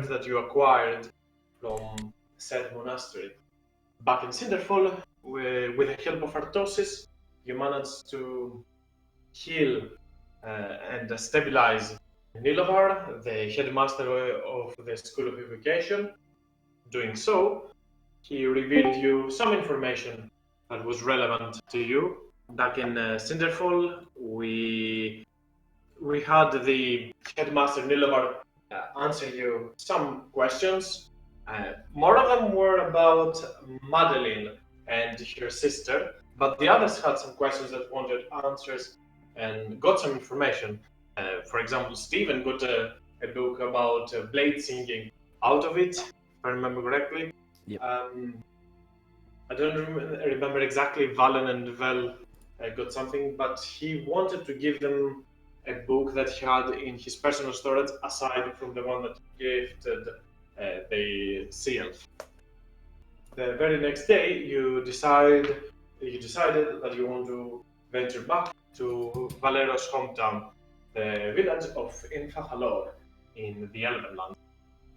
heard that you acquired from said monastery. Back in Cinderfall, with the help of Artosis, you managed to heal and stabilize Nilovar, the headmaster of the School of Evocation. Doing so, he revealed you some information that was relevant to you. Back in Cinderfall, we had the headmaster Nilovar answer you some questions. More of them were about Madeline and her sister, but the others had some questions that wanted answers and got some information. For example, Stephen got a book about blade singing out of it, if I remember correctly. Yep. I don't remember exactly. Valen and Vel got something, but he wanted to give them a book that he had in his personal storage, aside from the one that he gifted the sea elf. The very next day, you decided that you want to venture back to Valero's hometown, the village of Infafalor in the Elvenland.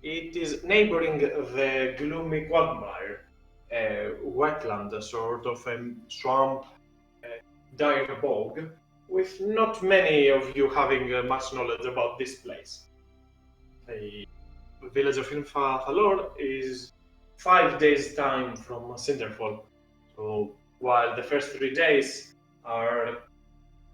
It is neighboring the Gloomy Quagmire, wetland, a sort of a swamp, dire bog, with not many of you having much knowledge about this place. The village of Infafalor is 5 days' time from Cinderfall, so while the first 3 days are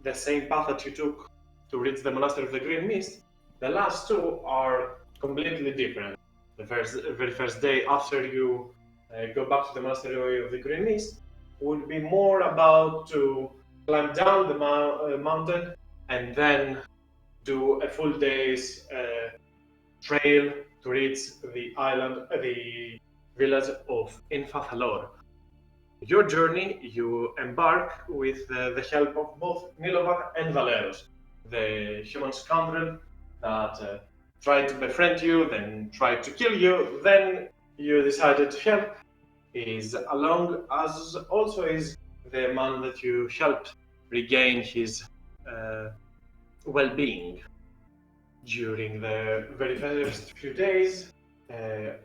the same path that you took to reach the Monastery of the Green Mist, the last two are completely different. The very first day after you go back to the Monastery of the Green Mist will be more about to climb down the mountain and then do a full day's trail to reach the island, the village of Infafalor. Your journey, you embark with the help of both Nilovar and Valeros, the human scoundrel that tried to befriend you, then tried to kill you, then you decided to help, is along as also is the man that you helped regain his well-being during the very first few days.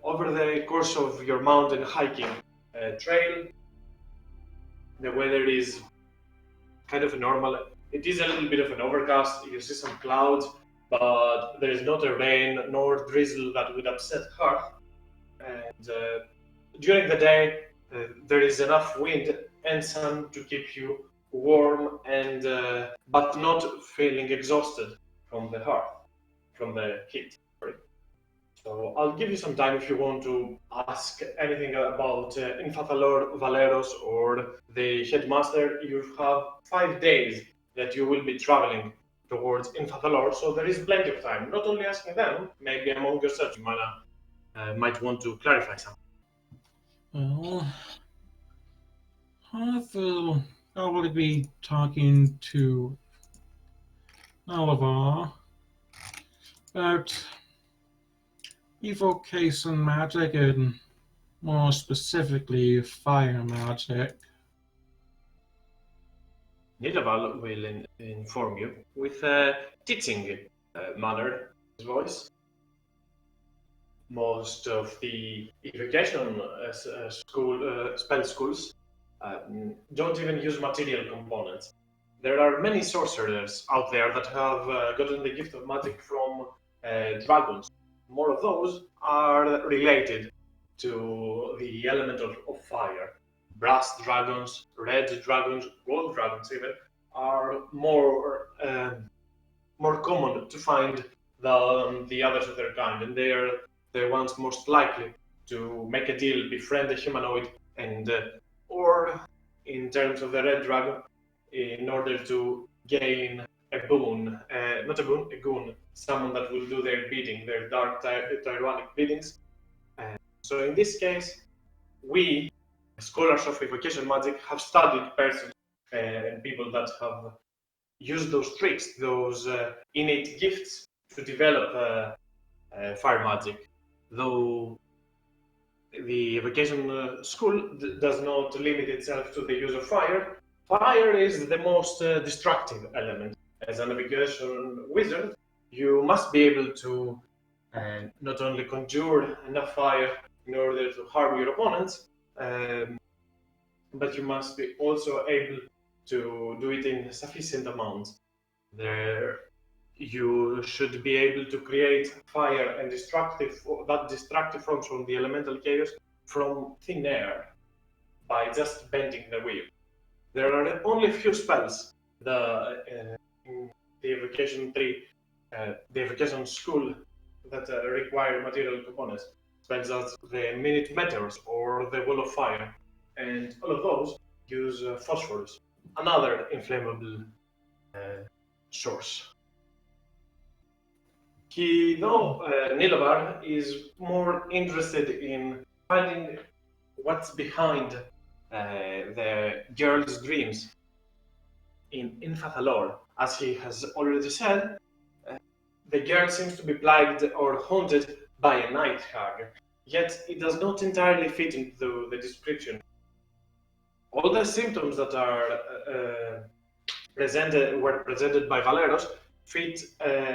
Over the course of your mountain hiking trail, the weather is kind of normal. It is a little bit of an overcast. You see some clouds, but there is not a rain nor drizzle that would upset Hearth. And during the day, there is enough wind and sun to keep you warm and but not feeling exhausted from the heat. Sorry. So I'll give you some time if you want to ask anything about Infafalor, Valeros, or the headmaster. You have 5 days that you will be traveling towards Infafalor, so there is plenty of time. Not only asking them, maybe among yourselves you might want to clarify something. Well, I will probably be talking to Oliver about evocation magic and more specifically fire magic. Nidaval will inform you with a teaching manner, his voice. Most of the evocation spell schools don't even use material components. There are many sorcerers out there that have gotten the gift of magic from dragons. More of those are related to the element of fire. Brass dragons, red dragons, gold dragons even, are more common to find than the others of their kind, and they are the ones most likely to make a deal, befriend a humanoid, and or in terms of the red dragon, in order to gain a boon, not a boon, a goon, someone that will do their bidding, their dark tyrannic biddings. So in this case, we, scholars of evocation magic, have studied persons and people that have used those tricks, those innate gifts to develop fire magic. Though the evocation school does not limit itself to the use of fire, fire is the most destructive element. As an evocation wizard, you must be able to and not only conjure enough fire in order to harm your opponents, um, but you must be also able to do it in sufficient amounts. There, you should be able to create fire and destructive forms from the elemental chaos from thin air by just bending the wheel. There are only a few spells in the evocation tree, the evocation school that require material components. Spells as the minute meteors or the wall of fire, and all of those use phosphorus, another inflammable source. Nilovar is more interested in finding what's behind the girl's dreams in Infathalor. As he has already said, uh, the girl seems to be plagued or haunted by a night hag, yet it does not entirely fit into the description. All the symptoms that are were presented by Valeros fit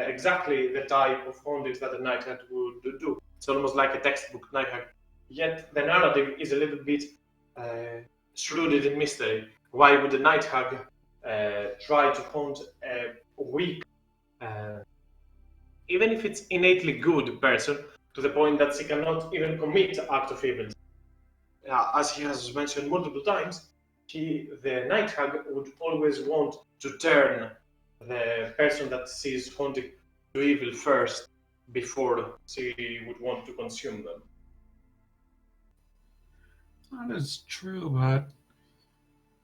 exactly the type of hauntings that a night hag would do. It's almost like a textbook night hag. Yet the narrative is a little bit shrouded in mystery. Why would a night hag try to haunt a weak, uh, even if it's innately good person, to the point that she cannot even commit act of evil? As he has mentioned multiple times, the night hag would always want to turn the person that sees haunting to evil first before she would want to consume them. that is true, but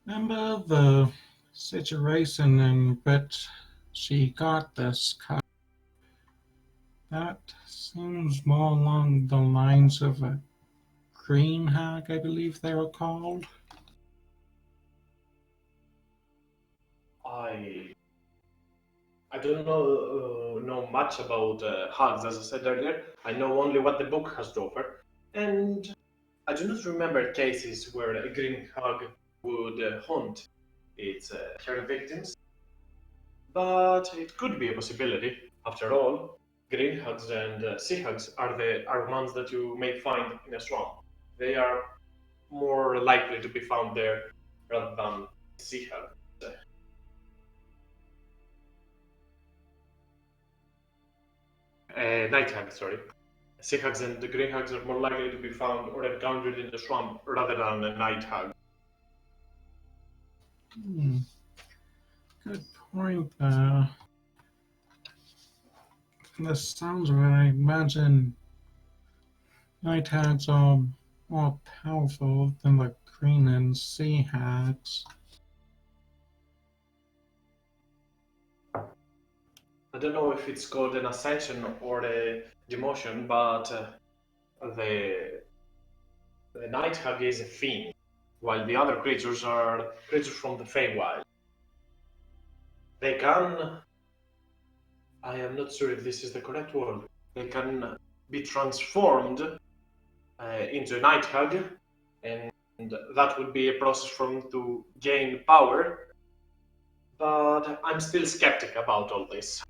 remember the situation in which she got this cut? That seems more along the lines of a green hag, I believe they were called. I I don't know much about hugs, as I said earlier. I know only what the book has to offer, and I do not remember cases where a green hug would haunt her victims. But it could be a possibility. After all, green hugs and sea hugs are ones that you may find in a swamp. They are more likely to be found there rather than sea hugs. Night hugs, sorry. Sea hugs and the green hugs are more likely to be found or encountered in the swamp rather than a night hug. Hmm, good point. From the sounds of it, I imagine night hags are more powerful than the green and sea hags. I don't know if it's called an ascension or a demotion, but the the night hag is a fiend, while the other creatures are creatures from the Feywild. They can, I am not sure if this is the correct word, they can be transformed into a night hag, and that would be a process for them to gain power. But I'm still skeptic about all this.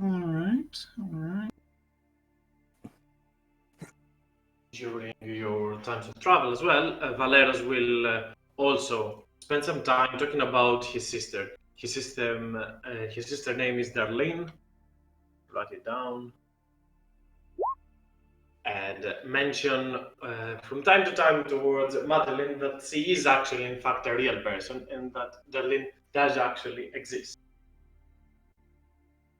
All right. During your times of travel as well, Valeros will also spend some time talking about his sister. His sister name is Darlene. Write it down. And mention from time to time towards Madeline that she is actually, in fact, a real person, and that Darlene does actually exist.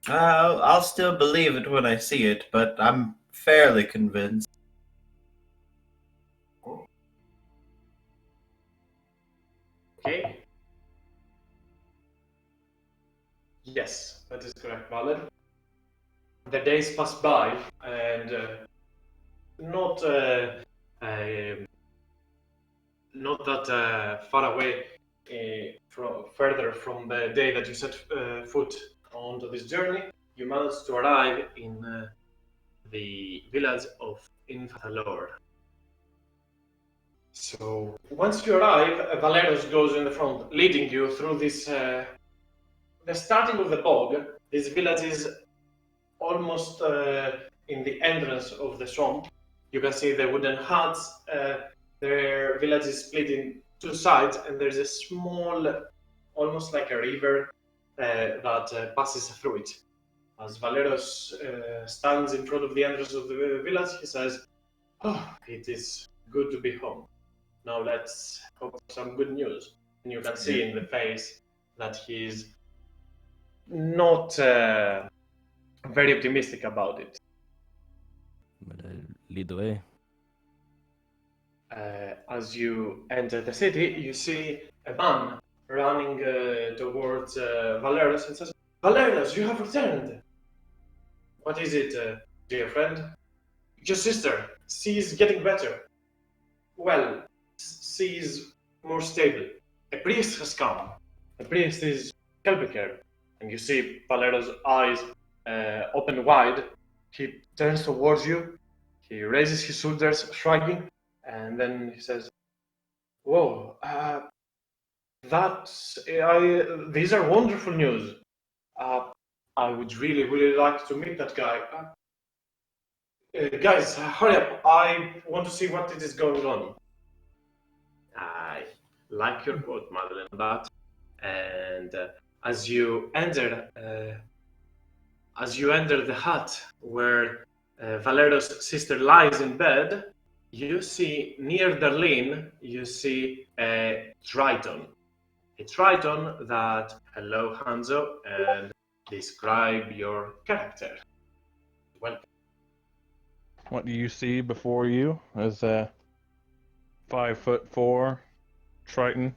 I'll still believe it when I see it, but I'm fairly convinced. Okay. Yes, that is correct, Valid. The days pass by, and not not that far away further from the day that you set foot onto this journey, you manage to arrive in the village of Infathalor. So once you arrive, Valeros goes in the front, leading you through this the starting of the bog, this village is almost in the entrance of the swamp. You can see the wooden huts. Their village is split in two sides, and there's a small, almost like a river that passes through it. As Valeros stands in front of the entrance of the village, he says, "Oh, it is good to be home. Now let's hope for some good news." And you can see in the face that he's not very optimistic about it. But I lead the way. As you enter the city, you see a man running towards Valeros and says, "Valeros, you have returned. What is it, dear friend?" "Your sister. She's getting better." "Well, she's more stable. A priest has come. The priest is helping her." And you see Valero's eyes open wide. He turns towards you. He raises his shoulders, shrugging, and then he says, "Whoa, these are wonderful news. I would really like to meet that guy. Guys, hurry up. I want to see what it is going on." I like your quote, Madeline, but and as you enter the hut where Valero's sister lies in bed, you see near Darlene, you see a Triton. A Triton that, hello Hanzo, and describe your character. Welcome. What do you see before you is a 5'4" Triton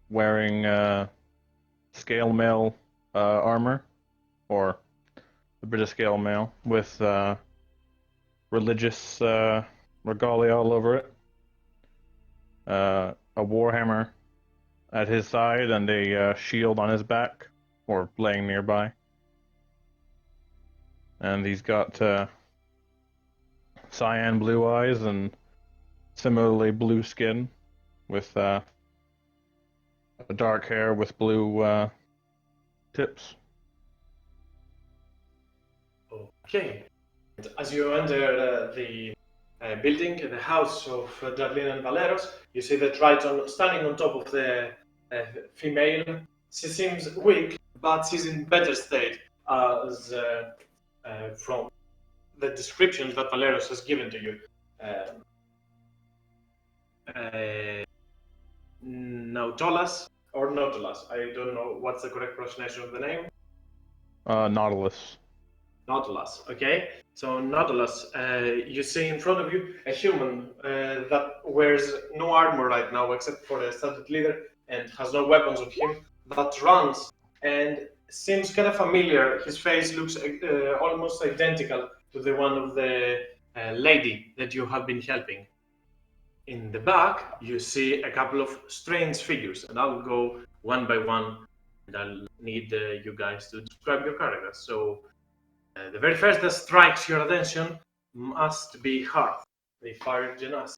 wearing scale mail armor, or a bit of scale mail with religious regalia all over it. A warhammer at his side and a shield on his back, or laying nearby. And he's got cyan blue eyes and similarly blue skin with dark hair with blue tips. Okay. And as you enter the building, the house of Darlene and Valeros, you see the Triton standing on top of the female. She seems weak, but she's in better state as from the descriptions that Valeros has given to you. Nautolas, or Nautilus, I don't know what's the correct pronunciation of the name. Nautilus. Nautilus, okay? So Nautilus, you see in front of you a human that wears no armor right now except for a studded leather and has no weapons on him, that runs and seems kind of familiar. His face looks almost identical to the one of the lady that you have been helping. In the back, you see a couple of strange figures, and I'll go one by one, and I'll need you guys to describe your characters. So, the very first that strikes your attention must be Hearth, the fire genasi.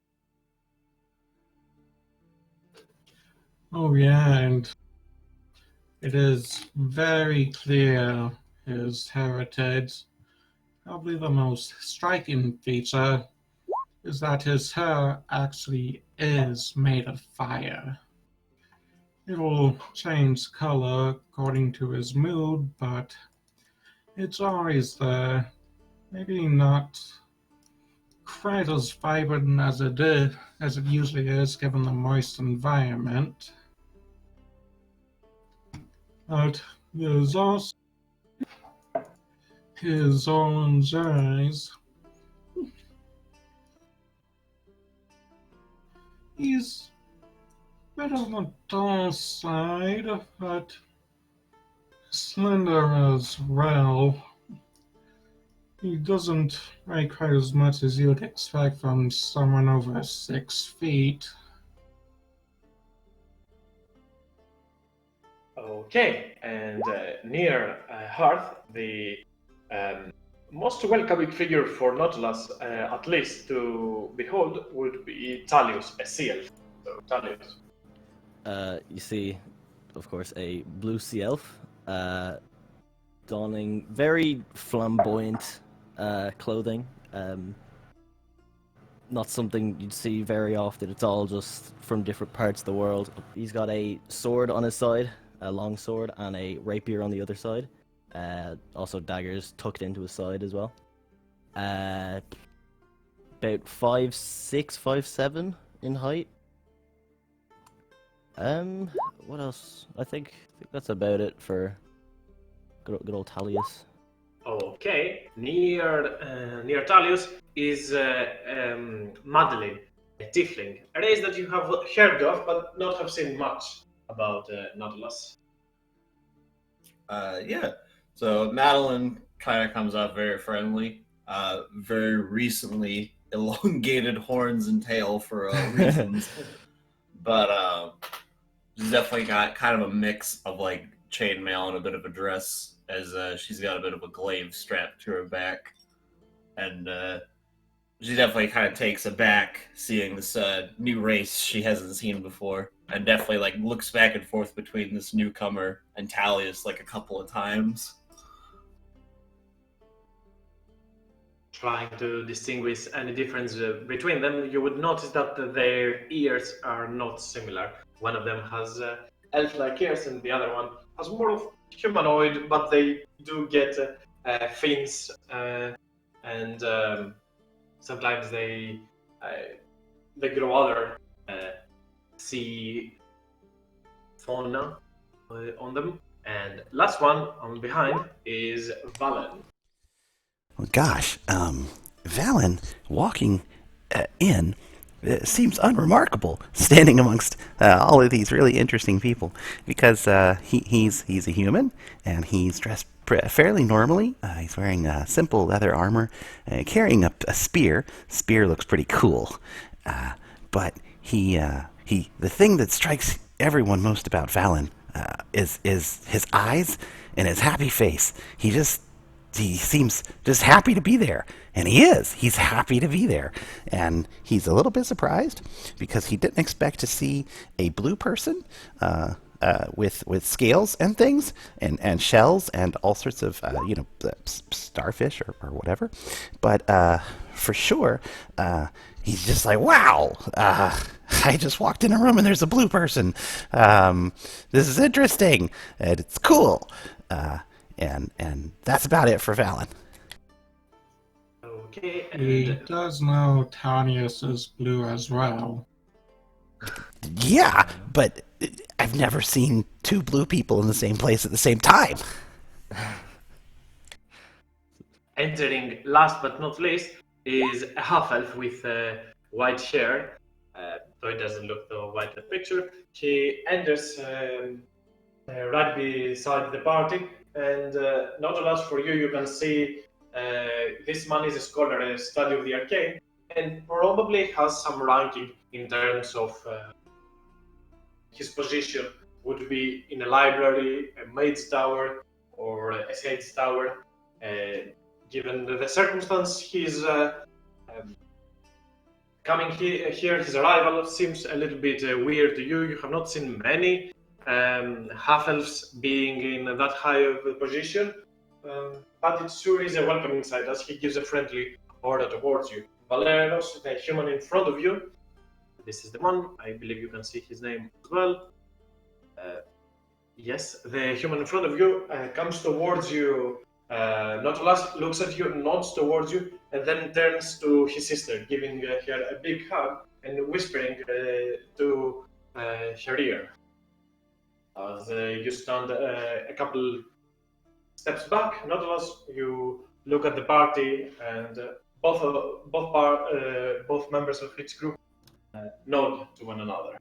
Oh yeah, and it is very clear his heritage. Probably the most striking feature is that his hair actually is made of fire. It will change color according to his mood, but it's always there. Maybe not quite as vibrant as it usually is, given the moist environment. But there's also his orange eyes. He's a bit on the dull side, but slender as well. He doesn't weigh quite as much as you'd expect from someone over 6 feet. Okay, and near Hearth, the most welcoming figure for Nautilus, at least to behold, would be Talius, a seal. So, Talius. You see, of course, a blue sea elf, donning very flamboyant clothing. Not something you'd see very often. It's all just from different parts of the world. He's got a sword on his side, a long sword, and a rapier on the other side. Also daggers tucked into his side as well. About 5'6", 5'7" in height. What else? I think that's about it for good old Talius. Okay, near Talius is Madeline, a tiefling, a race that you have heard of but not have seen much about Nautilus. Yeah. So Madeline kind of comes off very friendly. Very recently elongated horns and tail for reasons, but she's definitely got kind of a mix of like chainmail and a bit of a dress, as she's got a bit of a glaive strapped to her back, and she definitely kind of takes aback seeing this new race she hasn't seen before, and definitely like looks back and forth between this newcomer and Talius like a couple of times. Trying to distinguish any difference between them, you would notice that their ears are not similar. One of them has elf-like ears, and the other one has more of humanoid, but they do get fins, and sometimes they grow other sea fauna on them. And last one on behind is Valen. Well, gosh, Valen walking in seems unremarkable, standing amongst all of these really interesting people, because he's a human and he's dressed fairly normally. He's wearing simple leather armor, carrying a spear. Spear looks pretty cool, but the thing that strikes everyone most about Valen is his eyes and his happy face. He seems just happy to be there. And he is. He's happy to be there. And he's a little bit surprised because he didn't expect to see a blue person with scales and things and shells and all sorts of, starfish or whatever. But for sure, he's just like, wow, I just walked in a room and there's a blue person. This is interesting. And it's cool. And that's about it for Valen. Okay, He and does know Tanius is blue as well. Yeah, but I've never seen two blue people in the same place at the same time. entering last but not least is a half-elf with white hair, though it doesn't look the white in the picture. He enters right beside the party, and not a lot for you. You can see this man is a scholar, a study of the arcane, and probably has some ranking in terms of his position. Would be in a library, a maid's tower, or a sage's tower. Given the circumstance, he's coming here. His arrival seems a little bit weird to you. You have not seen many half-elves being in that high of a position, but it sure is a welcoming sight as he gives a friendly order towards you. Valeros, the human in front of you, this is the one. I believe you can see his name as well. Yes, the human in front of you comes towards you. Nautilus looks at you, nods towards you, and then turns to his sister, giving her a big hug and whispering to her ear. As you stand a couple steps back, Nautilus, you look at the party, and both members of its group nod to one another.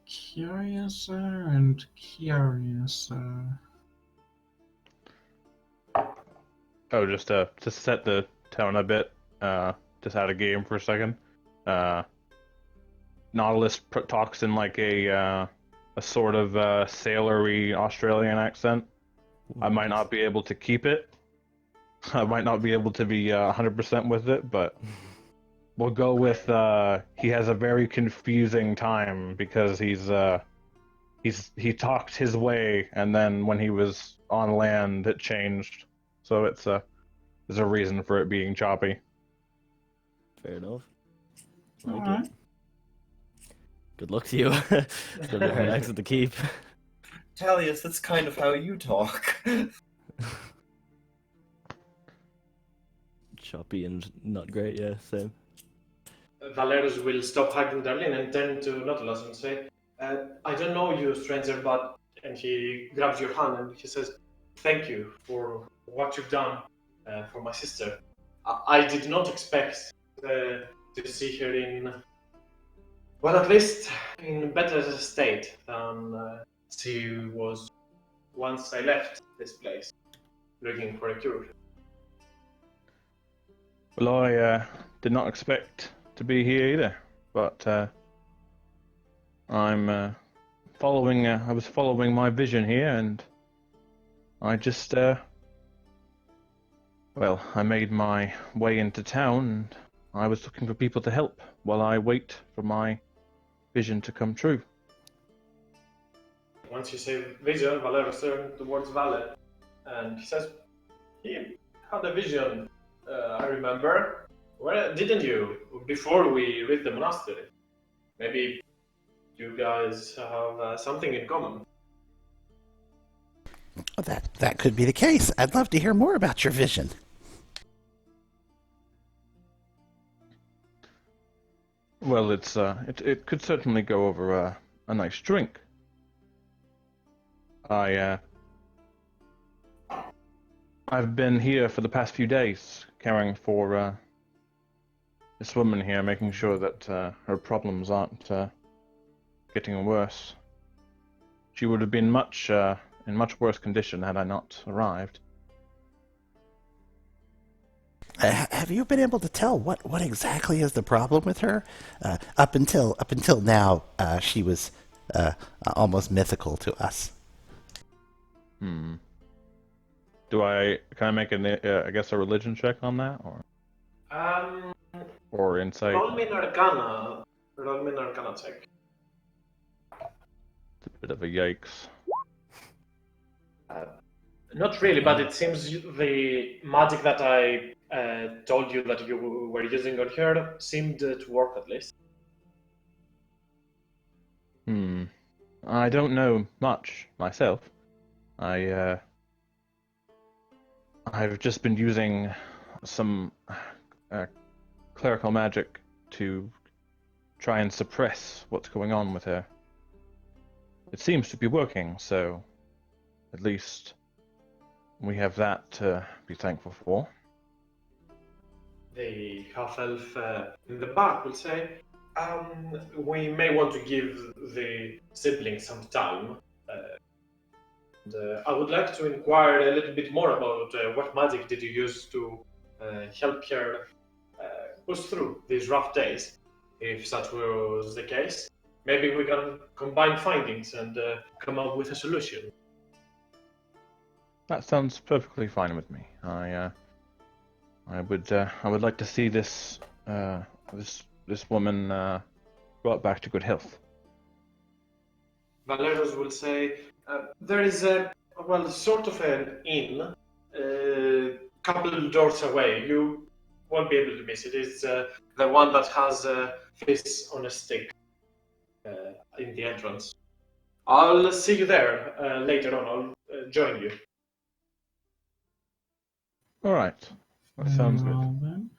Curiouser and curiouser. Oh, just to set the tone a bit, just out of game for a second. Nautilus talks in like a sort of sailory Australian accent. I might not be able to keep it. I might not be able to be 100% with it, but we'll go with he has a very confusing time because he talked his way, and then when he was on land, it changed. So there's a reason for it being choppy. Fair enough. All Like right. it. Good luck to you. It's gonna be a hard accent to keep. Talius, that's kind of how you talk. Choppy and not great, yeah, same. Valeros will stop hugging Darlene and turn to Nautilus and say, I don't know you, stranger, but... And he grabs your hand and he says, thank you for what you've done for my sister. I did not expect to see her in... Well, at least in better state than she was once I left this place, looking for a cure. Well, I did not expect to be here either, but I'm following. I was following my vision here, and I just well, I made my way into town, and I was looking for people to help while I wait for my vision to come true. Once you say vision, Valeros turns towards Vale, and he says, he had a vision, I remember. Well, didn't you? Before we reached the monastery. Maybe you guys have something in common. Well, that could be the case. I'd love to hear more about your vision. Well, it could certainly go over a nice drink. I've been here for the past few days, caring for this woman here, making sure that her problems aren't getting worse. She would have been in much worse condition had I not arrived. Have you been able to tell what exactly is the problem with her? Up until now, she was almost mythical to us. Can I make a religion check on that, or insight? Roll me an Arcana check. It's a bit of a yikes. Not really, but it seems the magic that I told you that you were using on her seemed to work at least. I don't know much myself. I've just been using some clerical magic to try and suppress what's going on with her. It seems to be working, so at least we have that to be thankful for. The half-elf in the back will say, we may want to give the siblings some time. I would like to inquire a little bit more about what magic did you use to help her push through these rough days. If such was the case, maybe we can combine findings and come up with a solution. That sounds perfectly fine with me. I would like to see this woman brought back to good health. Valeros will say, there is sort of an inn, couple doors away. You won't be able to miss it. It's the one that has fish on a stick in the entrance. I'll see you there later on. I'll join you. All right, that sounds good. Well, then.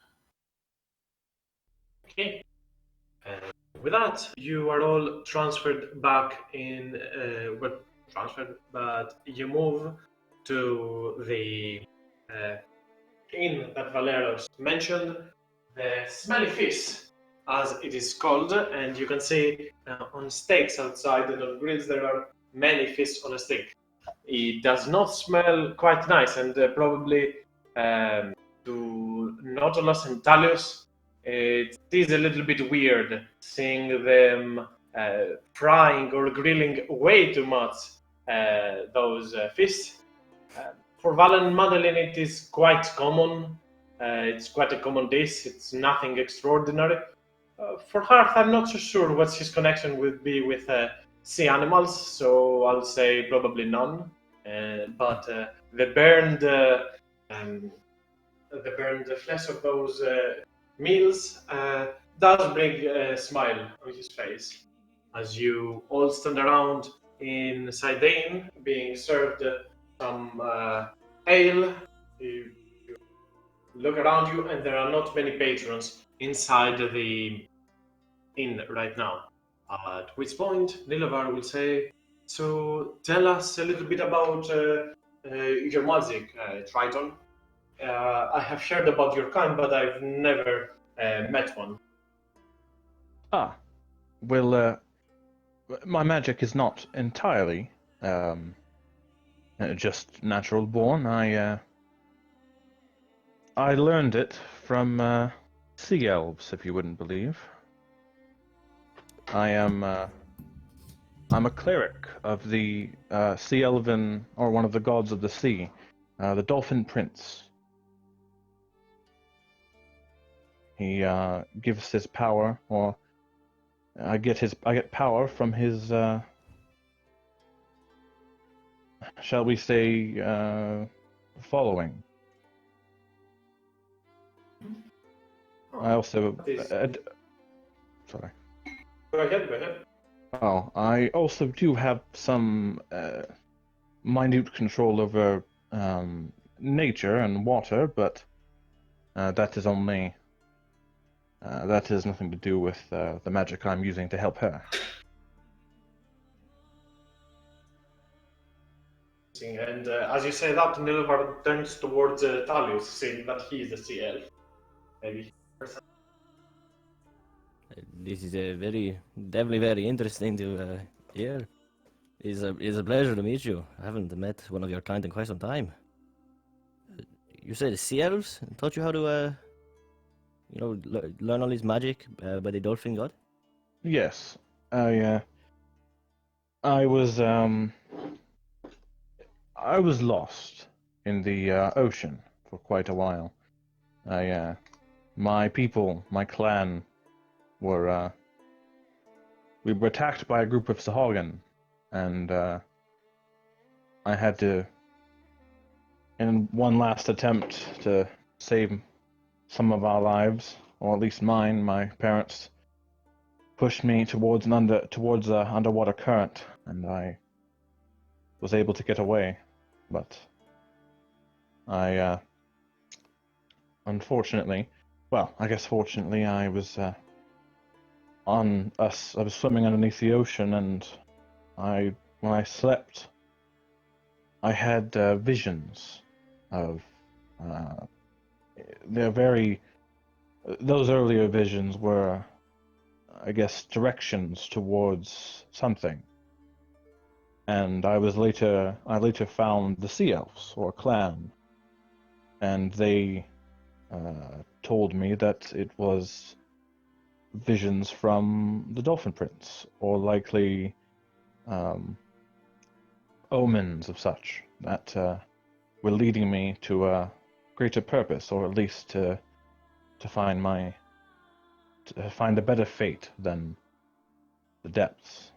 Okay. With that, you are all transferred back in. But you move to the inn that Valeros mentioned, the Smelly Fish, as it is called, and you can see on stakes outside and on grills there are many fish on a stick. It does not smell quite nice, and probably to Nautilus and Talius, it is a little bit weird seeing them frying or grilling way too much those fish. For Val and Madeline, it is quite common. It's quite a common dish. It's nothing extraordinary. For Hearth, I'm not so sure what his connection would be with sea animals, so I'll say probably none. But the burned um, the flesh of those meals does bring a smile on his face as you all stand around inside the inn being served some ale. You look around you, and there are not many patrons inside the inn right now. At which point, Nilovar will say, "So tell us a little bit about your magic, Triton. I have heard about your kind, but I've never met one." Ah, well, my magic is not entirely just natural born. I learned it from sea elves, if you wouldn't believe. I'm a cleric of the sea elven, or one of the gods of the sea, the Dolphin Prince. He gives his power, or I get power from his, shall we say, following. I also, sorry. Go ahead. Oh, I also do have some minute control over nature and water, but that is only that has nothing to do with the magic I'm using to help her. And as you say that, Nilvar turns towards Talius, saying that he is a sea elf. Maybe. This is definitely very interesting to hear. It's a pleasure to meet you. I haven't met one of your kind in quite some time. You said sea elves taught you how to, learn all this magic by the dolphin god? Yes, I was lost in the ocean for quite a while. My people, my clan, were we were attacked by a group of Sahagin, and I had to, in one last attempt to save some of our lives, or at least mine, my parents pushed me towards an underwater current, and I was able to get away. But I, unfortunately, well, I guess fortunately, I was I was swimming underneath the ocean, and when I slept, I had visions of those earlier visions were, I guess, directions towards something. And I later found the Sea Elves, or clan, and they told me that it was visions from the Dolphin Prince, or likely omens of such that were leading me to a greater purpose, or at least to find a better fate than the depths.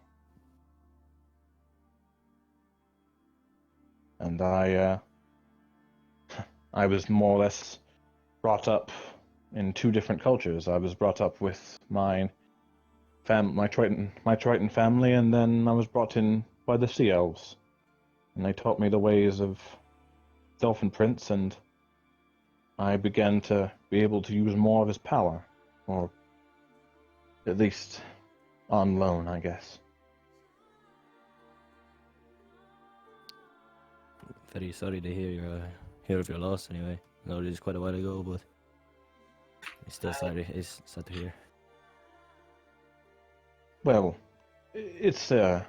And I was more or less brought up in two different cultures. I was brought up with my Triton family, and then I was brought in by the Sea Elves, and they taught me the ways of Dolphin Prince, and I began to be able to use more of his power, or at least on loan, I guess. Very sorry to hear of your loss. Anyway, I know it is quite a while ago, but it's still sorry. It's sad to hear. Well, it's neither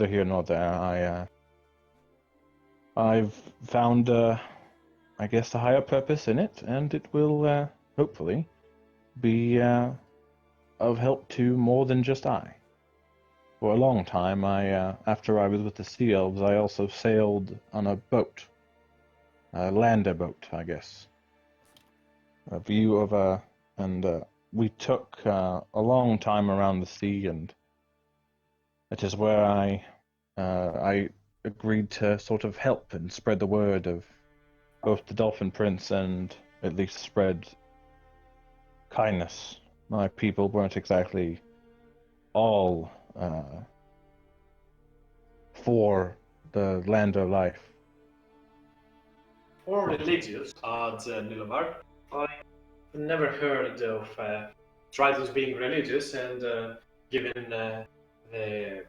here nor there. I've found I guess a higher purpose in it, and it will hopefully be of help to more than just I. For a long time, after I was with the Sea Elves, I also sailed on a boat, a lander boat, I guess. a view of we took a long time around the sea, and it is where I agreed to sort of help and spread the word of both the Dolphin Prince and at least spread kindness. My people weren't exactly all for the land of life. Or religious, adds Nilamar. I never heard of Tritons being religious, and given the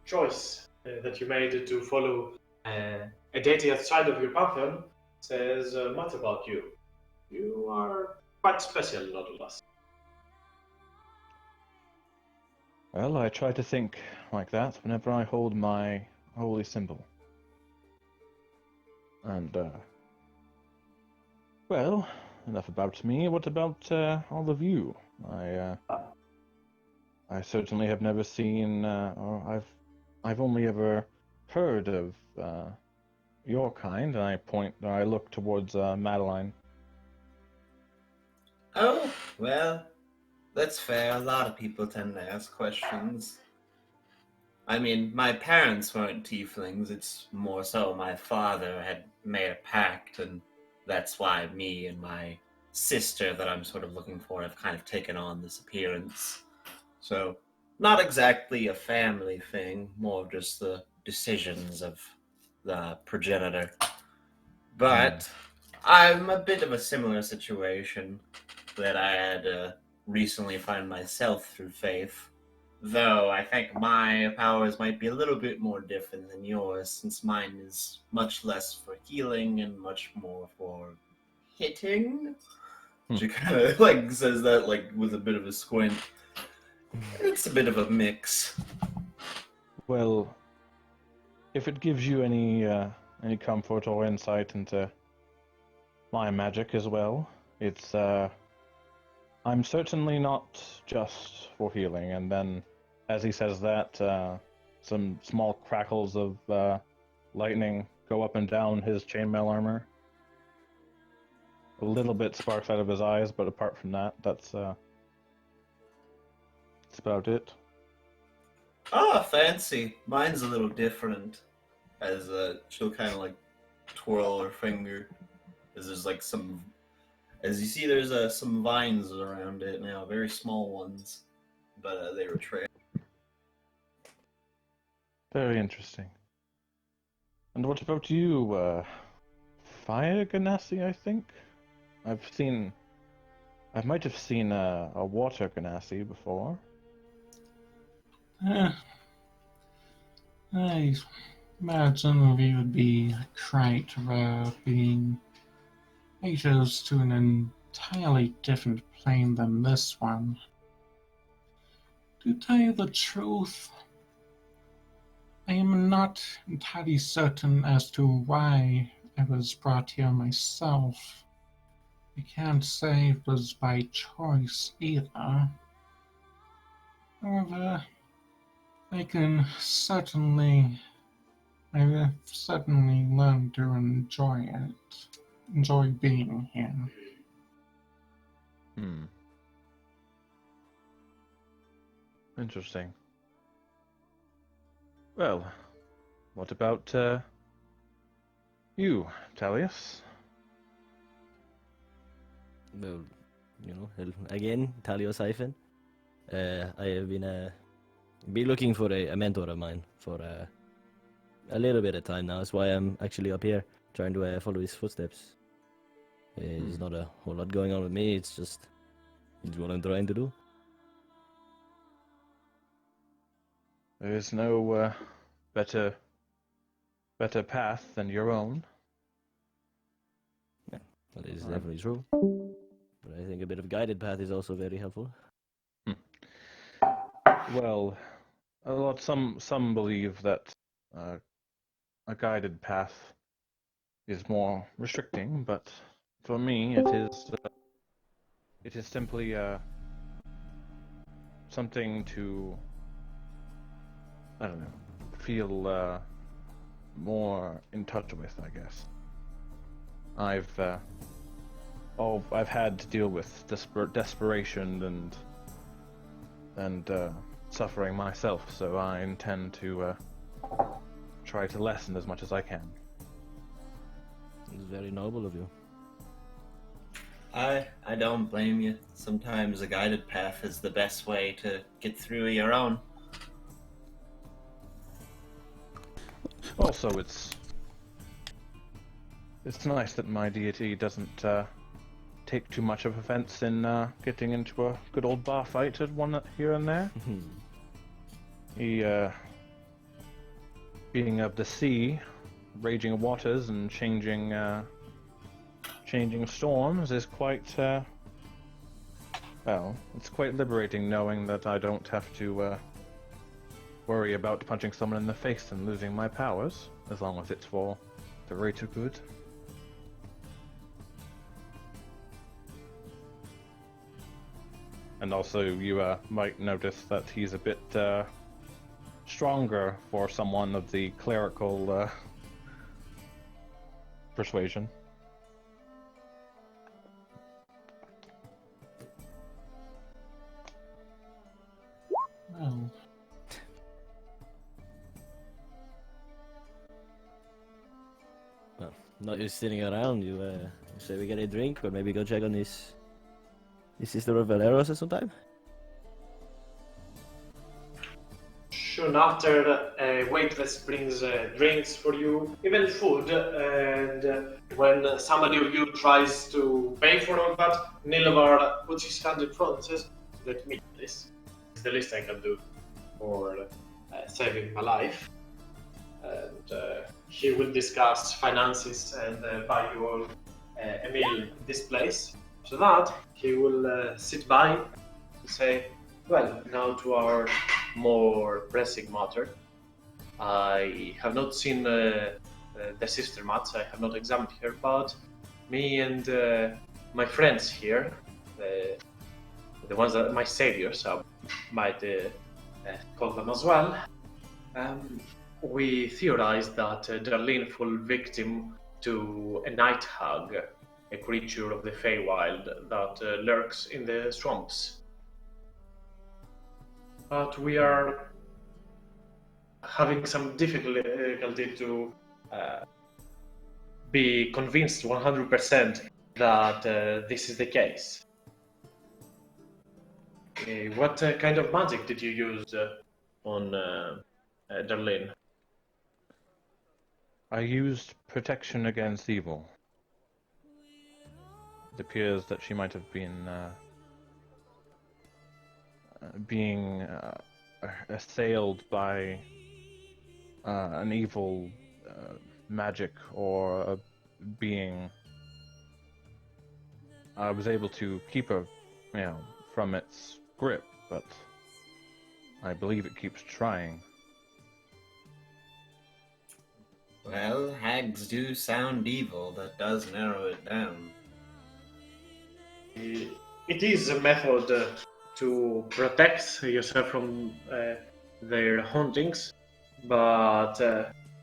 choice that you made to follow a deity outside of your pantheon, says much about you. You are quite special, Nautilus. Well, I try to think like that whenever I hold my holy symbol. And, well, enough about me. What about all of you? I certainly have never seen, or I've only ever heard of your kind. And I look towards Madeline. Oh, well, that's fair. A lot of people tend to ask questions. I mean, my parents weren't tieflings. It's more so my father had made a pact, and that's why me and my sister that I'm sort of looking for have kind of taken on this appearance. So, not exactly a family thing, more just the decisions of the progenitor. But I'm a bit of a similar situation that I had recently found myself through faith. Though I think my powers might be a little bit more different than yours, since mine is much less for healing and much more for hitting. She kind of like says that like with a bit of a squint. It's a bit of a mix. Well, if it gives you any comfort or insight into my magic as well, it's I'm certainly not just for healing. And then, as he says that, some small crackles of lightning go up and down his chainmail armor. A little bit sparks out of his eyes, but apart from that, that's about it. Ah, fancy. Mine's a little different. As she'll kind of like twirl her finger. As there's like some, as you see, there's some vines around it now, very small ones, but they were trailed. Very interesting. And what about you, Fire Ganassi, I think? I might have seen a Water Ganassi before. I imagine we would be quite being natives to an entirely different plane than this one. To tell you the truth, I am not entirely certain as to why I was brought here myself. I can't say it was by choice either. However, I've certainly learned to enjoy being here. Interesting. Well, what about you, Talius? Well, again, Taliosyphon. I have been looking for a mentor of mine for a little bit of time now. That's why I'm actually up here trying to follow his footsteps. There's not a whole lot going on with me. It's what I'm trying to do. There is no better path than your own. Yeah, that is definitely true. But I think a bit of guided path is also very helpful. Well, some believe that a guided path is more restricting, but for me, it is simply something to, I don't know, feel more in touch with, I guess. I've I've had to deal with desperation and suffering myself, so I intend to try to lessen as much as I can. It's very noble of you. I don't blame you. Sometimes a guided path is the best way to get through your own. Also, it's nice that my deity doesn't take too much of offense in getting into a good old bar fight at one here and there. He, being of the sea, raging waters and changing storms is quite, well, it's quite liberating knowing that I don't have to worry about punching someone in the face and losing my powers, as long as it's for the greater good. And also, you might notice that he's a bit stronger for someone of the clerical persuasion. Well, Not just sitting around. You say we get a drink, or maybe go check on this sister of Valeros or sometime. Soon after, a waitress brings drinks for you, even food, and when somebody of you tries to pay for all that, Nilovar puts his hand in front and says, "Let me do this. It's the least I can do for saving my life." And he will discuss finances and buy you all a meal in this place. So that he will sit by and say, "Well, now to our more pressing matter. I have not seen the sister Mats, I have not examined her, but me and my friends here, the ones that my saviors, I might call them as well, we theorized that Darlene fell victim to a night hag, a creature of the Feywild that lurks in the swamps. But we are having some difficulty to be convinced 100% that this is the case. What kind of magic did you use on Darlene? I used protection against evil. It appears that she might have been being assailed by an evil magic or a being. I was able to keep her, from its grip, but I believe it keeps trying. Well, hags do sound evil. That does narrow it down. It is a method to protect yourself from their hauntings, but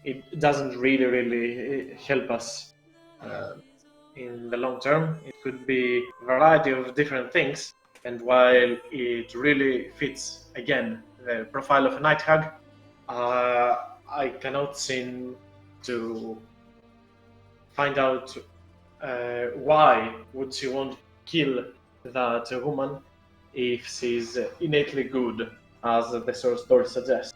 it doesn't really help us in the long term. It could be a variety of different things, and while it really fits, again, the profile of a night hag, I cannot seem to find out why would she want to kill that woman if she's innately good, as the source story suggests.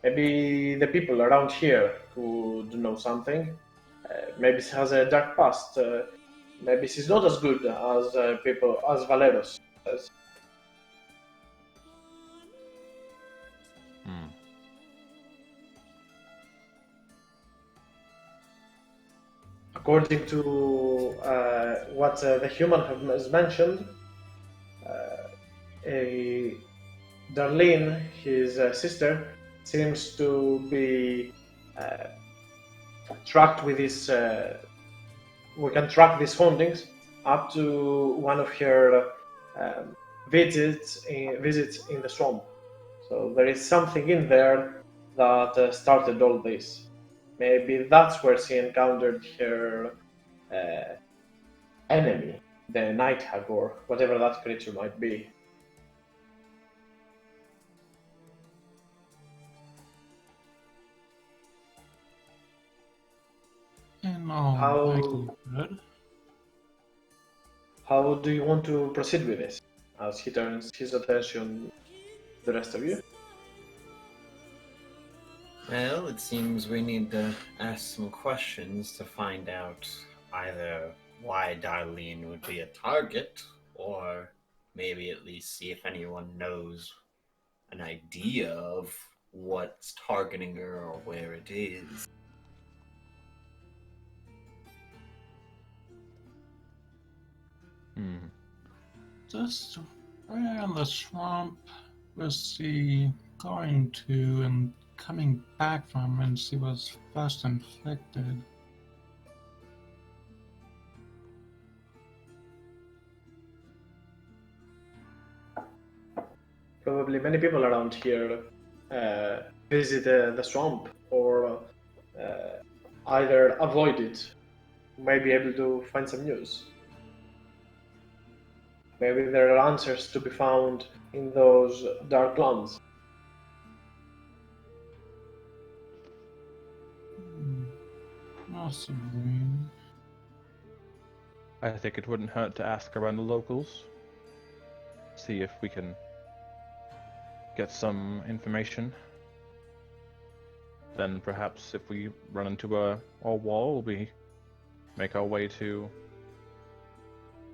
Maybe the people around here could know something. Maybe she has a dark past. Maybe she's not as good as people as Valeros says. According to what the human has mentioned, Darlene, his sister, seems to be tracked with this. We can track these hauntings up to one of her visits in the swamp. So there is something in there that started all this. Maybe that's where she encountered her enemy, the night hag or whatever that creature might be. In all How- likelihood, How do you want to proceed with this? As he turns his attention to the rest of you. Well, it seems we need to ask some questions to find out either why Darlene would be a target, or maybe at least see if anyone knows an idea of what's targeting her or where it is. Hmm. just where in the swamp was she going to and coming back from when she was first inflicted? Probably many people around here visit the swamp or either avoid it. May be able to find some news. Maybe there are answers to be found in those dark lands. Possibly. I think it wouldn't hurt to ask around the locals. See if we can get some information. Then perhaps if we run into a wall, we make our way to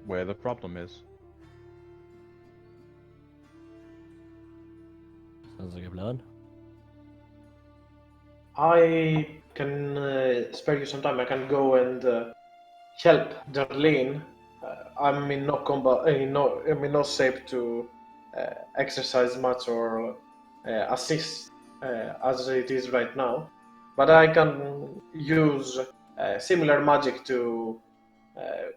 where the problem is. Sounds like a plan. I can spare you some time. I can go and help Darlene. I'm in no combat, I'm in no shape to exercise much or assist as it is right now. But I can use similar magic to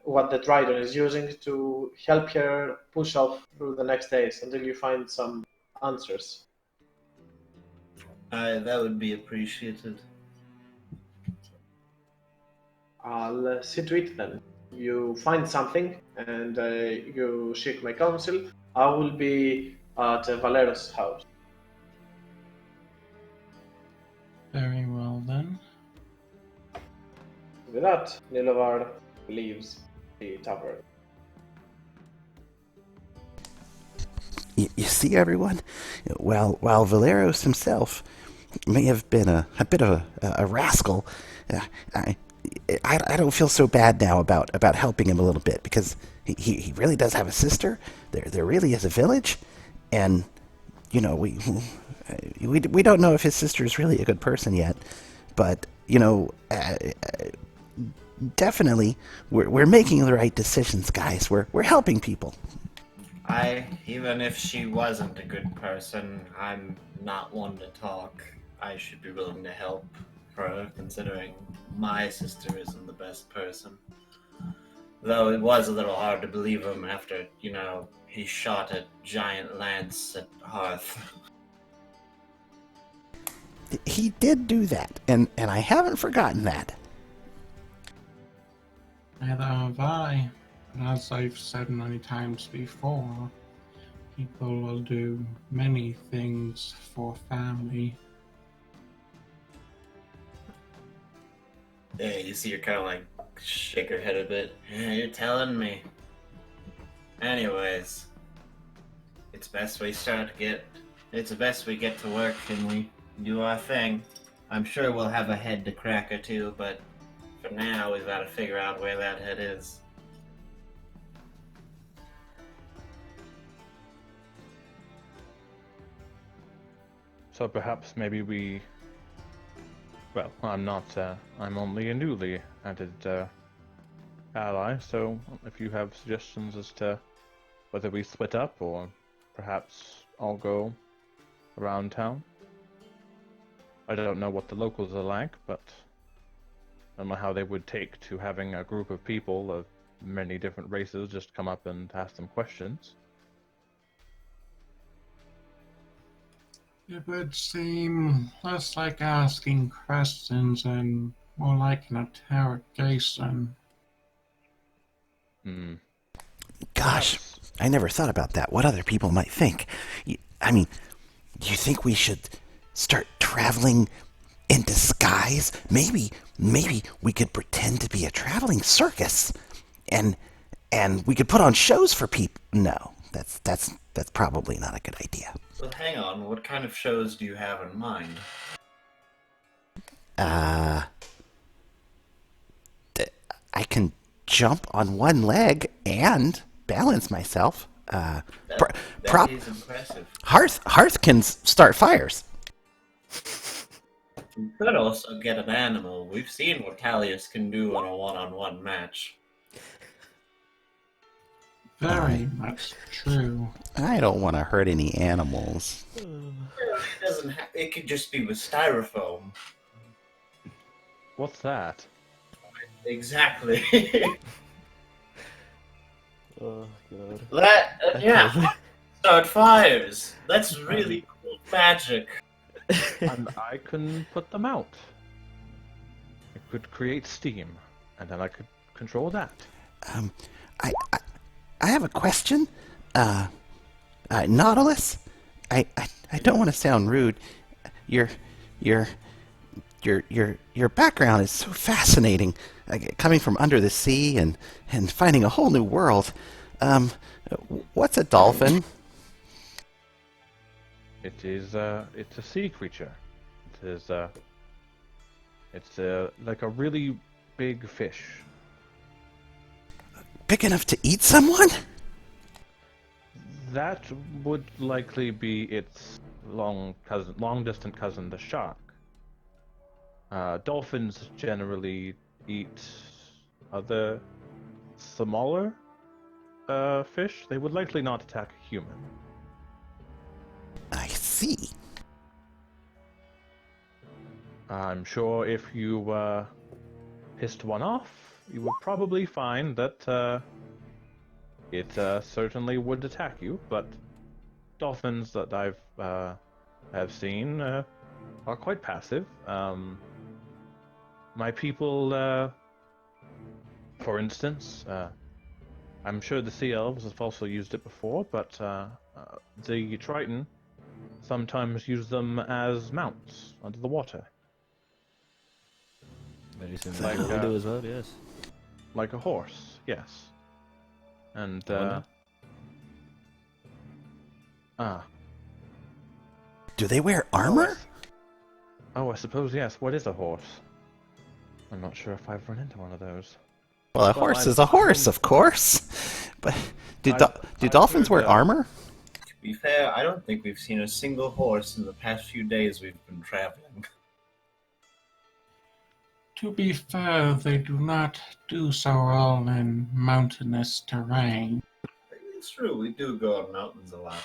what the Trident is using to help her push off through the next days until you find some answers. That would be appreciated. I'll see to it then. You find something and you seek my counsel. I will be at Valero's house. Very well then. With that, Nilovar leaves the tavern. You see, everyone? While Valeros himself may have been a bit of a rascal, I don't feel so bad now about helping him a little bit, because he really does have a sister. There really is a village, and we don't know if his sister is really a good person yet, but definitely we're making the right decisions, guys. We're helping people. Even if she wasn't a good person, I'm not one to talk. I should be willing to help her, considering my sister isn't the best person. Though it was a little hard to believe him after, he shot a giant lance at Hearth. He did do that, and I haven't forgotten that. Neither have I. As I've said many times before, people will do many things for family. Yeah, you see her kind of like shake her head a bit. Yeah, you're telling me. Anyways, it's best we get to work and we do our thing. I'm sure we'll have a head to crack or two, but for now we've got to figure out where that head is. So perhaps maybe I'm not, I'm only a newly added ally, so if you have suggestions as to whether we split up or perhaps all go around town. I don't know what the locals are like, but I don't know how they would take to having a group of people of many different races just come up and ask them questions. It would seem less like asking questions and more like an interrogation. Gosh, Perhaps- I never thought about that. What other people might think. I mean, do you think we should start traveling in disguise? Maybe we could pretend to be a traveling circus, and we could put on shows for people. No, that's probably not a good idea. Well, hang on. What kind of shows do you have in mind? I can jump on one leg and balance myself. That Prop is impressive. Hearth can start fires. You could also get an animal. We've seen what Callius can do in a one-on-one match. Very much true. I don't want to hurt any animals. It could just be with styrofoam. What's that? Exactly. Oh god. Yeah. Start fires. That's really cool magic. And I can put them out. I could create steam, and then I could control that. I have a question. Nautilus, I don't want to sound rude. Your background is so fascinating. Coming from under the sea and finding a whole new world. What's a dolphin? It's a sea creature. It's like a really big fish. Big enough to eat someone? That would likely be its long distant cousin, the shark. Dolphins generally eat other smaller fish. They would likely not attack a human. I see. I'm sure if you pissed one off, you would probably find that it certainly would attack you. But dolphins that have seen are quite passive. My people, for instance, I'm sure the sea elves have also used it before, but the Triton sometimes use them as mounts under the water. Very similar Like, to what we do as well, yes. Like a horse, yes. And, Wonder. Do they wear armor? Oh, I suppose, yes. What is a horse? I'm not sure if I've run into one of those. Well, a horse is a horse, of course. But do dolphins wear armor? To be fair, I don't think we've seen a single horse in the past few days we've been traveling. To be fair, they do not do so well in mountainous terrain. It's true, we do go on mountains a lot.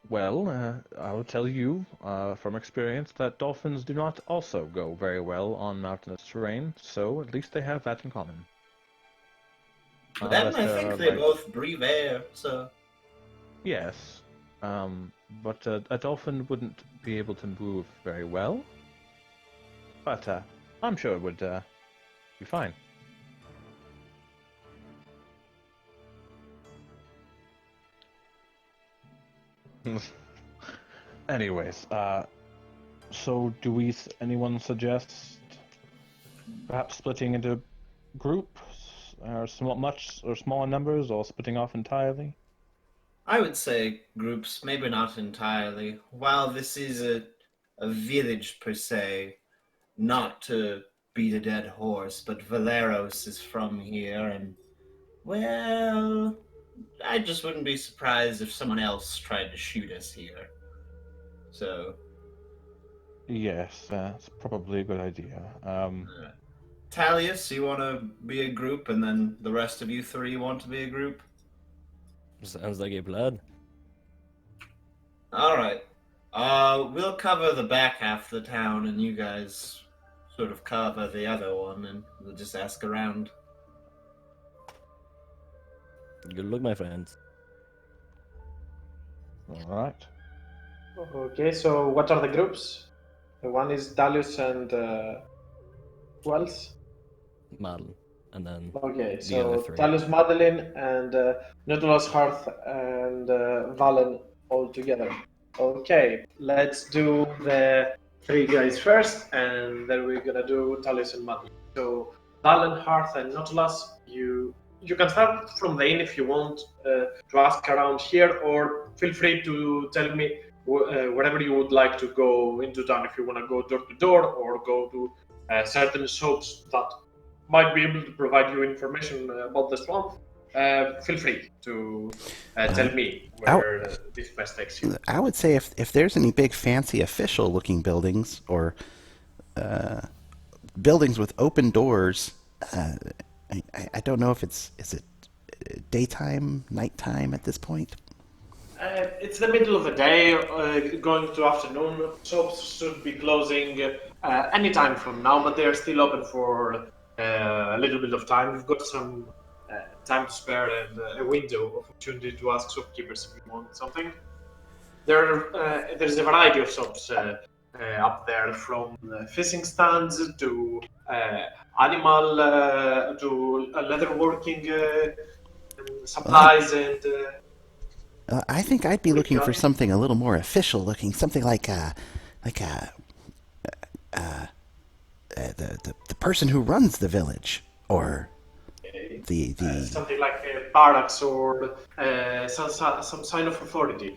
Well, I'll tell you from experience that dolphins do not also go very well on mountainous terrain, so at least they have that in common. But then Unless I they're, think they like- both breathe air, so... Yes, but a dolphin wouldn't be able to move very well. But I'm sure it would be fine. Anyways, so do anyone suggest perhaps splitting into groups, or smaller numbers, or splitting off entirely? I would say groups, maybe not entirely. While this is a village per se, not to beat a dead horse, but Valeros is from here, and, well, I just wouldn't be surprised if someone else tried to shoot us here. So, Yes, that's probably a good idea. Talius, you want to be a group, and then the rest of you three want to be a group? Sounds like a plan. Alright. We'll cover the back half of the town, and you guys sort of cover the other one, and we'll just ask around. Good luck, my friends. All right. Okay, so what are the groups? The one is Dalius and who else? Madeline. and then Okay, the other so three. Talus, Madeline, and Nautilus, Hearth, and Valen all together. Okay, let's do the three guys first, and then we're gonna do Talus and Madeline. So Valen, Hearth, and Nautilus, you can start from the inn if you want to ask around here, or feel free to tell me wherever you would like to go into town. If you want to go door to door or go to certain shops that might be able to provide you information about the swamp, feel free to tell me where this best takes you. I would say if there's any big fancy official looking buildings or buildings with open doors, I don't know if is it daytime, nighttime at this point. It's the middle of the day, going to afternoon. Shops should be closing any time from now, but they're still open for a little bit of time. We've got some time to spare and a window of opportunity to ask shopkeepers if you want something. There's a variety of shops up there, from fishing stands to animal to leatherworking supplies and. I think I'd be looking for something a little more official looking, something like the person who runs the village, or the something like barracks or some sign of authority.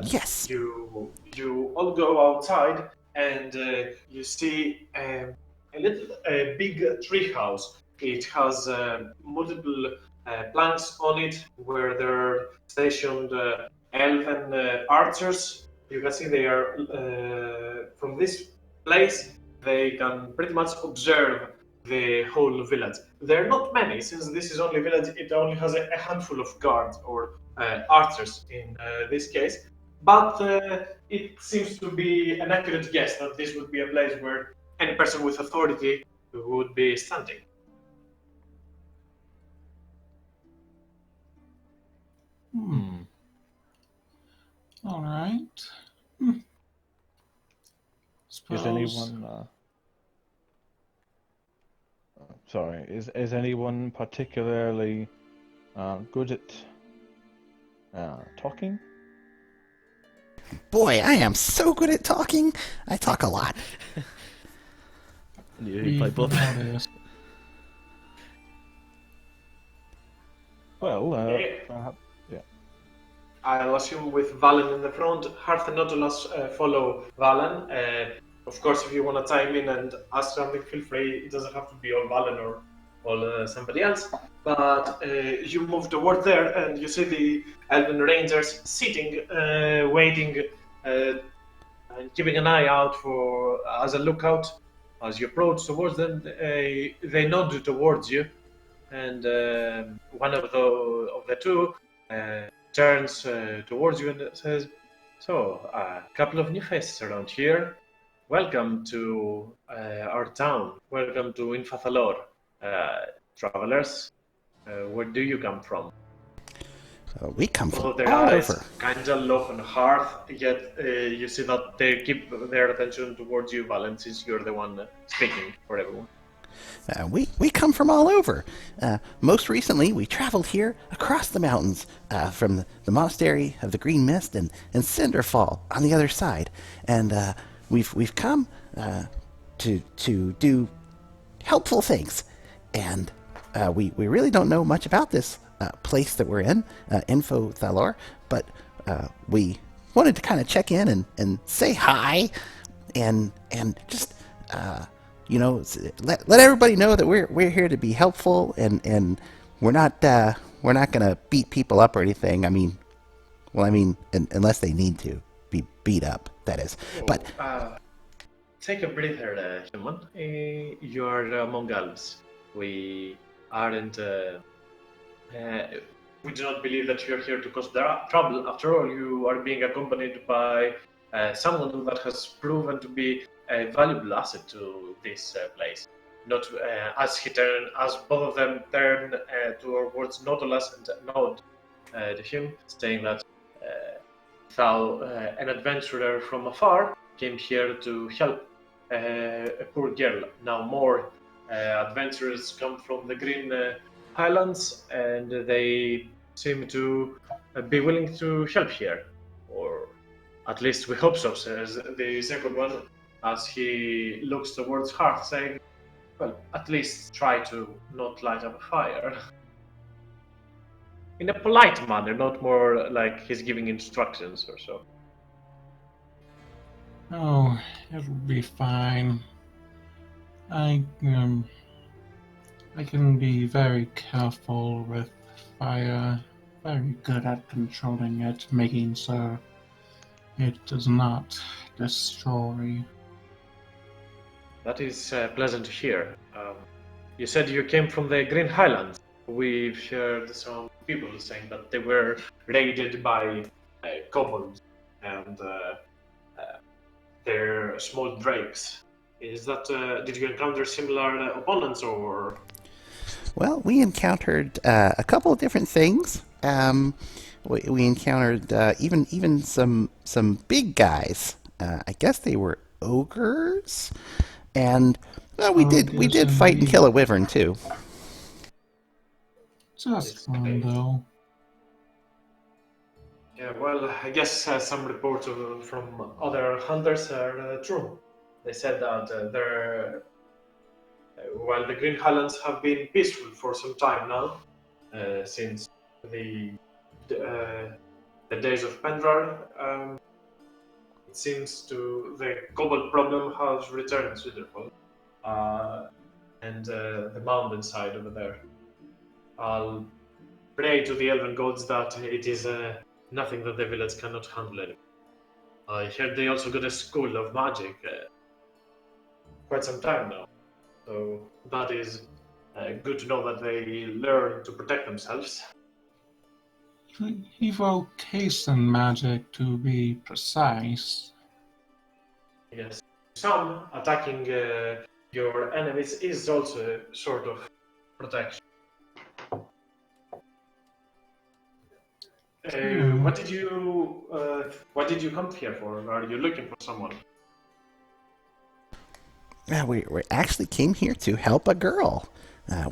Yes. You all go outside and you see a big tree house. It has multiple planks on it where there are stationed elven archers. You can see they are from this place. They can pretty much observe the whole village. There are not many, since this is only village. It only has a handful of guards or archers in this case. But it seems to be an accurate guess that this would be a place where any person with authority would be standing. All right. Is anyone? Sorry. Is anyone particularly good at talking? Boy, I am so good at talking. I talk a lot. You pipe up. Well, Okay. perhaps. I'll assume with Valen in the front, Hearth and Nautilus follow Valen. Of course, if you want to chime in and ask something, feel free. It doesn't have to be all Valen or all somebody else. But you move toward there, and you see the Elven Rangers sitting, waiting, and keeping an eye out for as a lookout. As you approach towards them, they nod towards you, and one of the two turns towards you and says, "So, a couple of new faces around here. Welcome to our town. Welcome to Infathalor, travelers. Where do you come from?" We come from Although their all eyes over. kind of look on Hearth, yet you see that they keep their attention towards you, Valen, since you're the one speaking for everyone. We come from all over. Most recently, we traveled here across the mountains from the monastery of the Green Mist and Cinderfall on the other side, and we've come to do helpful things, and we really don't know much about this place that we're in, Info Thalor, but we wanted to kind of check in and say hi, and just let everybody know that we're here to be helpful, and we're not gonna beat people up or anything. I mean, unless they need to be beat up, that is. But take a breather, human. You're among elves. We aren't. We do not believe that you're here to cause trouble. After all, you are being accompanied by someone that has proven to be a valuable asset to this place. Not as both of them turn towards Nautilus and nod to him, saying that thou, an adventurer from afar, came here to help a poor girl. Now more adventurers come from the Green Highlands, and they seem to be willing to help here. Or at least we hope so, says the second one, as he looks towards Hearth, saying, well, at least try to not light up a fire. In a polite manner, not more like he's giving instructions or so. Oh, it'll be fine. I can be very careful with fire, very good at controlling it, making sure it does not destroy. That is pleasant to hear. You said you came from the Green Highlands. We've heard some people saying that they were raided by kobolds and their small drakes. Is that? Did you encounter similar opponents, or? Well, we encountered a couple of different things. We encountered even some big guys. I guess they were ogres, and we did fight and indeed. kill a wyvern too. Just one, though. Yeah, well, I guess some reports from other hunters are true. They said that while the Green Highlands have been peaceful for some time now, since the days of Pendrar, it seems to the kobold problem has returned to the world, and the mountain side over there. I'll pray to the elven gods that it is nothing that the village cannot handle anymore. I heard they also got a school of magic quite some time now, so that is good to know that they learn to protect themselves. Evocation magic, to be precise. Yes, some attacking your enemies is also sort of protection. What did you come here for? Are you looking for someone? We actually came here to help a girl.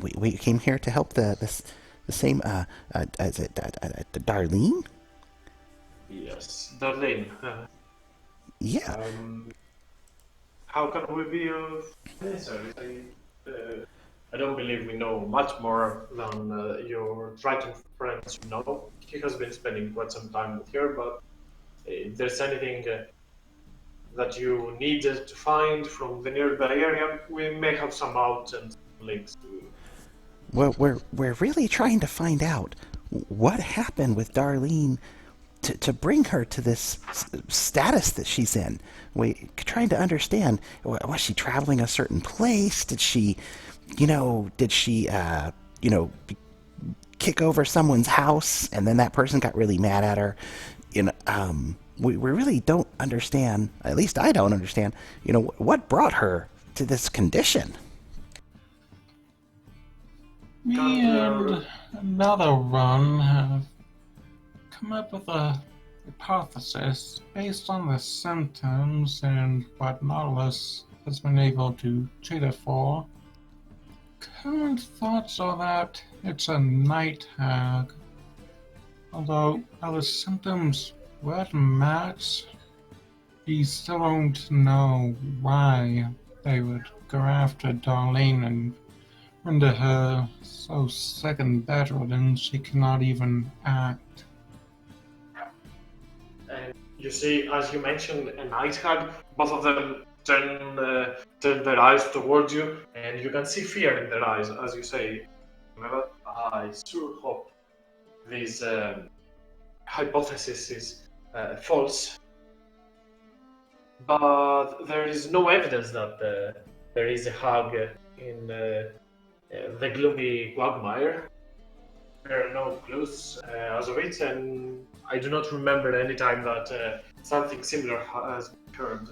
We came here to help the same is it Darlene? Yes, Darlene. Yeah. How can we be of any service? I don't believe we know much more than your Triton friends know. He has been spending quite some time with her, but if there's anything that you needed to find from the nearby area, we may have some out and some links to. Well, we're really trying to find out what happened with Darlene to bring her to this status that she's in. We trying to understand, was she traveling a certain place? Did she kick over someone's house and then that person got really mad at her? We really don't understand, at least I don't understand, what brought her to this condition. Me and another one have come up with a hypothesis based on the symptoms and what Nautilus has been able to treat it for. Current thoughts are that it's a night hag. Although our symptoms were matched, we still don't know why they would go after Darlene and render her so sick and bedridden she cannot even act. And you see, as you mentioned, a night hag, both of them turn their eyes towards you, and you can see fear in their eyes, as you say. Well, I sure hope this hypothesis is false. But there is no evidence that there is a hag in the gloomy Quagmire. There are no clues as of it, and I do not remember any time that something similar has occurred.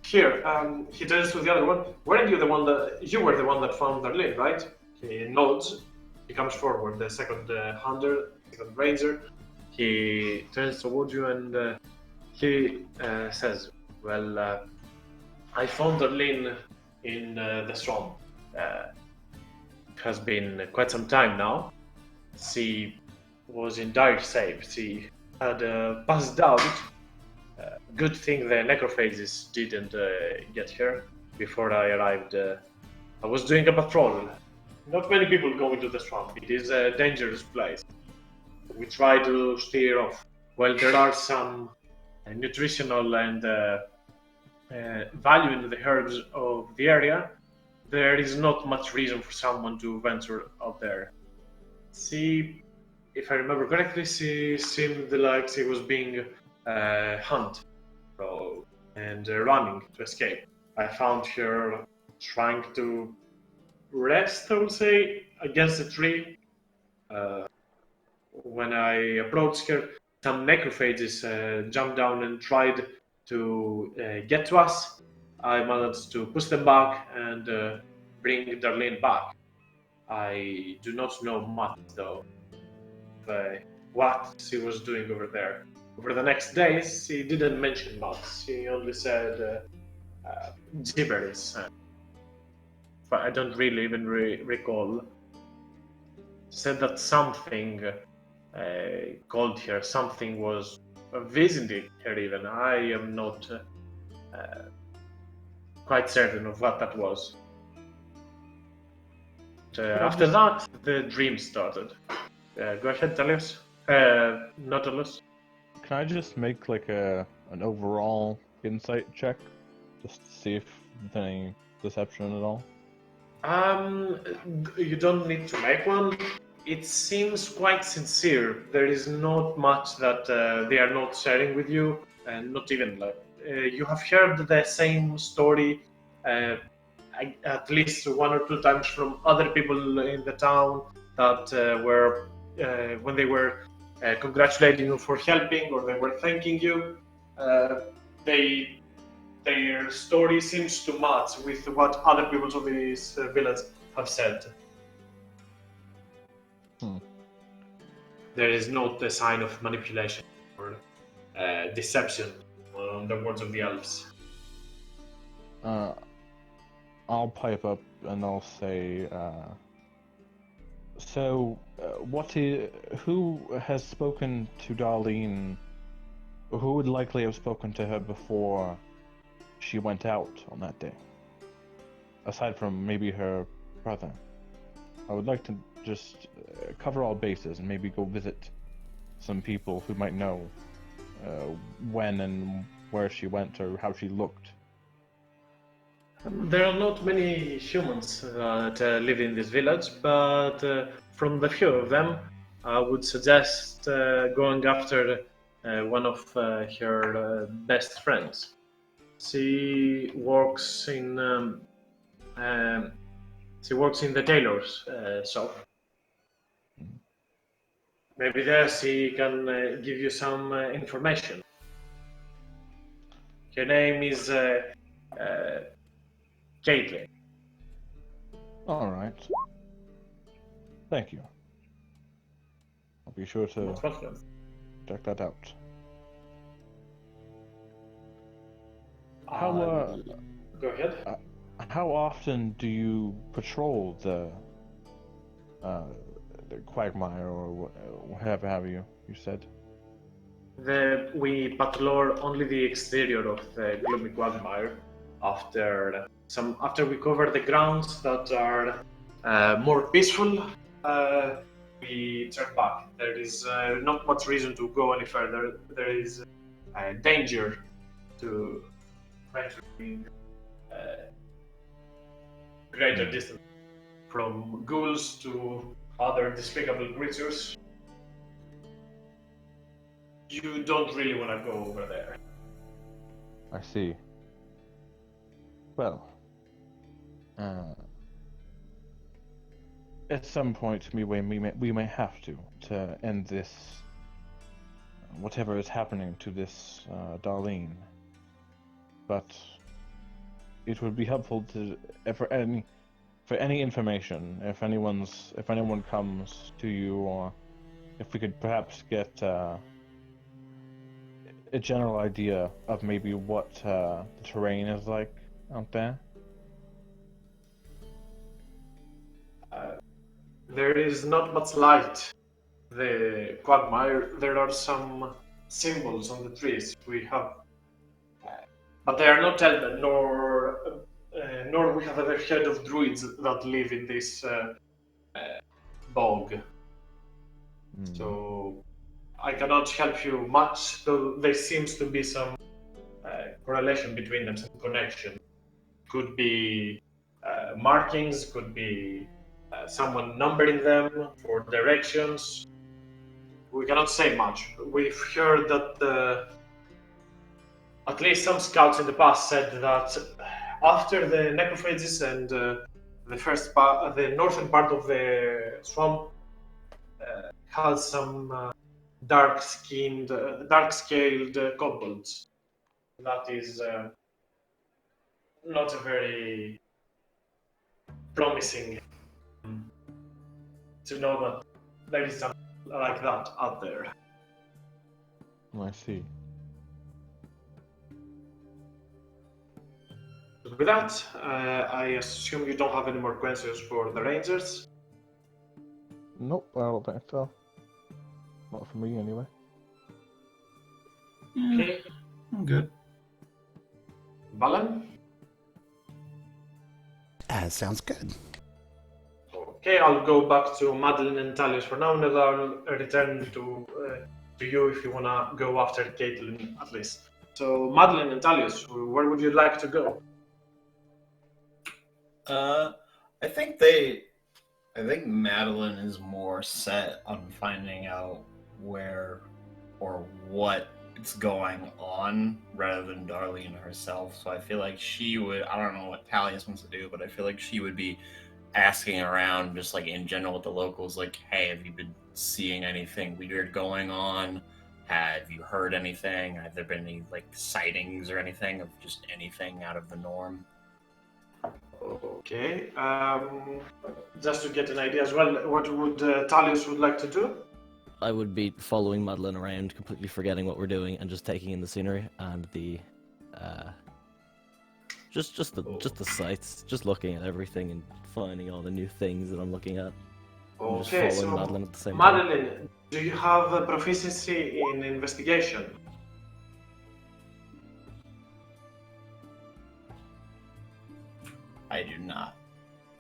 Here, he turns to the other one. Weren't you the one that you were the one that found Darlene, right? He nods. He comes forward. The second hunter, second ranger. He turns towards you and he says, "Well, I found Darlene in the swamp. It has been quite some time now. She was in dire shape. She had passed out. Good thing the necrophages didn't get her before I arrived. I was doing a patrol. Not many people go into the swamp. It is a dangerous place. We try to steer off. Well, there are some nutritional and value in the herbs of the area. There is not much reason for someone to venture out there. She, if I remember correctly, she seemed like she was being hunted and running to escape. I found her trying to rest, I would say, against a tree. When I approached her, some necrophages jumped down and tried to get to us. I managed to push them back and bring Darlene back. I do not know much, though, of what she was doing over there. Over the next days, she didn't mention much. She only said gibberish. But I don't really even recall. She said that something called her, something was visiting her even. I am not quite certain of what that was. After that, the dream started. Go ahead, Talius. Nautilus. Can I just make like an overall insight check, just to see if there's any deception at all? You don't need to make one. It seems quite sincere. There is not much that they are not sharing with you, and not even like you have heard the same story at least one or two times from other people in the town that were when they were congratulating you for helping or they were thanking you. Their story seems to match with what other people of this village have said. There is not a sign of manipulation or deception on the words of the elves. I'll pipe up and I'll say, so, who has spoken to Darlene, or who would likely have spoken to her before she went out on that day? Aside from maybe her brother. I would like to just cover all bases and maybe go visit some people who might know when and where she went or how she looked. There are not many humans that live in this village, but from the few of them, I would suggest going after one of her best friends. She works in the tailor's shop. Maybe there she can give you some information. Her name is Caitlin. All right. Thank you. I'll be sure to Most welcome. check that out. Go ahead. How often do you patrol the Quagmire or whatever have you? You said. We patrol only the exterior of the Gloomy Quagmire. After we cover the grounds that are more peaceful, we turn back. There is not much reason to go any further. There is danger to venturing greater distance, from ghouls to other despicable creatures. You don't really want to go over there. I see. Well, at some point we may have to end this, whatever is happening to this Darlene. But it would be helpful to for any information, if anyone comes to you, or if we could perhaps get a general idea of maybe what the terrain is like out there. there is not much light. The Quagmire, there are some symbols on the trees we have, but they are not elven, nor we have ever heard of druids that live in this bog. So I cannot help you much, though there seems to be some correlation between them, some connection. Could be markings, could be someone numbering them for directions. We cannot say much. We've heard that at least some scouts in the past said that after the necrophages and the northern part of the swamp has some dark-skinned, dark-scaled kobolds. That is not a very promising to know that there is something like that out there. I see. With that, I assume you don't have any more questions for the Rangers. Nope, I don't think so. Not for me, anyway. Yeah, Okay, I'm good. Balan? Sounds good. Okay, I'll go back to Madeline and Talius for now, and I'll return to you if you wanna go after Caitlin at least. So, Madeline and Talius, where would you like to go? I think Madeline is more set on finding out where or what is going on rather than Darlene herself. So I feel like she would, I don't know what Talius wants to do, but I feel like she would be asking around just like in general with the locals, like, hey, have you been seeing anything weird going on? Have you heard anything? Have there been any like sightings or anything of just anything out of the norm? Okay, just to get an idea as well, what would Talius would like to do? I would be following Madeline around, completely forgetting what we're doing, and just taking in the scenery and the, just the sights, just looking at everything and finding all the new things that I'm looking at. And just Okay, following so Madeline at the same time. Madeline, do you have a proficiency in investigation? I do not.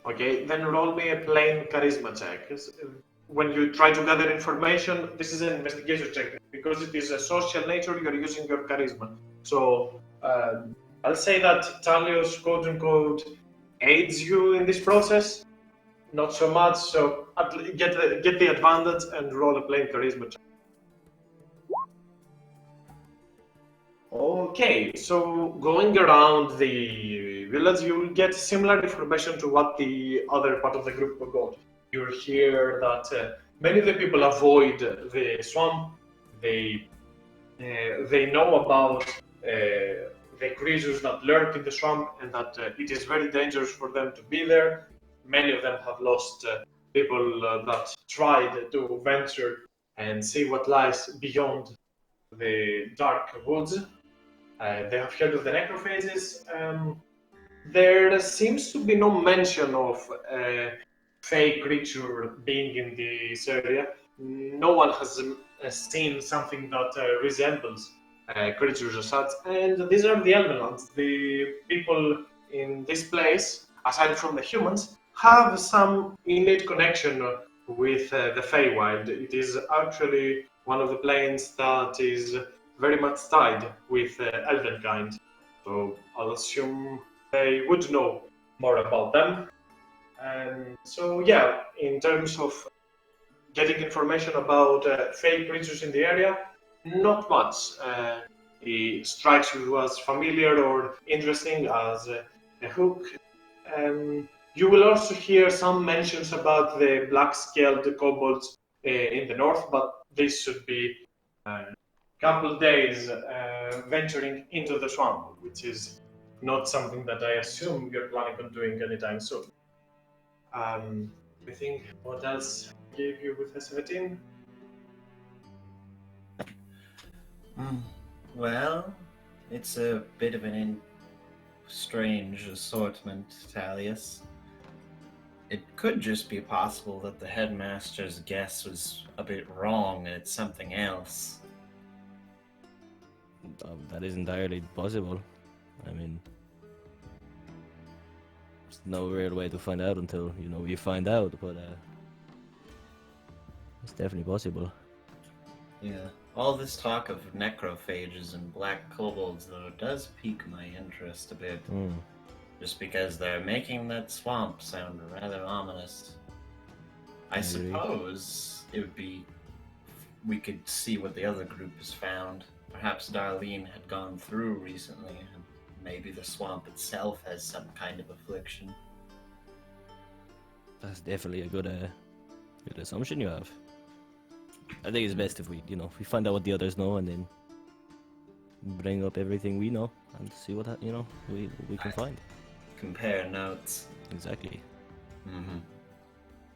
Okay, then roll me a plain charisma check. When you try to gather information, this is an investigation check. Because it is a social nature, you're using your charisma. So I'll say that Talius, quote unquote, aids you in this process. Not so much, so get the advantage and roll a plain charisma check. Okay, so going around the village, you will get similar information to what the other part of the group got. You'll hear that many of the people avoid the swamp. They know about the creatures that lurk in the swamp and that it is very dangerous for them to be there. Many of them have lost people that tried to venture and see what lies beyond the dark woods. They have heard of the necrophages. There seems to be no mention of a fey creature being in this area. No one has seen something that resembles creatures as such. And these are the Elvenlands. The people in this place, aside from the humans, have some innate connection with the Feywild. It is actually one of the planes that is very much tied with Elvenkind. So I'll assume they would know more about them. And so, yeah, in terms of getting information about fey creatures in the area, not much. It strikes you as familiar or interesting as a hook. You will also hear some mentions about the black-scaled kobolds in the north, but this should be a couple days venturing into the swamp, which is not something that I assume you're planning on doing anytime soon. I think what else gave you with S17? Well, it's a bit of an strange assortment, Talius. it could just be possible that the headmaster's guess was a bit wrong and it's something else. That is entirely possible. I mean, there's no real way to find out until, you find out, but it's definitely possible. Yeah. All this talk of necrophages and black kobolds, though, does pique my interest a bit. Just because they're making that swamp sound rather ominous. I agree. suppose it would be... we could see what the other group has found. Perhaps Darlene had gone through recently, and maybe the swamp itself has some kind of affliction. That's definitely a good assumption you have. I think it's best if we find out what the others know and then bring up everything we know and see what we can find. Compare notes. Exactly.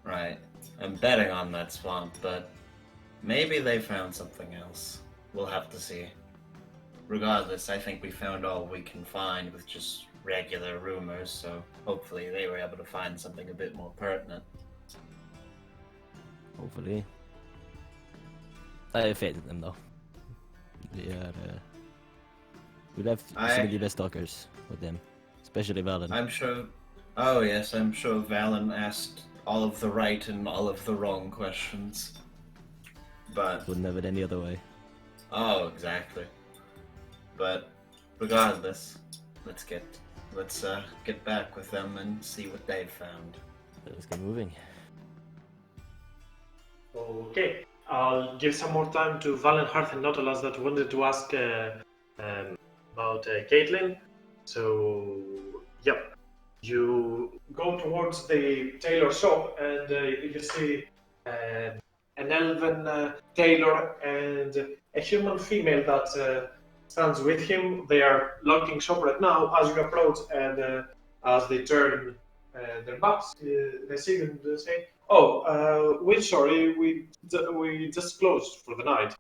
Right. I'm betting on that swamp, but maybe they found something else. We'll have to see. Regardless, I think we found all we can find with just regular rumors, so hopefully they were able to find something a bit more pertinent. Hopefully. I have faith in them, though. We'd have some of the best talkers with them, especially Valen. I'm sure... Oh yes, I'm sure Valen asked all of the right and all of the wrong questions. But... wouldn't have it any other way. Oh, exactly. But regardless, let's get back with them and see what they've found. Let's get moving. Okay, I'll give some more time to Valen, Hearth, and Nautilus that wanted to ask about Caitlin. So, yep. You go towards the tailor shop and you see an elven tailor and a human female that stands with him. They are locking shop right now as you approach, and as they turn their backs, they see them and say, "Oh, we're sorry, we just closed for the night.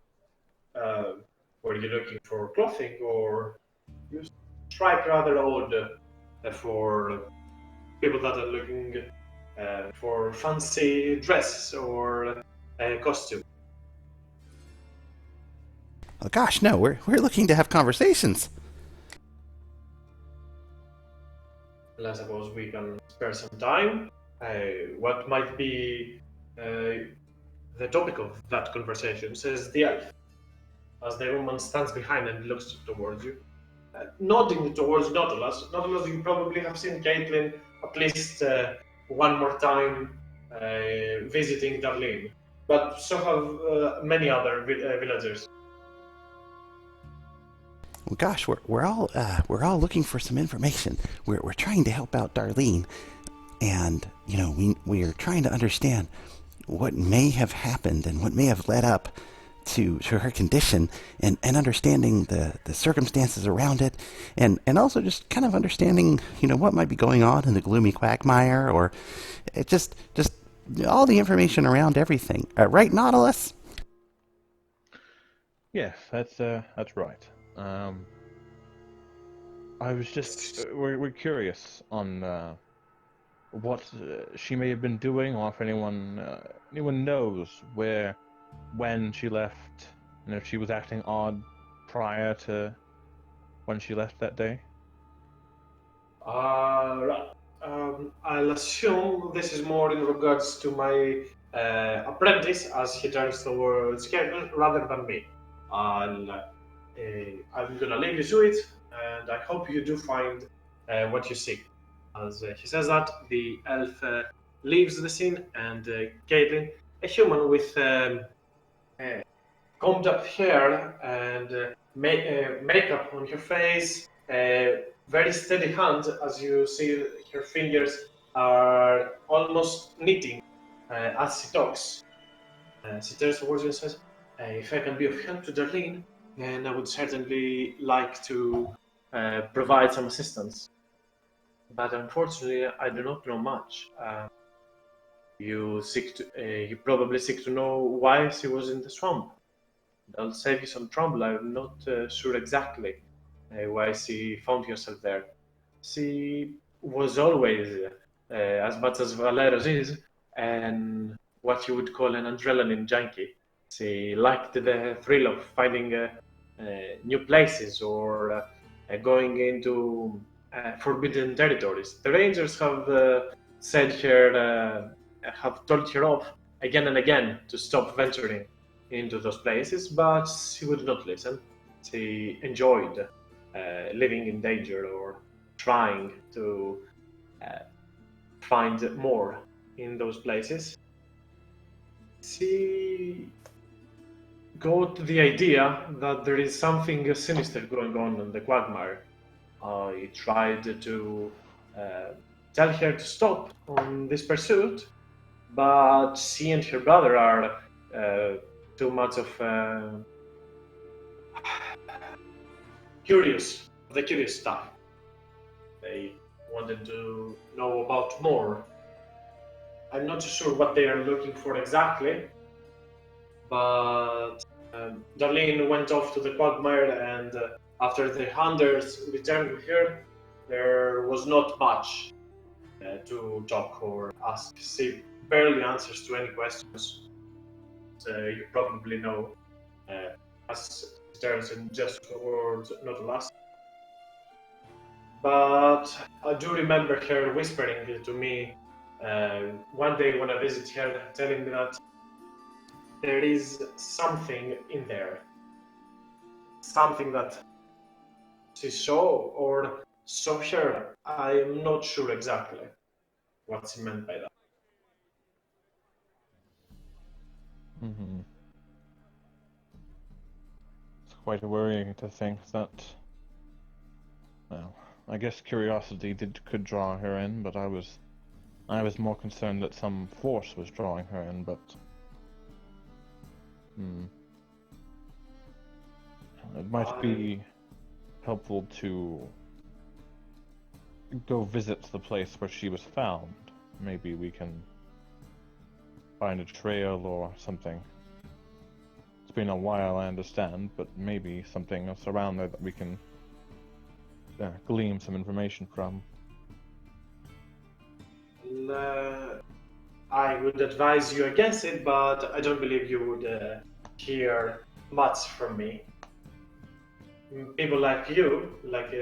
Were you looking for clothing, or you strike rather odd for people that are looking for fancy dress or costume?" Oh gosh, no, we're looking to have conversations. Well, I suppose we can spare some time. What might be the topic of that conversation, says the elf, as the woman stands behind and looks towards you. Nodding towards Nautilus. Nautilus, you probably have seen Caitlin at least one more time visiting Darlene, but so have many other villagers. Well, gosh, we're all looking for some information. We're trying to help out Darlene, and we're trying to understand what may have happened and what may have led up to her condition, and understanding the circumstances around it, and also just kind of understanding what might be going on in the Gloomy Quagmire, or just all the information around everything. Right, Nautilus? Yes, that's right. I was just we're curious on what she may have been doing, or if anyone knows when she left, and if she was acting odd prior to when she left that day. I'll assume this is more in regards to my apprentice, as he turns towards Caitlin, rather than me. I'm gonna leave you to it, and I hope you do find what you seek. As he says that, the elf leaves the scene, and Caitlin, a human with combed up hair and makeup on her face, very steady hand, as you see her fingers are almost knitting as she talks. She turns towards you and says, "If I can be of help to Darlene, then I would certainly like to provide some assistance. But unfortunately, I do not know much. You probably seek to know why she was in the swamp. I'll save you some trouble. I'm not sure exactly why she found herself there. She was always as much as Valeros is, and what you would call an adrenaline junkie. She liked the thrill of finding new places or going into forbidden territories. The Rangers have said her, have told her off again and again to stop venturing into those places, but she would not listen. She enjoyed living in danger or trying to find more in those places. She got the idea that there is something sinister going on in the Quagmire. I tried to uh, tell her to stop on this pursuit, but she and her brother are too much of the curious stuff. They wanted to know about more. I'm not sure what they are looking for exactly, but Darlene went off to the Quagmire, and after the hunters returned with her, there was not much to talk or ask. She barely answers to any questions. You probably know, as turns in just words, not a last. But I do remember her whispering to me one day when I visited her, telling me that there is something in there, something that she saw or saw her. I am not sure exactly what she meant by that. Mm-hmm. It's quite worrying to think that. Well, I guess curiosity could draw her in, but I was more concerned that some force was drawing her in. But it might be helpful to go visit the place where she was found. Maybe we can find a trail or something. It's been a while, I understand, but maybe something else around there that we can glean some information from. I would advise you against it, but I don't believe you would hear much from me. People like you, like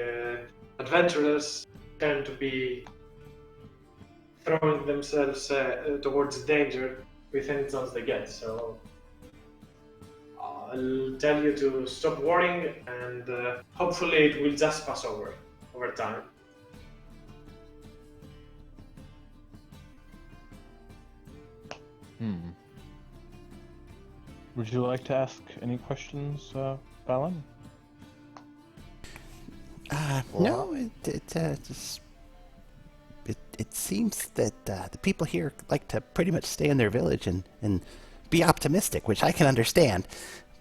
adventurers, tend to be throwing themselves towards danger with any chance they get. So I'll tell you to stop worrying, and hopefully it will just pass over time. Would you like to ask any questions, Fallon? No, it seems that the people here like to pretty much stay in their village and be optimistic, which I can understand.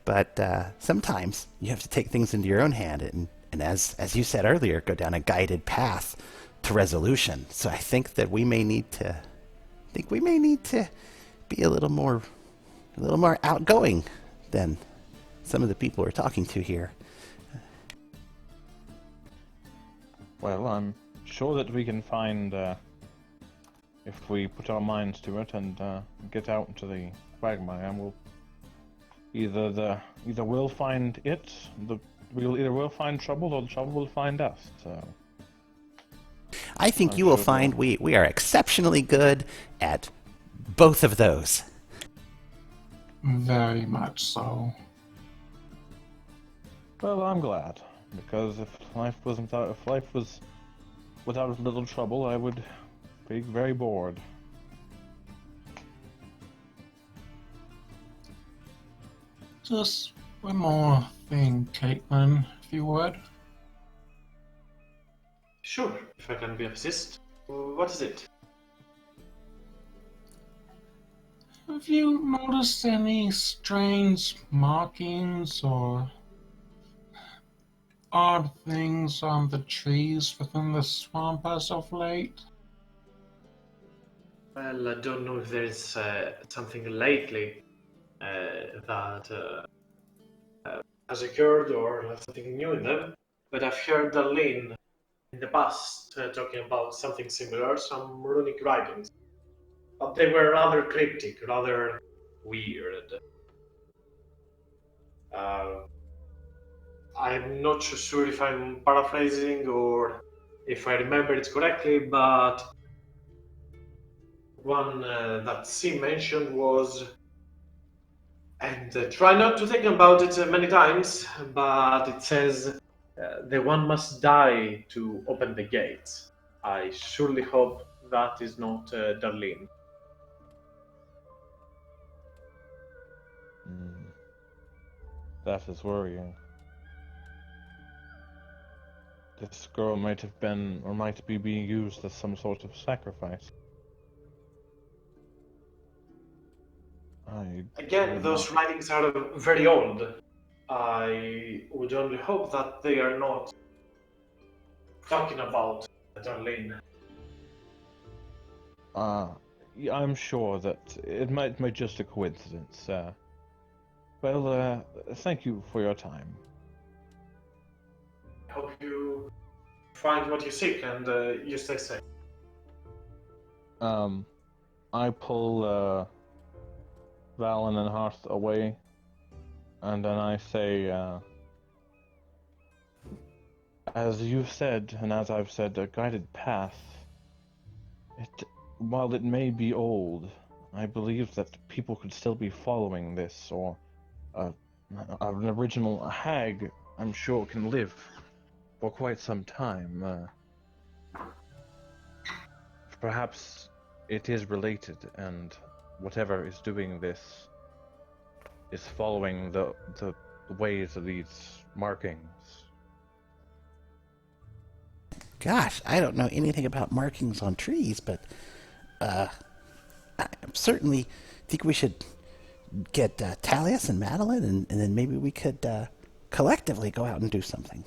But sometimes you have to take things into your own hand and as you said earlier, go down a guided path to resolution. So I think that we may need to be a little more outgoing than some of the people we're talking to here. Well, I'm sure that we can find, if we put our minds to it and get out into the Quagmire, and we'll either we'll find it, we'll find trouble, or the trouble will find us. So I think you will find we are exceptionally good at both of those. Very much so. Well, I'm glad, because if life was without a little trouble, I would be very bored. Just one more thing, Caitlin, if you would. Sure, if I can be of assist. What is it? Have you noticed any strange markings or odd things on the trees within the swamp as of late? Well, I don't know if there's something lately that has occurred or something new in them, but I've heard Darlene in the past talking about something similar, some runic writings. But they were rather cryptic, rather weird. Uh, I'm not so sure if I'm paraphrasing or if I remember it correctly, but one that C mentioned was, and try not to think about it many times, but it says, the one must die to open the gates. I surely hope that is not Darlene. Hmm. That is worrying. This girl might have been, or might be being used as some sort of sacrifice. I Again, would those not. writings are very old. I would only hope that they are not talking about Darlene. Yeah, I'm sure that it might be just a coincidence. Thank you for your time. I hope you find what you seek and you stay safe. I pull Valen and Hearth away, and then I say, as you've said, and as I've said, a guided path. While it may be old, I believe that people could still be following this, or an original hag, I'm sure, can live for quite some time. Perhaps it is related, and whatever is doing this is following the ways of these markings. Gosh, I don't know anything about markings on trees, but I certainly think we should get Talius and Madeline, and then maybe we could collectively go out and do something.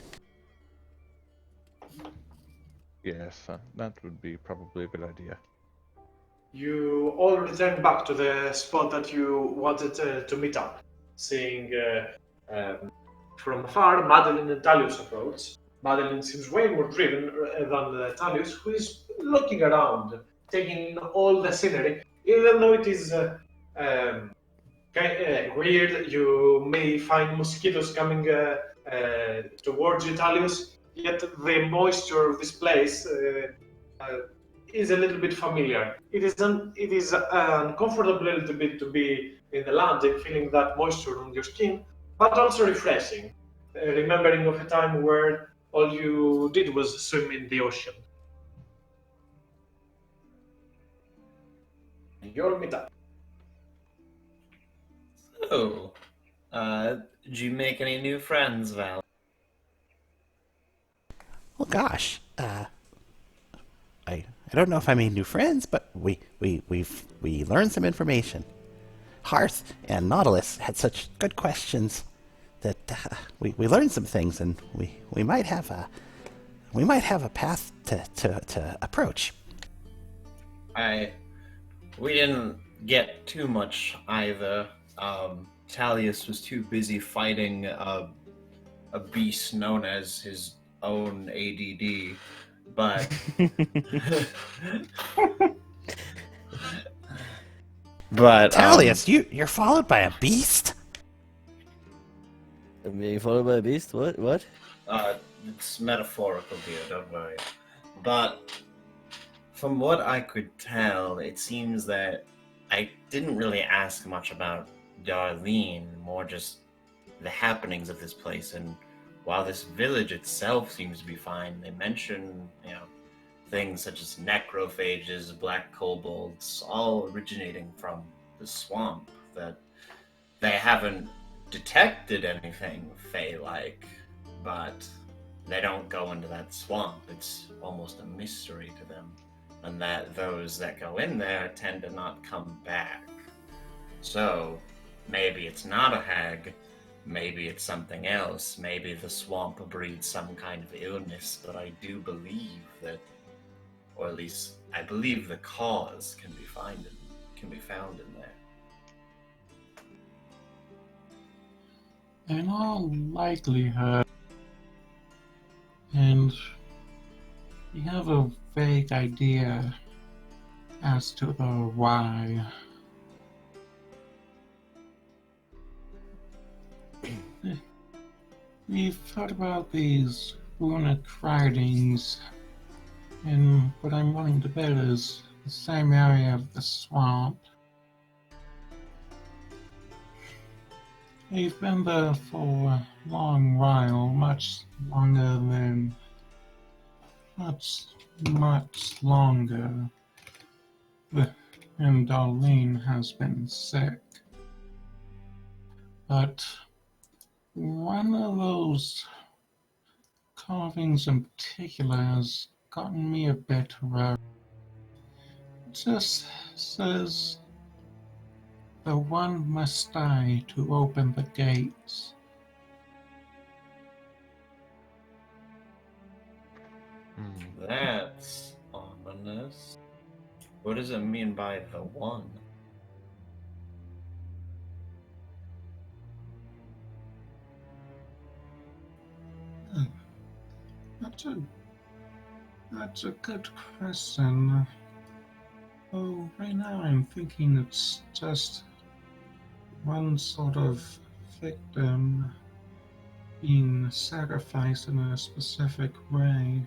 Yes, that would be probably a good idea. You all return back to the spot that you wanted to meet up, seeing from afar Madeline and Talius approach. Madeline seems way more driven than Talius, who is looking around, taking in all the scenery, even though it is weird. You may find mosquitoes coming towards you, Talius, yet the moisture of this place is a little bit familiar. It is uncomfortable a little bit to be in the land and feeling that moisture on your skin, but also refreshing. Remembering of a time where all you did was swim in the ocean. Your meetup. So, did you make any new friends, Val? Well, gosh, I don't know if I made new friends, but we learned some information. Hearth and Nautilus had such good questions that we learned some things, and we might have a path to approach. We didn't get too much either. Talius was too busy fighting a beast known as his own ADD, but Talius, you're followed by a beast? I'm being followed by a beast? What? it's metaphorical, dear. Don't worry. But from what I could tell, it seems that I didn't really ask much about Darlene, more just the happenings of this place. And while this village itself seems to be fine, they mention, things such as necrophages, black kobolds, all originating from the swamp, that they haven't detected anything Fey-like, but they don't go into that swamp. It's almost a mystery to them, and that those that go in there tend to not come back. So, maybe it's not a hag, maybe it's something else, maybe the swamp breeds some kind of illness, but I do believe that, or at least I believe the cause can be found in there. In all likelihood, and You have a vague idea as to the why. We've heard about these runic writings, and what I'm willing to bet is the same area of the swamp. They've been there for a long while, much longer than much longer. And Darlene has been sick. But one of those carvings in particular has gotten me a bit worried. It just says the one must die to open the gates. That's ominous. What does it mean by the one? That's a good question. Oh, right now I'm thinking it's just one sort of victim being sacrificed in a specific way.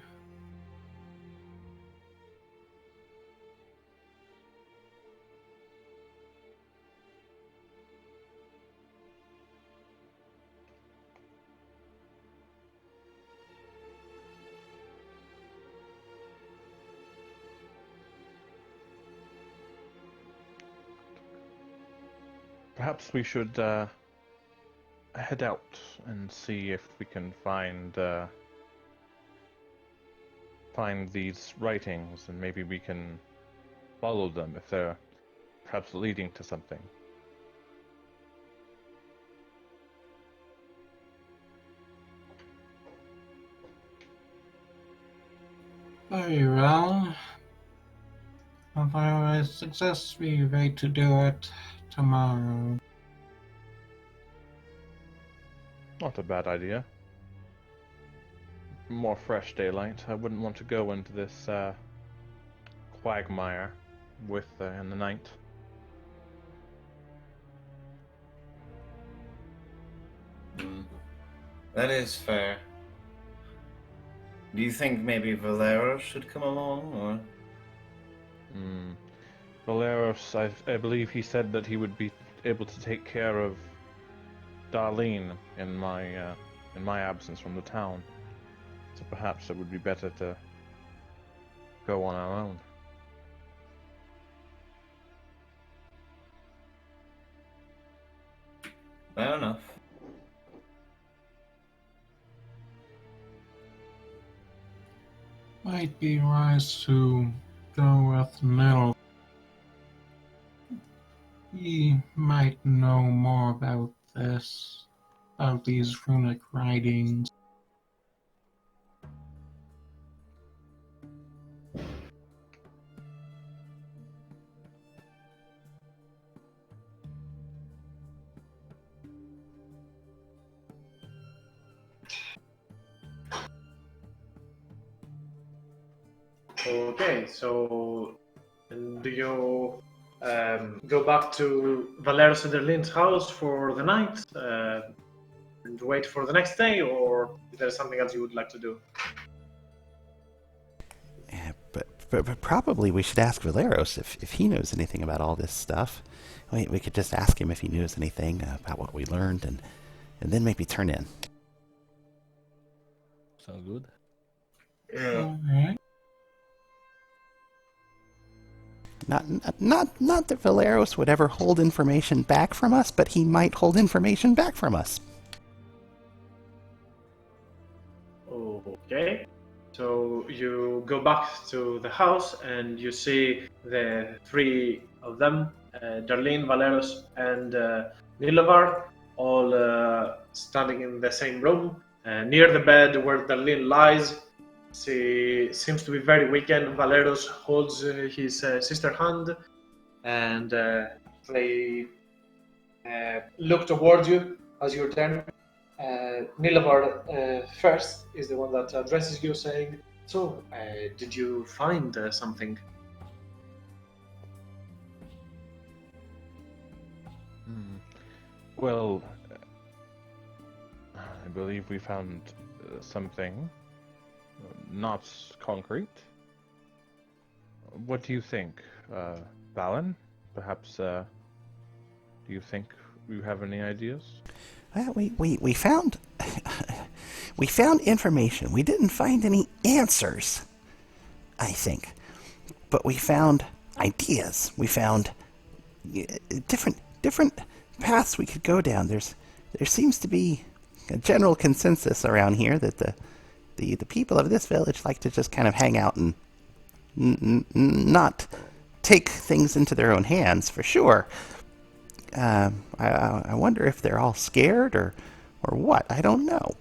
Perhaps we should head out and see if we can find these writings, and maybe we can follow them if they're perhaps leading to something. Very well. Although I suggest we wait to do it tomorrow. Not a bad idea. More fresh daylight. I wouldn't want to go into this quagmire in the night. That is fair. Do you think maybe Valero should come along, or? Valeros, I believe he said that he would be able to take care of Darlene in my absence from the town. So perhaps it would be better to go on our own. Fair enough. Might be wise to go with Nell. He might know more about these runic writings. Okay, so do you go back to Valero Sederlin's house for the night and wait for the next day, or is there something else you would like to do? Yeah, but probably we should ask Valeros if he knows anything about all this stuff. We could just ask him if he knows anything about what we learned, and then maybe turn in. Sound good? Yeah. Alright. Not that Valeros would ever hold information back from us, but he might hold information back from us. Okay, so you go back to the house and you see the three of them, Darlene, Valeros, and Nilovar, all standing in the same room. Near the bed where Darlene lies, she seems to be very weakened. Valeros holds his sister's hand, and they look towards you as you turn. Nilovar first is the one that addresses you, saying, So, did you find something? Well, I believe we found something, not concrete. What do you think, Valen? Perhaps, do you think you have any ideas? Well, we found we found information. We didn't find any answers, I think, but we found ideas. We found different paths we could go down. There seems to be a general consensus around here that the people of this village like to just kind of hang out and not take things into their own hands, for sure. I wonder if they're all scared or what. I don't know.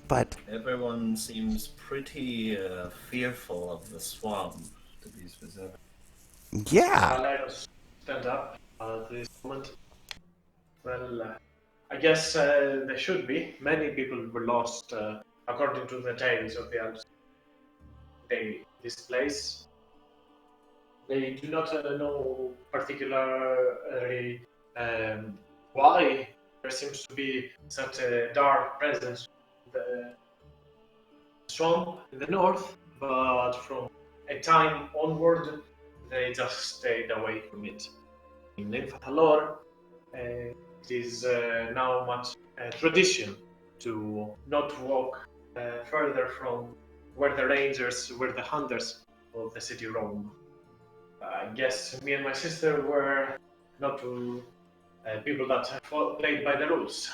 But Everyone seems pretty fearful of the swamp, to be specific. yeah, Valeros stand up at this moment. Well, I guess they should be. Many people were lost, according to the tales of the elves. This place, they do not know particularly why there seems to be such a dark presence in the swamp in the north, but from a time onward, they just stayed away from it. In Nymphathalor, it is now much tradition to not walk further from where the rangers, where the hunters of the city roam. I guess me and my sister were not people that played by the rules.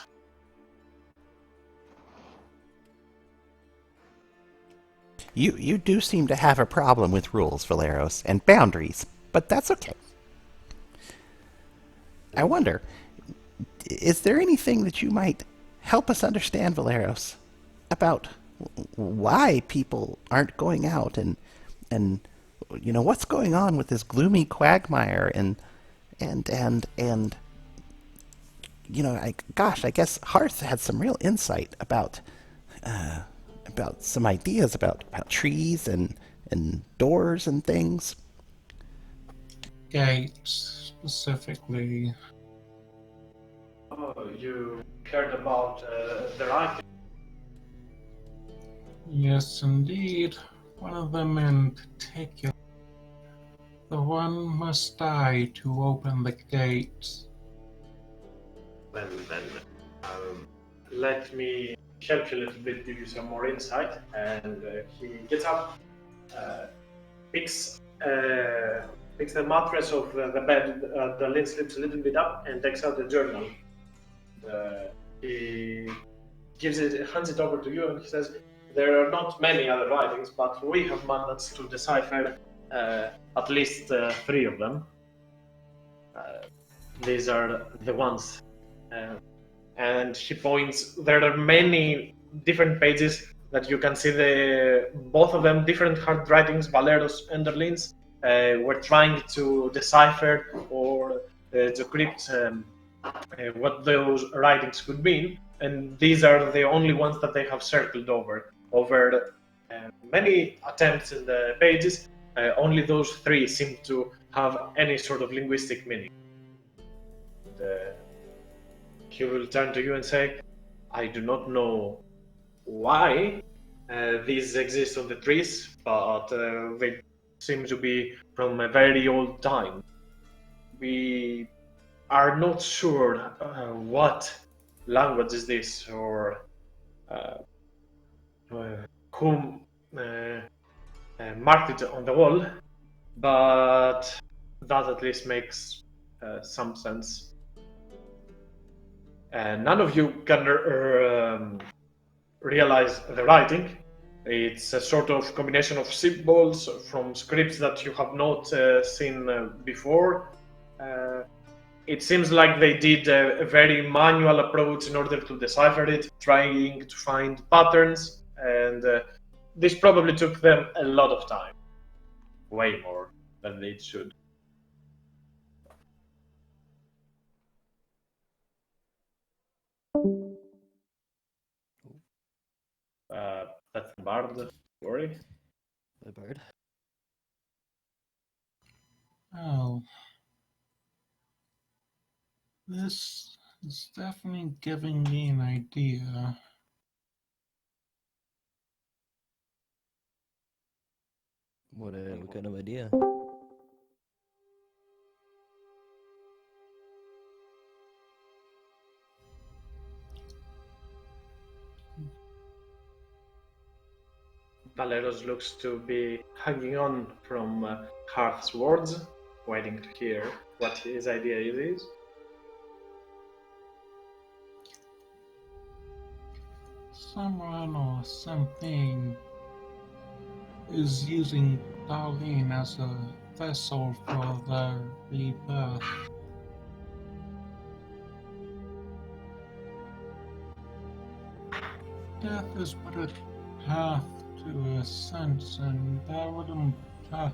you do seem to have a problem with rules, Valeros, and boundaries, but that's okay. I wonder, is there anything that you might help us understand, Valeros, about why people aren't going out and what's going on with this gloomy Quagmire and I guess Hearth had some real insight about some ideas about trees and doors and things. Gates, specifically. Oh, you cared about the writing. Yes, indeed. One of them in particular. The one must die to open the gates. Well, then, let me help you a little bit, give you some more insight. And he gets up, uh, picks picks the mattress of the bed, the lid slips a little bit up, and takes out the journal. He hands it over to you, and he says, "There are not many other writings, but we have managed to decipher at least three of them. These are the ones." And he points. There are many different pages that you can see both of them different handwritings, Valeros and Erlin's. Were trying to decipher or decrypt what those writings could mean, and these are the only ones that they have circled over many attempts in the pages. Only those three seem to have any sort of linguistic meaning. He will turn to you and say, "I do not know why these exist on the trees, but they seem to be from a very old time. We are not sure what language is this or uh, whom marked it on the wall, but that at least makes some sense. None of you can realize the writing. It's a sort of combination of symbols from scripts that you have not seen before. It seems like they did a very manual approach in order to decipher it, trying to find patterns, and this probably took them a lot of time. Way more than it should. That's the bard story. A bird. Oh, this is definitely giving me an idea. What kind of idea? Valeros looks to be hanging on from Hearth's words, waiting to hear what his idea is. Someone or something is using Darlene as a vessel for their rebirth. Death is but a path to ascent, and that wouldn't path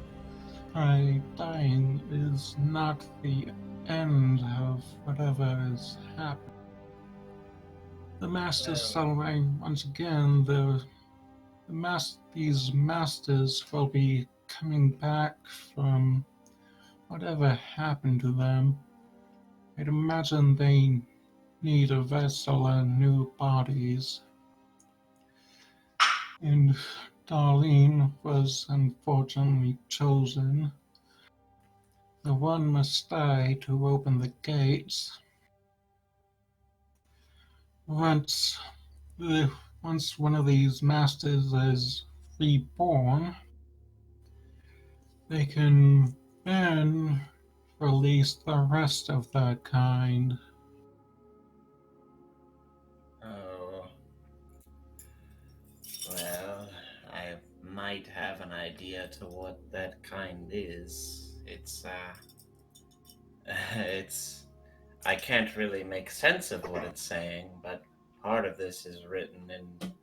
by dying is not the end of whatever is happening. The masters celebrating once again these masters will be coming back from whatever happened to them. I'd imagine they need a vessel and new bodies. And Darlene was unfortunately chosen. The one must die to open the gates. Once once one of these masters is reborn, they can then release the rest of their kind. Oh. Well, I might have an idea to what that kind is. It's I can't really make sense of what it's saying, but part of this is written in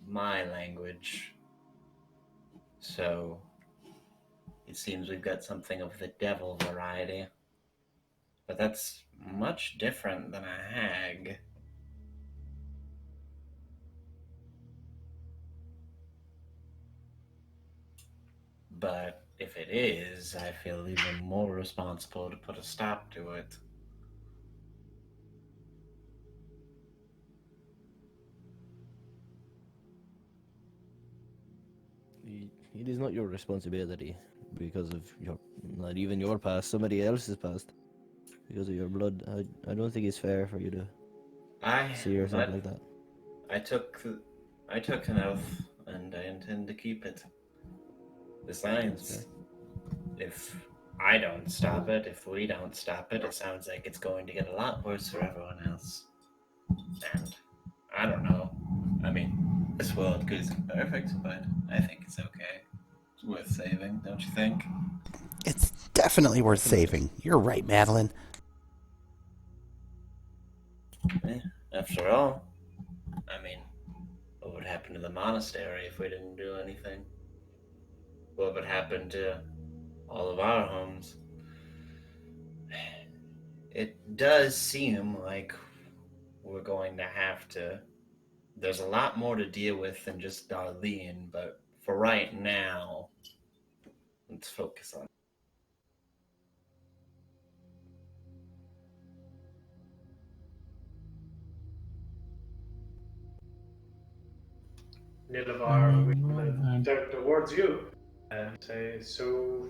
my language. So it seems we've got something of the devil variety. But that's much different than a hag. But if it is, I feel even more responsible to put a stop to it. It is not your responsibility because of not even your past, somebody else's past. Because of your blood, I don't think it's fair for you to see yourself like that. I took an oath, and I intend to keep it. Besides, if I don't stop it, if we don't stop it, it sounds like it's going to get a lot worse for everyone else. And I don't know. I mean, this world isn't perfect, but I think it's okay. It's worth saving, don't you think? It's definitely worth saving. You're right, Madeline. After all, I mean, what would happen to the monastery if we didn't do anything? What would happen to all of our homes? It does seem like we're going to have to. There's a lot more to deal with than just Darlene, but for right now, let's focus on. Nilavar will turn towards you and say, so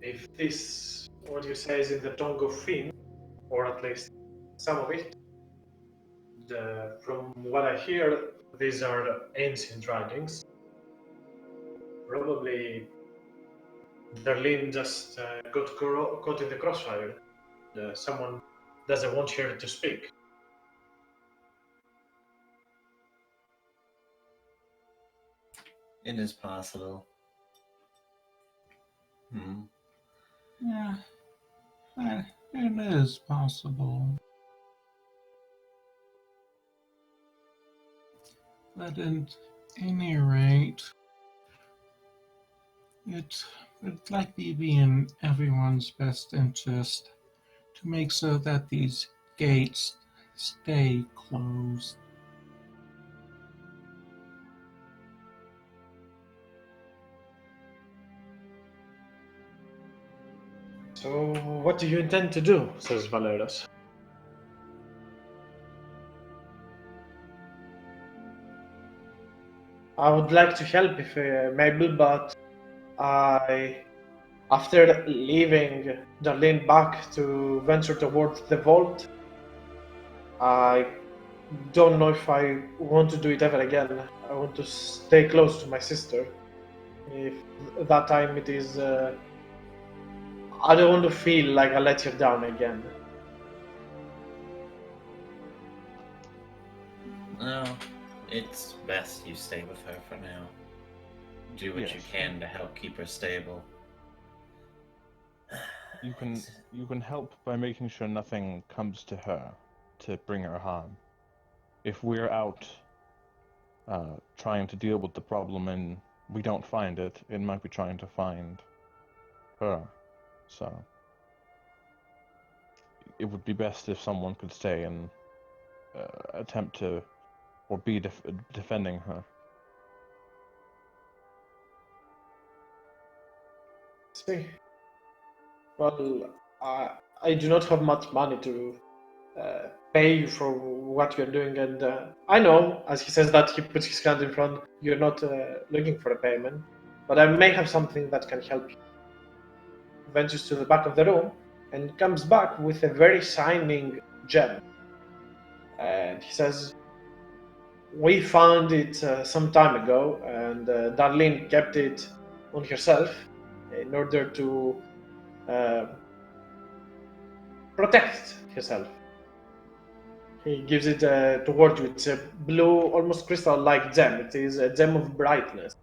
if this, what you say, is in the tongue of Finn, or at least some of it, from what I hear, these are ancient writings. Probably Darlene just got caught in the crossfire. Someone doesn't want her to speak. It is possible. Yeah, it is possible. But at any rate, it would likely be in everyone's best interest to make so that these gates stay closed. So, what do you intend to do? Says Valeros. I would like to help if I'm able, but after leaving Darlene back to venture towards the vault, I don't know if I want to do it ever again. I want to stay close to my sister. If that time it is, I don't want to feel like I let her down again. No, it's best you stay with her for now. Do what you Yes. can to help keep her stable. You can help by making sure nothing comes to her to bring her harm. If we're out trying to deal with the problem and we don't find it, it might be trying to find her. So it would be best if someone could stay and attempt to, or be defending her. See, well, I do not have much money to pay you for what you're doing, and I know, as he says that, he puts his hand in front, you're not looking for a payment, but I may have something that can help you. Ventures to the back of the room and comes back with a very shining gem. And he says, we found it some time ago, and Darlene kept it on herself in order to protect herself. He gives it toward you. It's a blue, almost crystal-like gem. It is a gem of brightness.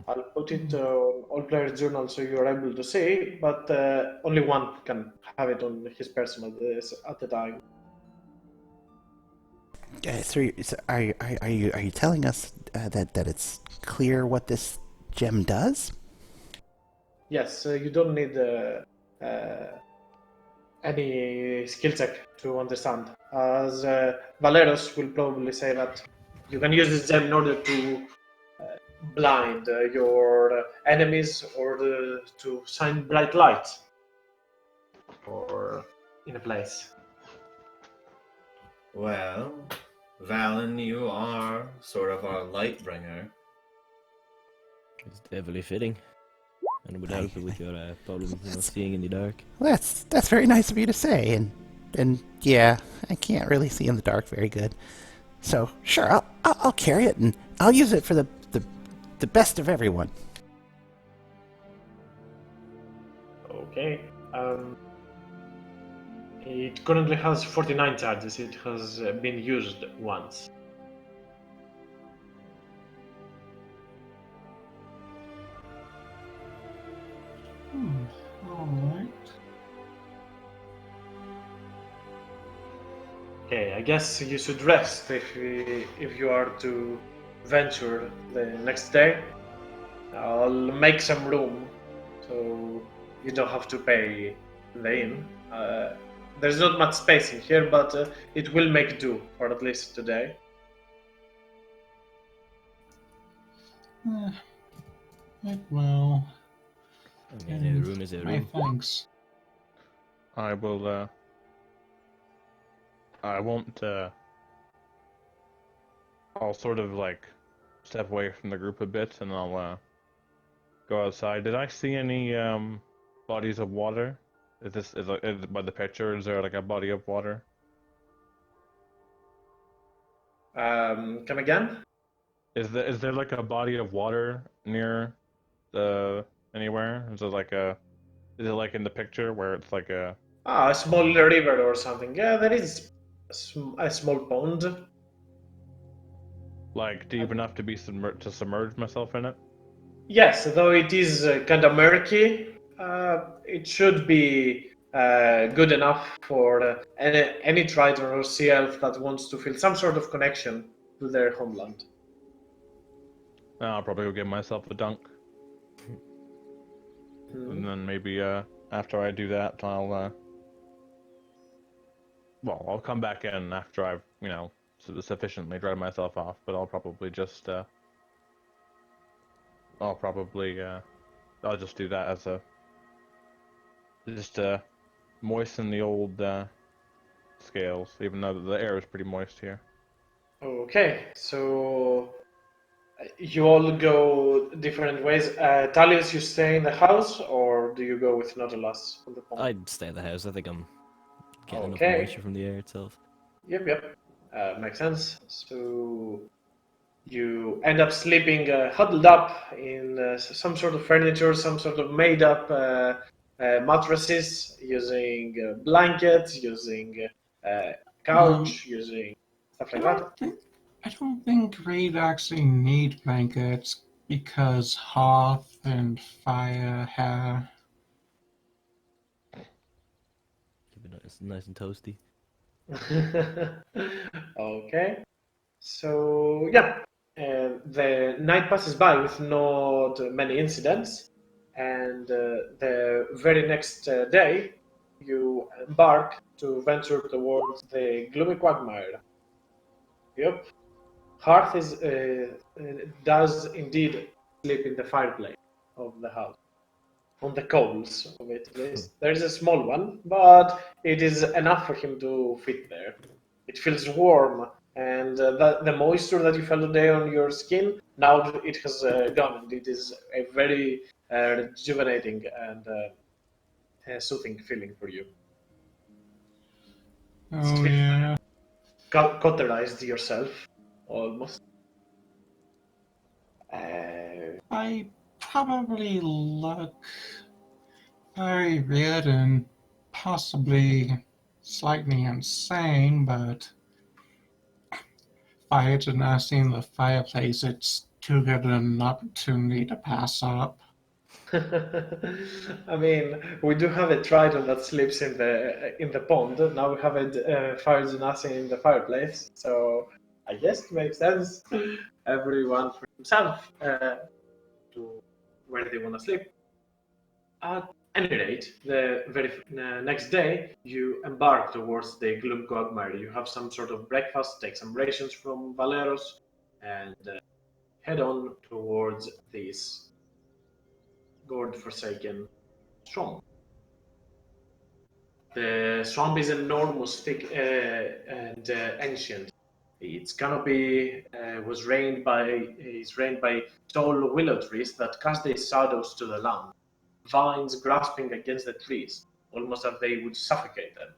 I'll put it on all players' journal so you're able to see, but only one can have it on his personal at the time. So are you telling us that it's clear what this gem does? Yes, you don't need any skill check to understand. As Valeros will probably say that you can use this gem in order to blind your enemies or to shine bright light or in a place. Well, Valen, you are sort of our light bringer. It's definitely fitting. And it would help you with your problem, seeing in the dark. Well, that's very nice of you to say, and yeah, I can't really see in the dark very good. So sure, I'll carry it and I'll use it for the best of everyone. Okay. It currently has 49 charges. It has been used once. Alright. Okay, I guess you should rest if you are to venture the next day. I'll make some room so you don't have to pay the inn. There's not much space in here, but it will make do for at least today. It will. I mean, a room is a My room. thanks. I will. I won't. I'll sort of like step away from the group a bit, and I'll go outside. Did I see any bodies of water? Is by the picture? Is there like a body of water? Come again? Is there like a body of water near the anywhere? Is it like in the picture where it's like a A small river or something. Yeah, there is a small pond. like deep enough to be submerge myself in it? Yes, though it is kind of murky, it should be good enough for any Triton or Sea Elf that wants to feel some sort of connection to their homeland. I'll probably go give myself a dunk, and then maybe after I do that, I'll come back in after I've sufficiently dried myself off. But I'll probably just I'll just do that as a just moisten the old scales, even though the air is pretty moist here. Okay, so you all go different ways. Talius, you stay in the house, or do you go with Nautilus on the pond? I'd stay in the house. I think I'm getting enough Okay. moisture from the air itself. Yep. Makes sense. So you end up sleeping huddled up in some sort of furniture, some sort of made up mattresses, using blankets, using couch, using stuff like that. I don't think we'd actually need blankets because hearth and fire have. Keep it nice and toasty. Okay. So yeah, the night passes by with not many incidents, and the very next day, you embark to venture towards the gloomy Quagmire. Yep, Hearth does indeed sleep in the fireplace of the house, on the coals of it. There is a small one, but it is enough for him to fit there. It feels warm, and the moisture that you felt today on your skin, now it has gone, and it is a very rejuvenating and soothing feeling for you. Oh yeah. Cauterized yourself, almost. I probably look very weird and possibly slightly insane, but if I had not seen the fireplace, it's too good an opportunity to pass up. I mean, we do have a trident that sleeps in the pond. Now we have a fire genasi in the fireplace. So I guess it makes sense. Everyone for himself to where they want to sleep. At any rate, the very next day, you embark towards the Gloom Quagmire. You have some sort of breakfast, take some rations from Valeros, and head on towards this god-forsaken swamp. The swamp is enormous, thick, and ancient. Its canopy is rained by tall willow trees that cast their shadows to the land. Vines grasping against the trees, almost as they would suffocate them.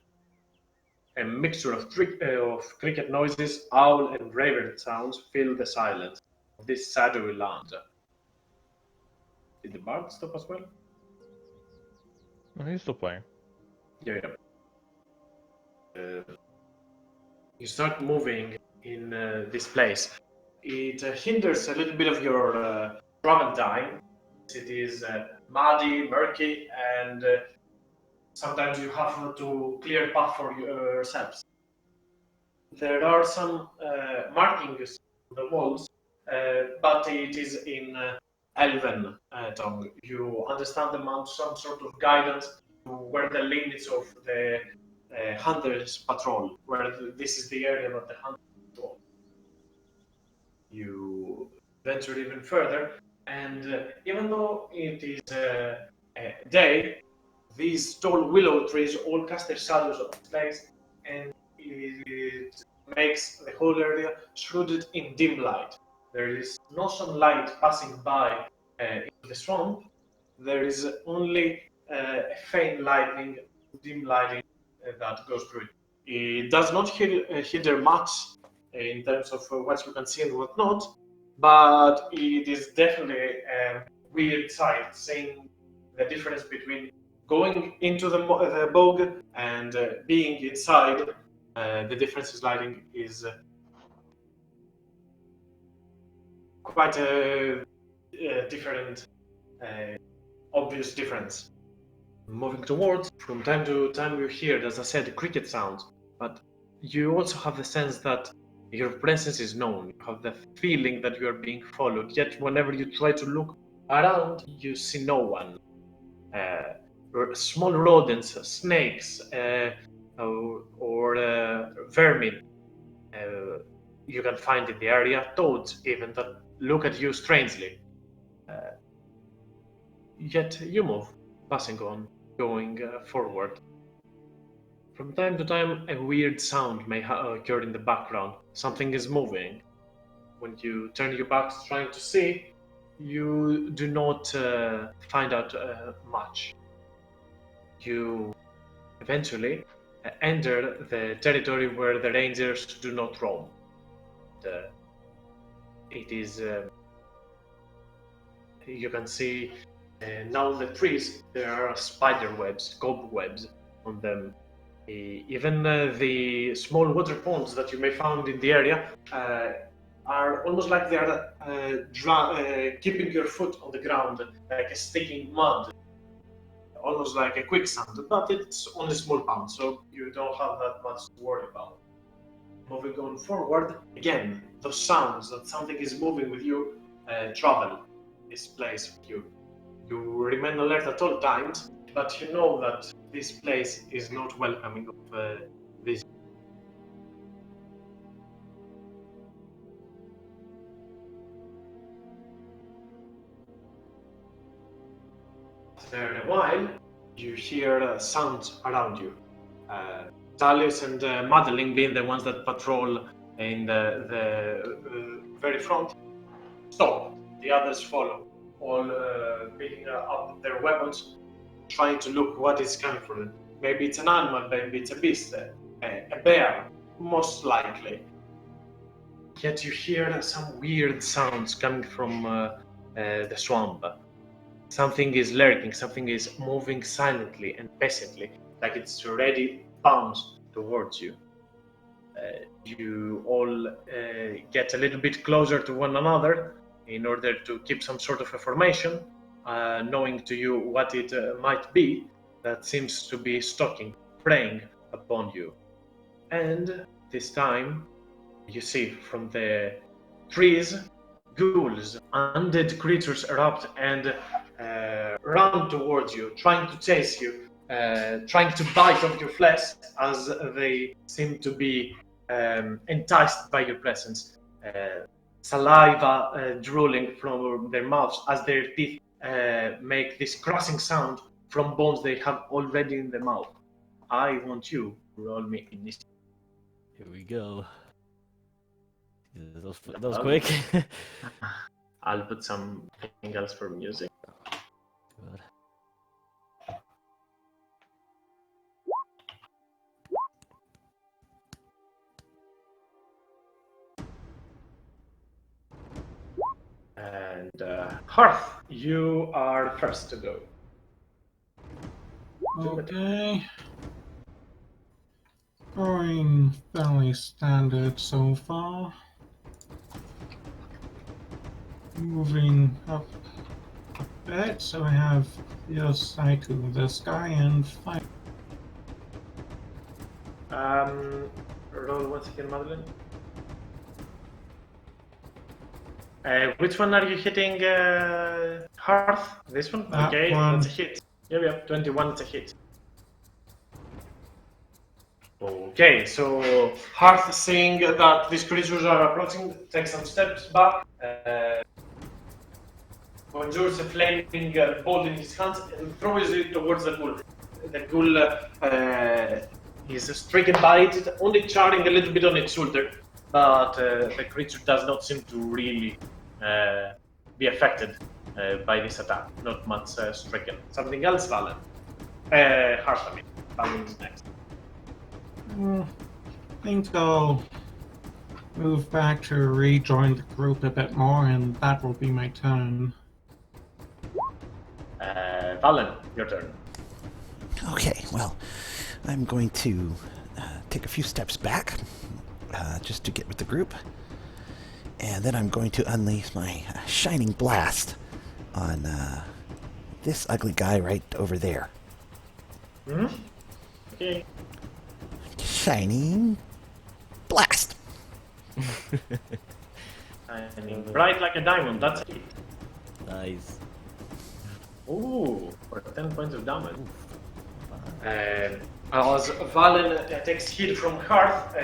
A mixture of cricket noises, owl and raven sounds fill the silence of this shadowy land. Did the bard stop as well? Oh, he's still playing. Yeah. You start moving in this place. It hinders a little bit of your travel time. It is muddy, murky, and sometimes you have to clear path for yourselves. There are some markings on the walls, but it is in Elven tongue. You understand them as some sort of guidance to where the limits of the hunters patrol, where this is the area that the hunters patrol. You venture even further, and even though it is day, these tall willow trees all cast their shadows on the place, and it makes the whole area shrouded in dim light. There is no sunlight passing by into the swamp. There is only a faint lightning, dim lighting that goes through it. It does not hinder much in terms of what you can see and what not, but it is definitely a weird sight, seeing the difference between going into the bog and being inside. The difference in lighting is quite a different, obvious difference. Moving towards, from time to time you hear, as I said, cricket sounds, but you also have the sense that your presence is known. You have the feeling that you are being followed, yet whenever you try to look around, you see no one. Small rodents, snakes, or vermin you can find in the area, toads even, that look at you strangely. Yet you move, passing on, going forward. From time to time, a weird sound may occur in the background. Something is moving. When you turn your backs trying to see, you do not find out much. You eventually enter the territory where the rangers do not roam. It is, you can see now the trees, there are spider webs, cobwebs on them. Even the small water ponds that you may find in the area are almost like they are keeping your foot on the ground, like a sticking mud, almost like a quicksand, but it's only small ponds, so you don't have that much to worry about. Moving on forward, again, those sounds that something is moving with you travel this place with you. You remain alert at all times, but you know that this place is not welcoming of this. After a while, you hear sounds around you. Dalius and Madeline being the ones that patrol in the very front, stop. The others follow, all picking up their weapons, trying to look what is coming from them. Maybe it's an animal, maybe it's a beast, a bear, most likely. Yet you hear some weird sounds coming from the swamp. Something is lurking, something is moving silently and patiently, like it's already bounds towards you. You all get a little bit closer to one another in order to keep some sort of a formation, knowing to you what it might be that seems to be stalking, preying upon you. And this time, you see from the trees, ghouls, undead creatures erupt and run towards you, trying to chase you, trying to bite off your flesh as they seem to be enticed by your presence. Saliva drooling from their mouths as their teeth make this crossing sound from bones they have already in the mouth. I want you to roll me initiative. Here we go. That was quick. I'll put something else for music. Good. And Hearth, you are first to go. Okay. Going fairly standard so far. Moving up a bit, so I have the other side to the sky and fight. Roll once again, Madeline. Which one are you hitting, Hearth? This one? That Okay, one. that's a hit. Yeah, 21, it's a hit. Okay, so Hearth, seeing that these creatures are approaching, takes some steps back, conjures a flaming ball in his hands and throws it towards the ghoul. The ghoul is stricken by it, only charring a little bit on its shoulder, but the creature does not seem to really be affected by this attack. Not much stricken. Something else, Valen? Hearth, I mean. Valen is next. I think I'll move back to rejoin the group a bit more, and that will be my turn. Valen, your turn. Okay, well, I'm going to take a few steps back just to get with the group. And then I'm going to unleash my shining blast on this ugly guy right over there. Okay. Shining blast! I mean, bright like a diamond, that's it. Nice. Ooh, for 10 points of damage. As Valen takes heat from Hearth,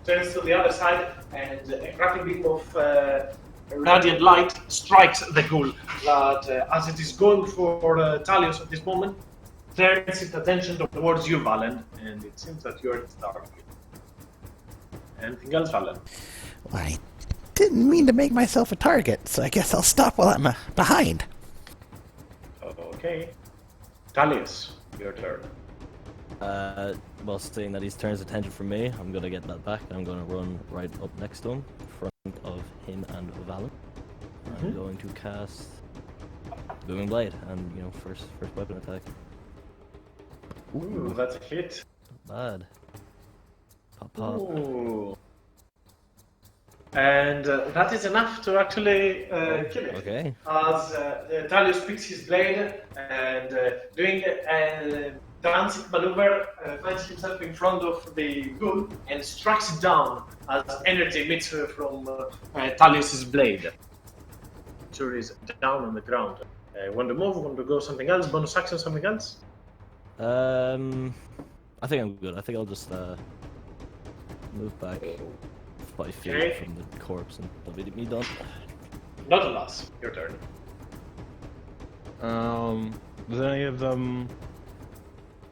turns to the other side, and a crackling beam of radiant light strikes the ghoul that, as it is going for Talios at this moment, turns its attention towards you, Valen, and it seems that you're its target. Anything else, Valen? I didn't mean to make myself a target, so I guess I'll stop while I'm behind. Okay. Talios, your turn. Well, seeing that he's turned his attention from me, I'm gonna get that back. I'm gonna run right up next to him, in front of him and Valen. I'm going to cast Booming Blade, and first weapon attack. Ooh, that's a hit. Bad. Pop pop. Ooh. And that is enough to actually kill it. Okay. As Talios picks his blade and doing a dancing maneuver, finds himself in front of the ghoul and strikes it down as energy emits from Talios' blade. Sure is down on the ground. Want to move? Want to go something else? Bonus action, something else? I think I'm good. I think I'll just move back 5 feet Okay. from the corpse and that'll be me done. Not a loss. Your turn. Does any of them?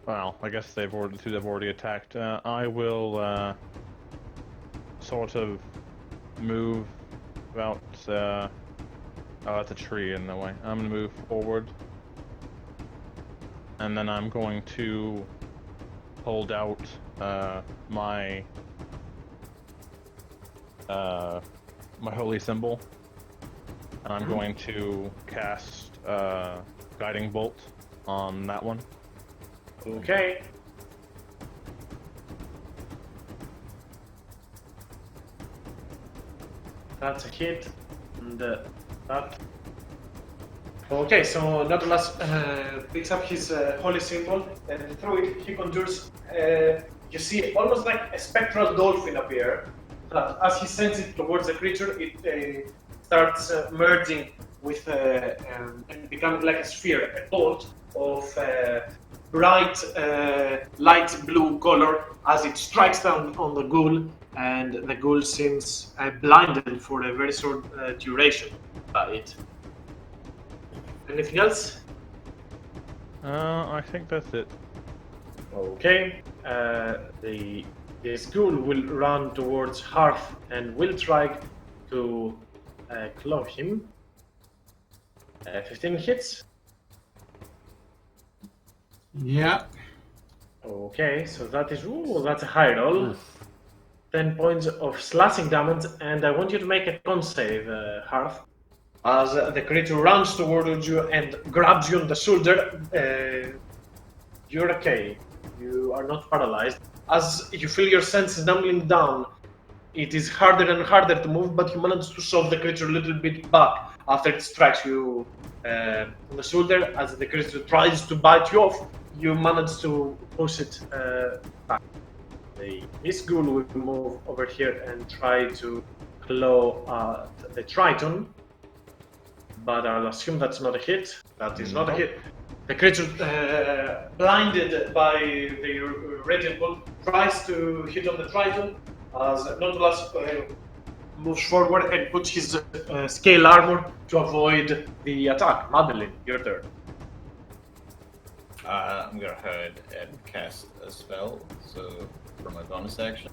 Well, I guess they've already attacked. I will sort of move about. Oh, that's a tree in the way. I'm gonna move forward, and then I'm going to hold out my my holy symbol, and I'm going to cast guiding bolt on that one. Okay. That's a hit. And that. Okay, so Nautilus picks up his holy symbol, and through it he conjures. You see almost like a spectral dolphin appear. As he sends it towards the creature, it starts merging with and becoming like a sphere, a bolt of bright light blue color as it strikes down on the ghoul, and the ghoul seems blinded for a very short duration by it. Anything else? I think that's it. Okay. This ghoul will run towards Hearth and will try to claw him. 15 hits. Yeah. Okay, so that's a high roll. 10 points of slashing damage, and I want you to make a con save, Hearth. As the creature runs towards you and grabs you on the shoulder, you're okay. You are not paralyzed. As you feel your senses numbing down, it is harder and harder to move, but you manage to shove the creature a little bit back after it strikes you on the shoulder. As the creature tries to bite you off, you manage to push it back. This ghoul will move over here and try to claw the Triton, but I'll assume that's not a hit. That is not a hit. The creature, blinded by the radiant bolt, tries to hit on the Triton as Nautilus moves forward and puts his scale armor to avoid the attack. Madeline, your turn. I'm gonna go ahead and cast a spell, so for my bonus action.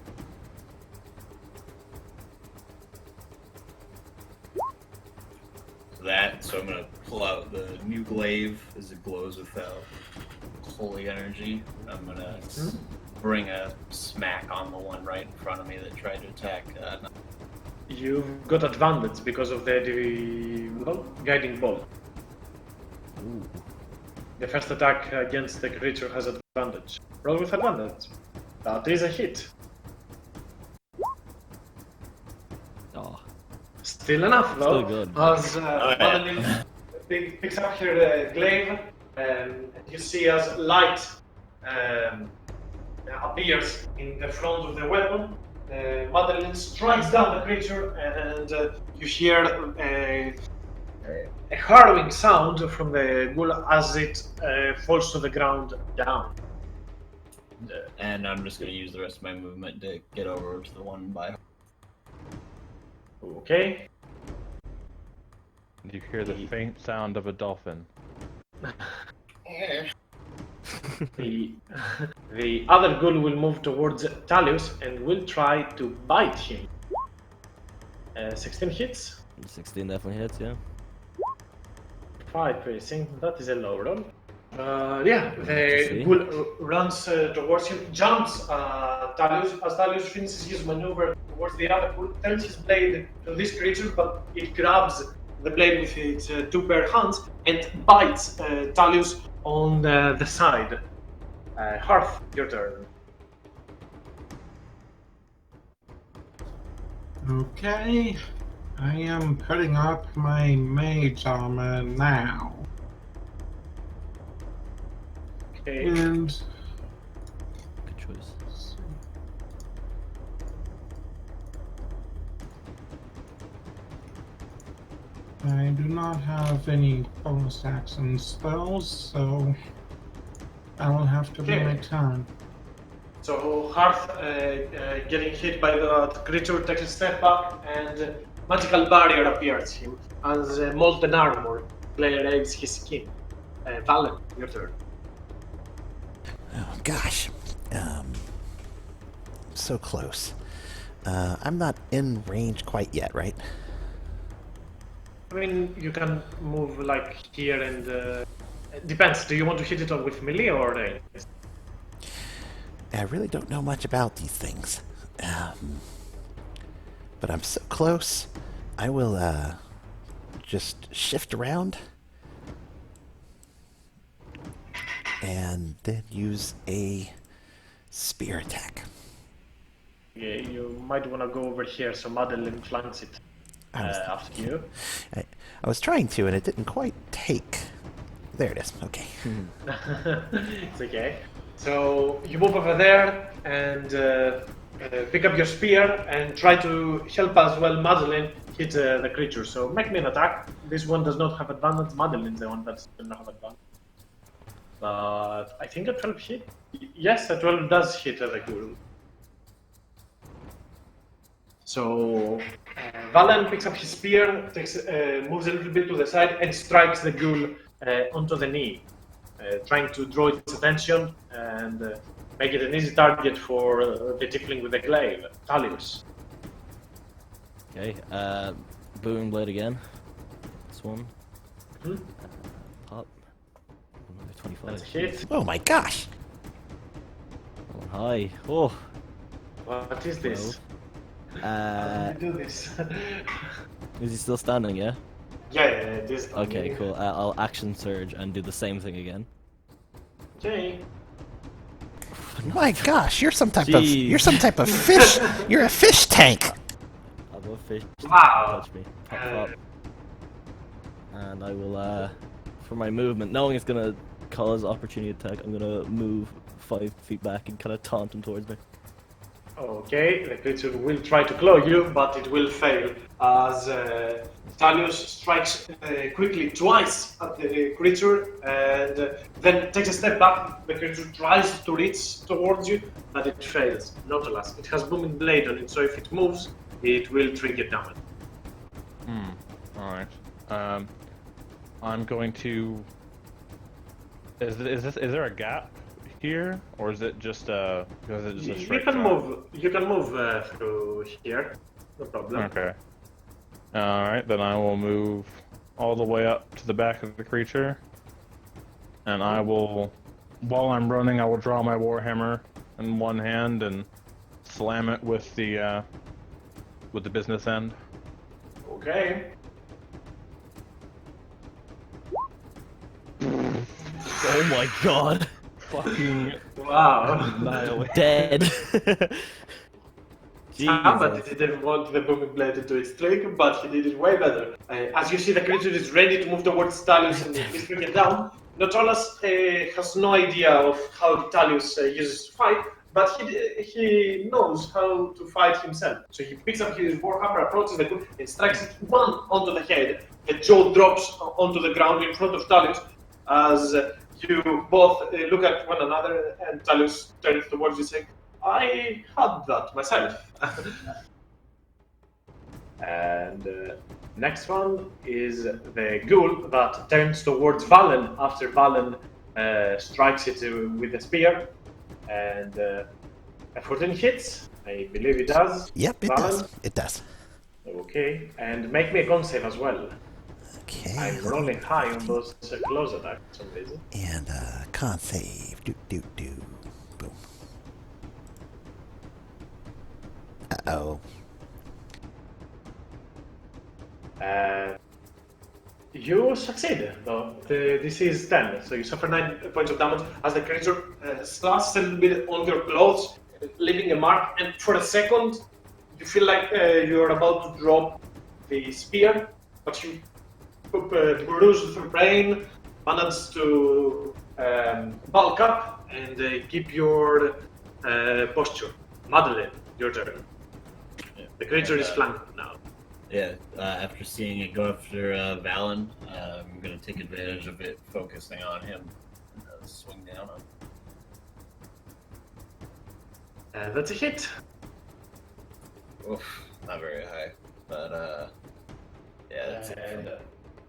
So I'm gonna pull out the new glaive as it glows with holy energy. I'm gonna bring a smack on the one right in front of me that tried to attack. You've got advantage because of the guiding bolt. Ooh. The first attack against the creature has advantage. Roll with advantage. That is a hit. Oh. Still enough, though. Still good. As Madeline picks up her glaive, and you see as light appears in the front of the weapon. Madeline strikes down the creature, and you hear a harrowing sound from the ghoul as it falls to the ground down. And I'm just gonna use the rest of my movement to get over to the one by. Okay. You hear the faint sound of a dolphin. The other ghoul will move towards Talius and will try to bite him. 16 hits. 16 definitely hits, yeah. 5 piercing. That is a low roll. Yeah, see. the ghoul runs towards him, jumps Talius. As Talius finishes his maneuver towards the other ghoul, turns his blade to this creature, but it grabs the blade with its 2 bare hands and bites Talius on the side. Hearth, your turn. Okay. I am putting up my mage armor now. Okay. And Good choice. I do not have any bonus action spells, so I will have to Okay. do my turn. So Hearth, getting hit by the creature, takes a step back, and magical barrier appears him as molten armor clears his skin. Valen, your turn. Oh gosh, so close. I'm not in range quite yet, right? I mean, you can move like here and it depends. Do you want to hit it with melee or range? I really don't know much about these things. But I'm so close. I will just shift around and then use a spear attack. Yeah, you might want to go over here so Madeline flanks it after you. I was trying to, and it didn't quite take. There it is. Okay. It's okay. So you move over there and pick up your spear and try to help as well Madeline hit the creature. So make me an attack. This one does not have advantage. Madeline's the one that does not have advantage. But I think a 12 hit. Yes, a 12 does hit the ghoul. So Valen picks up his spear, moves a little bit to the side, and strikes the ghoul onto the knee, trying to draw its attention and make it an easy target for the tiefling with the glaive, Talius. Okay, booming blade again. This one. Pop. Another 25. That's a hit. Oh my gosh! Oh, hi. Oh. What is this? Uh, How do we do this? is he still standing, yeah? Yeah, this. Okay, cool. I'll action surge and do the same thing again. Okay. My gosh, you're some type Jeez. of fish. You're a fish tank. I'll go fish. Wow. Touch me. Pop, pop. And I will, for my movement, knowing it's gonna cause opportunity attack, I'm gonna move 5 feet back and kind of taunt him towards me. Okay, the creature will try to claw you, but it will fail as Talius strikes quickly twice at the creature and then takes a step back. The creature tries to reach towards you, but it fails. Not alas. It has booming blade on it, so if it moves, it will trigger damage. Alright. I'm going to... Is there a gap here, or is it just a straight You can shot? move. You can move through here. No problem. Okay. Alright, then I will move all the way up to the back of the creature. And I will, while I'm running, I will draw my warhammer in one hand and slam it with the business end. Okay. Oh my god! Fucking Wow. annihilate. Dead! Somebody Jesus. didn't want the booming blade to do its trick, but he did it way better. As you see, the creature is ready to move towards Talius and he's bringing it down. Notolas has no idea of how Talius uses to fight, but he knows how to fight himself. So he picks up his warhammer, approaches the group, and strikes it one onto the head. The jaw drops onto the ground in front of Talius as you both look at one another, and Talius turns towards you saying, I had that myself. And next one is the ghoul that turns towards Valen after Valen strikes it with a spear. And a 14 hits. I believe it does. Yep, it Valen? does. It does. Okay, and make me a con save as well. Okay. I'm rolling high on those close attacks for some reason. And con save. Do. Boom. Uh-oh. You succeed, though. The DC is 10, so you suffer 9 points of damage as the creature slashes a little bit on your clothes, leaving a mark, and for a second, you feel like you're about to drop the spear, but you bruise the brain, manage to bulk up, and keep your posture. Madeline, your turn. Yeah. The creature is And, flanked now. Yeah, after seeing it go after Valen, I'm going to take advantage of it, focusing on him. Swing down on him. That's a hit. Oof, not very high, but yeah, that's it. And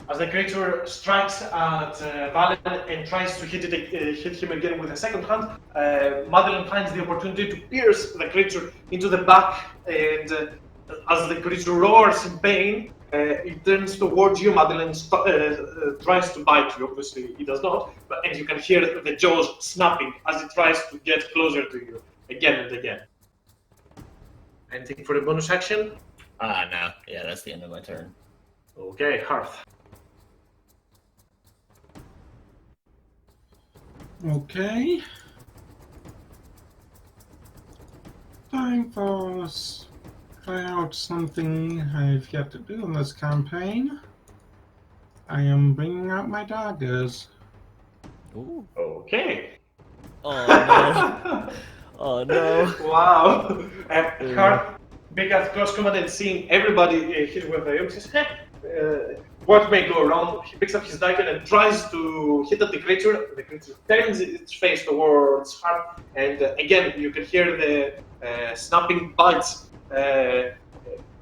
as the creature strikes at Valen and tries to hit him again with a second hand, Madeline finds the opportunity to pierce the creature into the back, and as the creature roars in pain, it turns towards you. Madeline tries to bite you. Obviously, it does not, and you can hear the jaws snapping as it tries to get closer to you again and again. Anything for the bonus action? No. Yeah, that's the end of my turn. Okay, Hearth. Okay. Time for try out something I've yet to do in this campaign. I am bringing out my daggers. Ooh. Okay. Oh no. Oh no. Wow. Hearth, being at close command and seeing everybody hit with the yoke, says, what may go wrong? He picks up his dagger and tries to hit at the creature. The creature turns its face towards Hearth, and again you can hear the snapping bites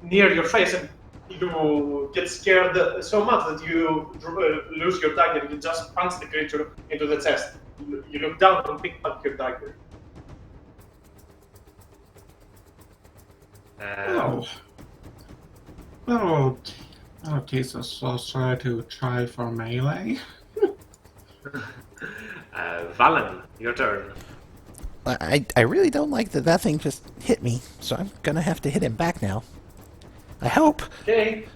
near your face, and you get scared so much that you lose your dagger. You just punch the creature into the chest. You look down and pick up your dagger. That'll teach a sorcerer to try for melee. Valen, your turn. I really don't like that thing just hit me, so I'm gonna have to hit him back now. I hope. Okay.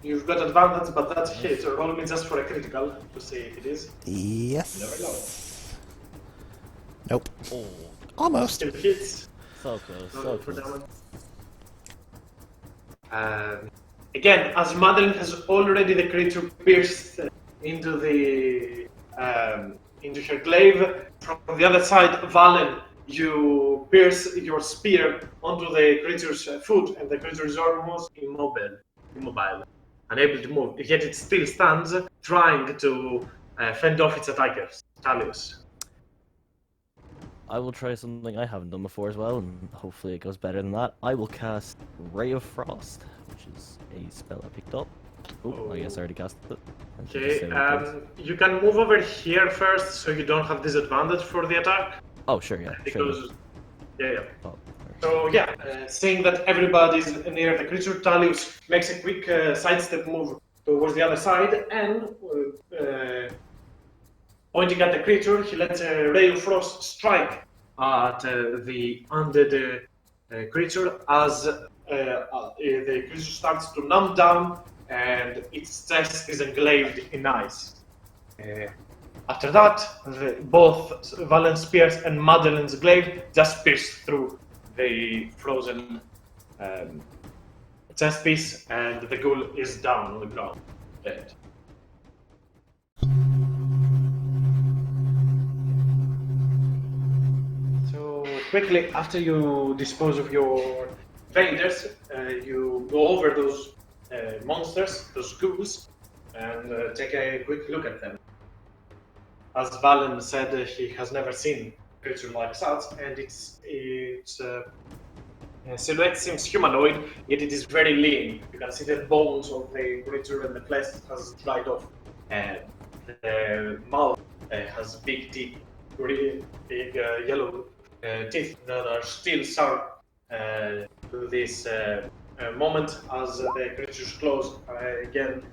You've got advantage, but that's a hit. So roll me just for a critical to see if it is. Yes. Nope. Oh, Almost. Still hits. so close, Roll so for close. damage. Again, as Madeline has already the creature pierced into the into her glaive. From the other side, Valen, you pierce your spear onto the creature's foot, and the creature is almost immobile, unable to move. Yet it still stands, trying to fend off its attackers. Talius. I will try something I haven't done before as well, and hopefully it goes better than that. I will cast Ray of Frost, which is a spell I picked up. Oh, I guess I already cast it. I should just Okay, save it, please. you can move over here first, so you don't have disadvantage for the attack. Oh, sure, yeah. Sure. Because, yeah. Oh, So yeah, seeing that everybody's near the creature, Talius makes a quick sidestep move towards the other side, and pointing at the creature, he lets a ray of frost strike at the undead creature as the creature starts to numb down, and its chest is engraved in ice. After that, both Valen's spears and Madeline's glaive just pierce through the frozen chest piece, and the ghoul is down on the ground, dead. So quickly, after you dispose of your raiders, you go over those monsters, those ghouls, and take a quick look at them. As Valen said, he has never seen a creature like such, and it's silhouette seems humanoid, yet it is very lean. You can see the bones of the creature and the flesh has dried off. The mouth has big teeth, really big yellow teeth that are still sharp to this moment as the creature's claws are again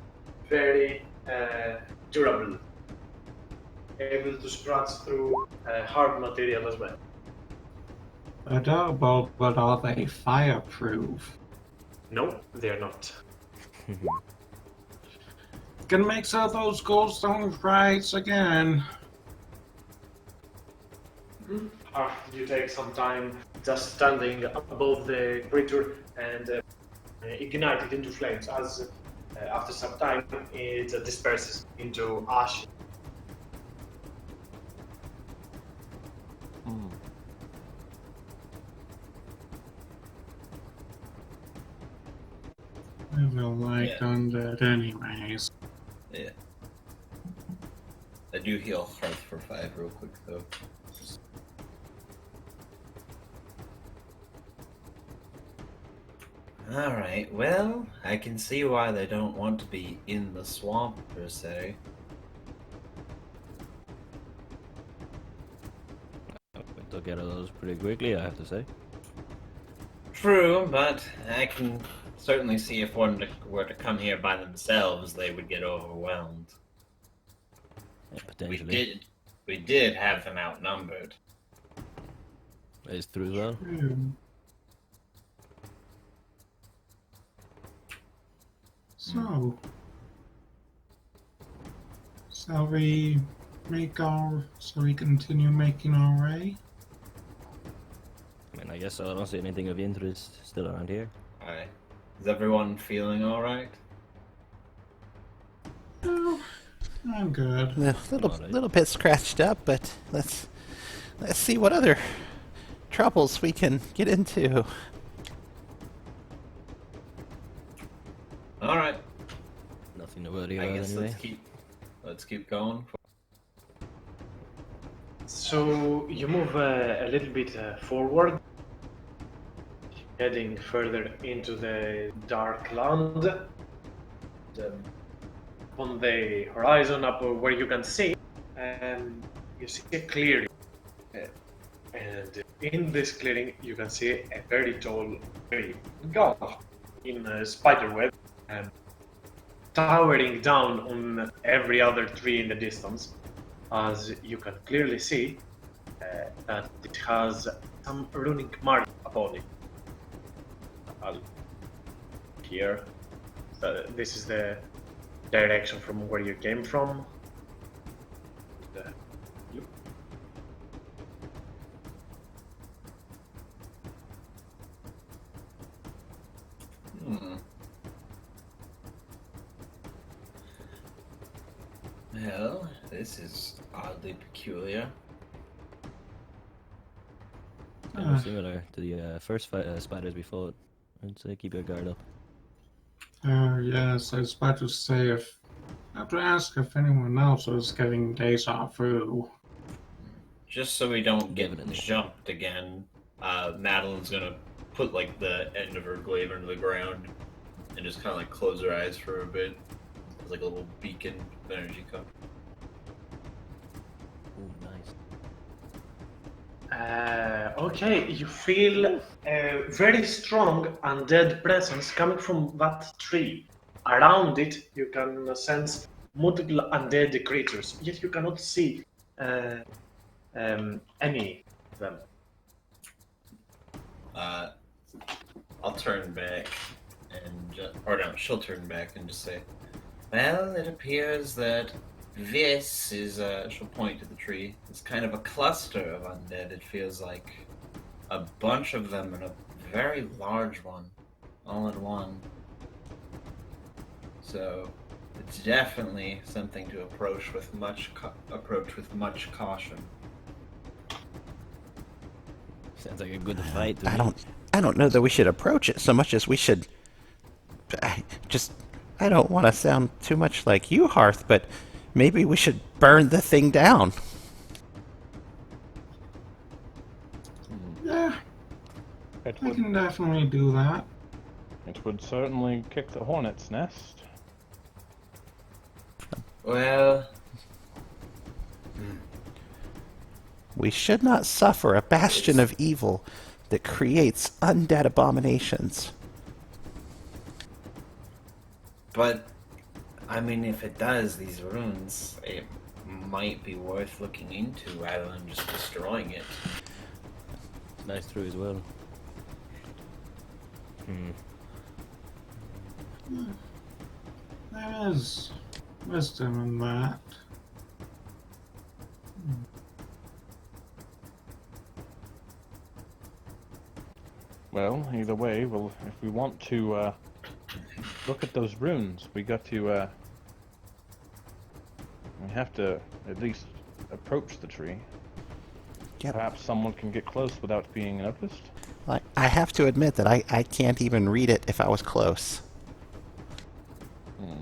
very durable, able to scratch through hard material as well. They're durable, but are they fireproof? No, they are not. Can make some of those goldstone rights again. You take some time just standing above the creature and ignite it into flames. As after some time, it disperses into ash. I feel like undead anyways. Yeah. I do heal Hearth for 5 real quick though. Alright, well, I can see why they don't want to be in the swamp per se. They'll get out of those pretty quickly, I have to say. True, but I can certainly see if one were to come here by themselves, they would get overwhelmed. Yeah, potentially. We did have them outnumbered. Is through as well. So, shall we continue making our way? I mean, I guess so. I don't see anything of interest still around here. Alright. Is everyone feeling alright? Oh, I'm good. A little bit scratched up, but let's see what other troubles we can get into. Alright. Nothing to worry I about guess anyway. let's keep going. So you move a little bit forward, heading further into the dark land. On the horizon, up where you can see, you see a clearing. And in this clearing, you can see a very tall tree, engulfed in a spider web, towering down on every other tree in the distance. As you can clearly see, that it has some runic mark upon it. Here, this is the direction from where you came from. Well, this is oddly peculiar. Kind of similar to the first spiders we fought. I'd say keep your guard up. Yes, I was about to say I have to ask if anyone else was getting deja vu. Just so we don't get Definitely. jumped again, Madeline's gonna put like the end of her glaive into the ground and just kind of like close her eyes for a bit. It's like a little beacon of energy come. Ooh, nice. Okay, you feel a very strong undead presence coming from that tree. Around it, you can sense multiple undead creatures, yet you cannot see any of them. I'll turn back and or no, she'll turn back and just say, "Well, it appears that this is she'll point to the tree. It's kind of a cluster of undead. It feels like a bunch of them and a very large one, all in one. So it's definitely something to approach with much caution." Sounds like a good fight to me. I don't know that we should approach it so much as we should. I don't want to sound too much like you, Hearth, but maybe we should burn the thing down. Yeah, It I would, can definitely do that. it would certainly kick the hornet's nest. Well, We should not suffer a bastion of evil that creates undead abominations. but I mean, if it does, these runes, it might be worth looking into rather than just destroying it. Nice through as well. There is wisdom in that. Well, either way, well, if we want to look at those runes, we got to we have to at least approach the tree. Yep. Perhaps someone can get close without being noticed. Like, I have to admit that I can't even read it if I was close. Hmm.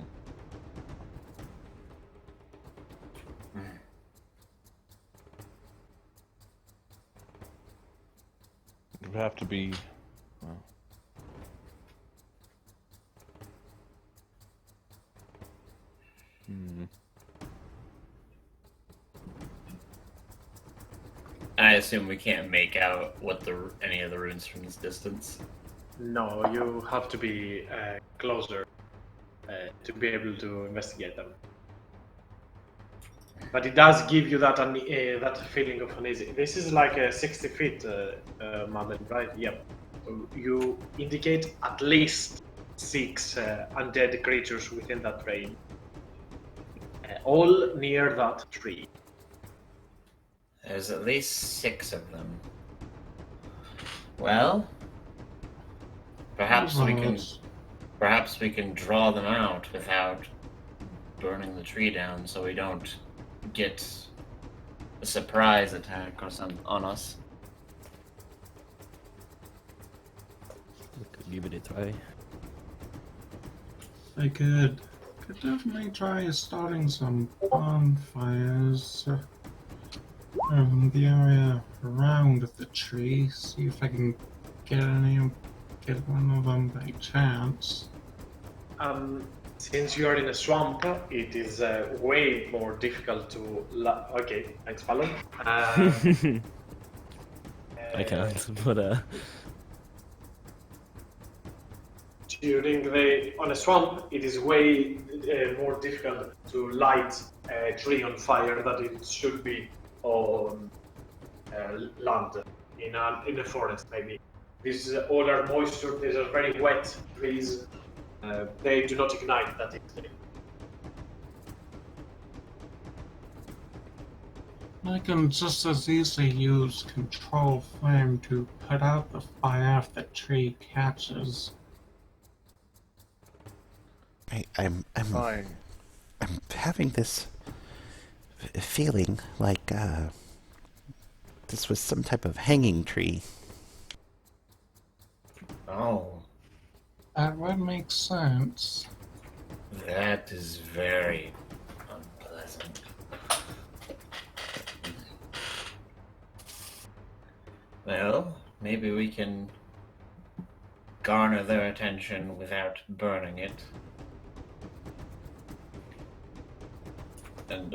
It would have to be. Well, hmm. I assume we can't make out what any of the runes from this distance. No, you have to be closer to be able to investigate them. But it does give you that that feeling of uneasy. This is like 60 feet, Madeline, right? Yep. So you indicate at least 6 undead creatures within that range, all near that tree. There's at least 6 of them. Well, perhaps we can draw them out without burning the tree down, so we don't get a surprise attack or something on us. We could give it a try. I could definitely try starting some bonfires the area around the tree. See if I can get one of them by chance. Since you are in a swamp, it is way more difficult to. Okay, thanks, Fallon. I can't, but on a swamp, it is way more difficult to light a tree on fire than it should be on land in a forest. Maybe these all are moisture. These are very wet trees. They do not ignite that easily. I can just as easily use control flame to put out the fire if the tree catches. I'm Fine. I'm having this feeling like this was some type of hanging tree. Oh, That would make sense. that is very unpleasant. Well, maybe we can garner their attention without burning it. And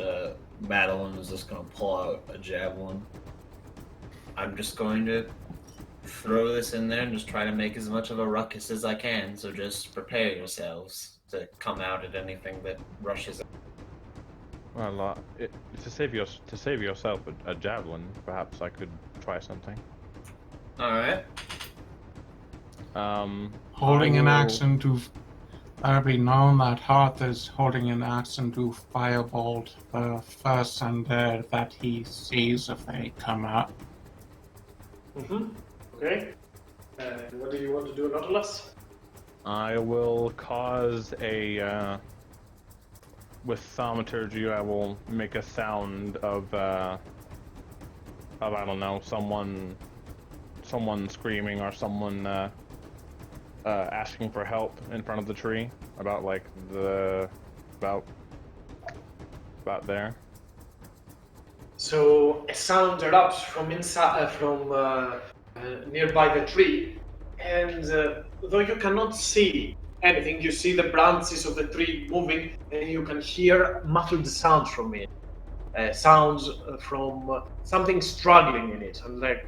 Madeline is just going to pull out a javelin. I'm just going to throw this in there and just try to make as much of a ruckus as I can, so just prepare yourselves to come out at anything that rushes. Well, to save yourself a javelin, perhaps I could try something. Alright. Holding an I will- action to. Let it be known that Hoth is holding an action to firebolt the first undead that he sees if they come up. Okay. What do you want to do, Nautilus? I will cause a with thaumaturgy. I will make a sound of I don't know, someone screaming or someone asking for help in front of the tree about there. So a sound erupts from inside, from nearby the tree, And though you cannot see anything, you see the branches of the tree moving, and you can hear muffled sounds from it. Sounds from something struggling in it, and like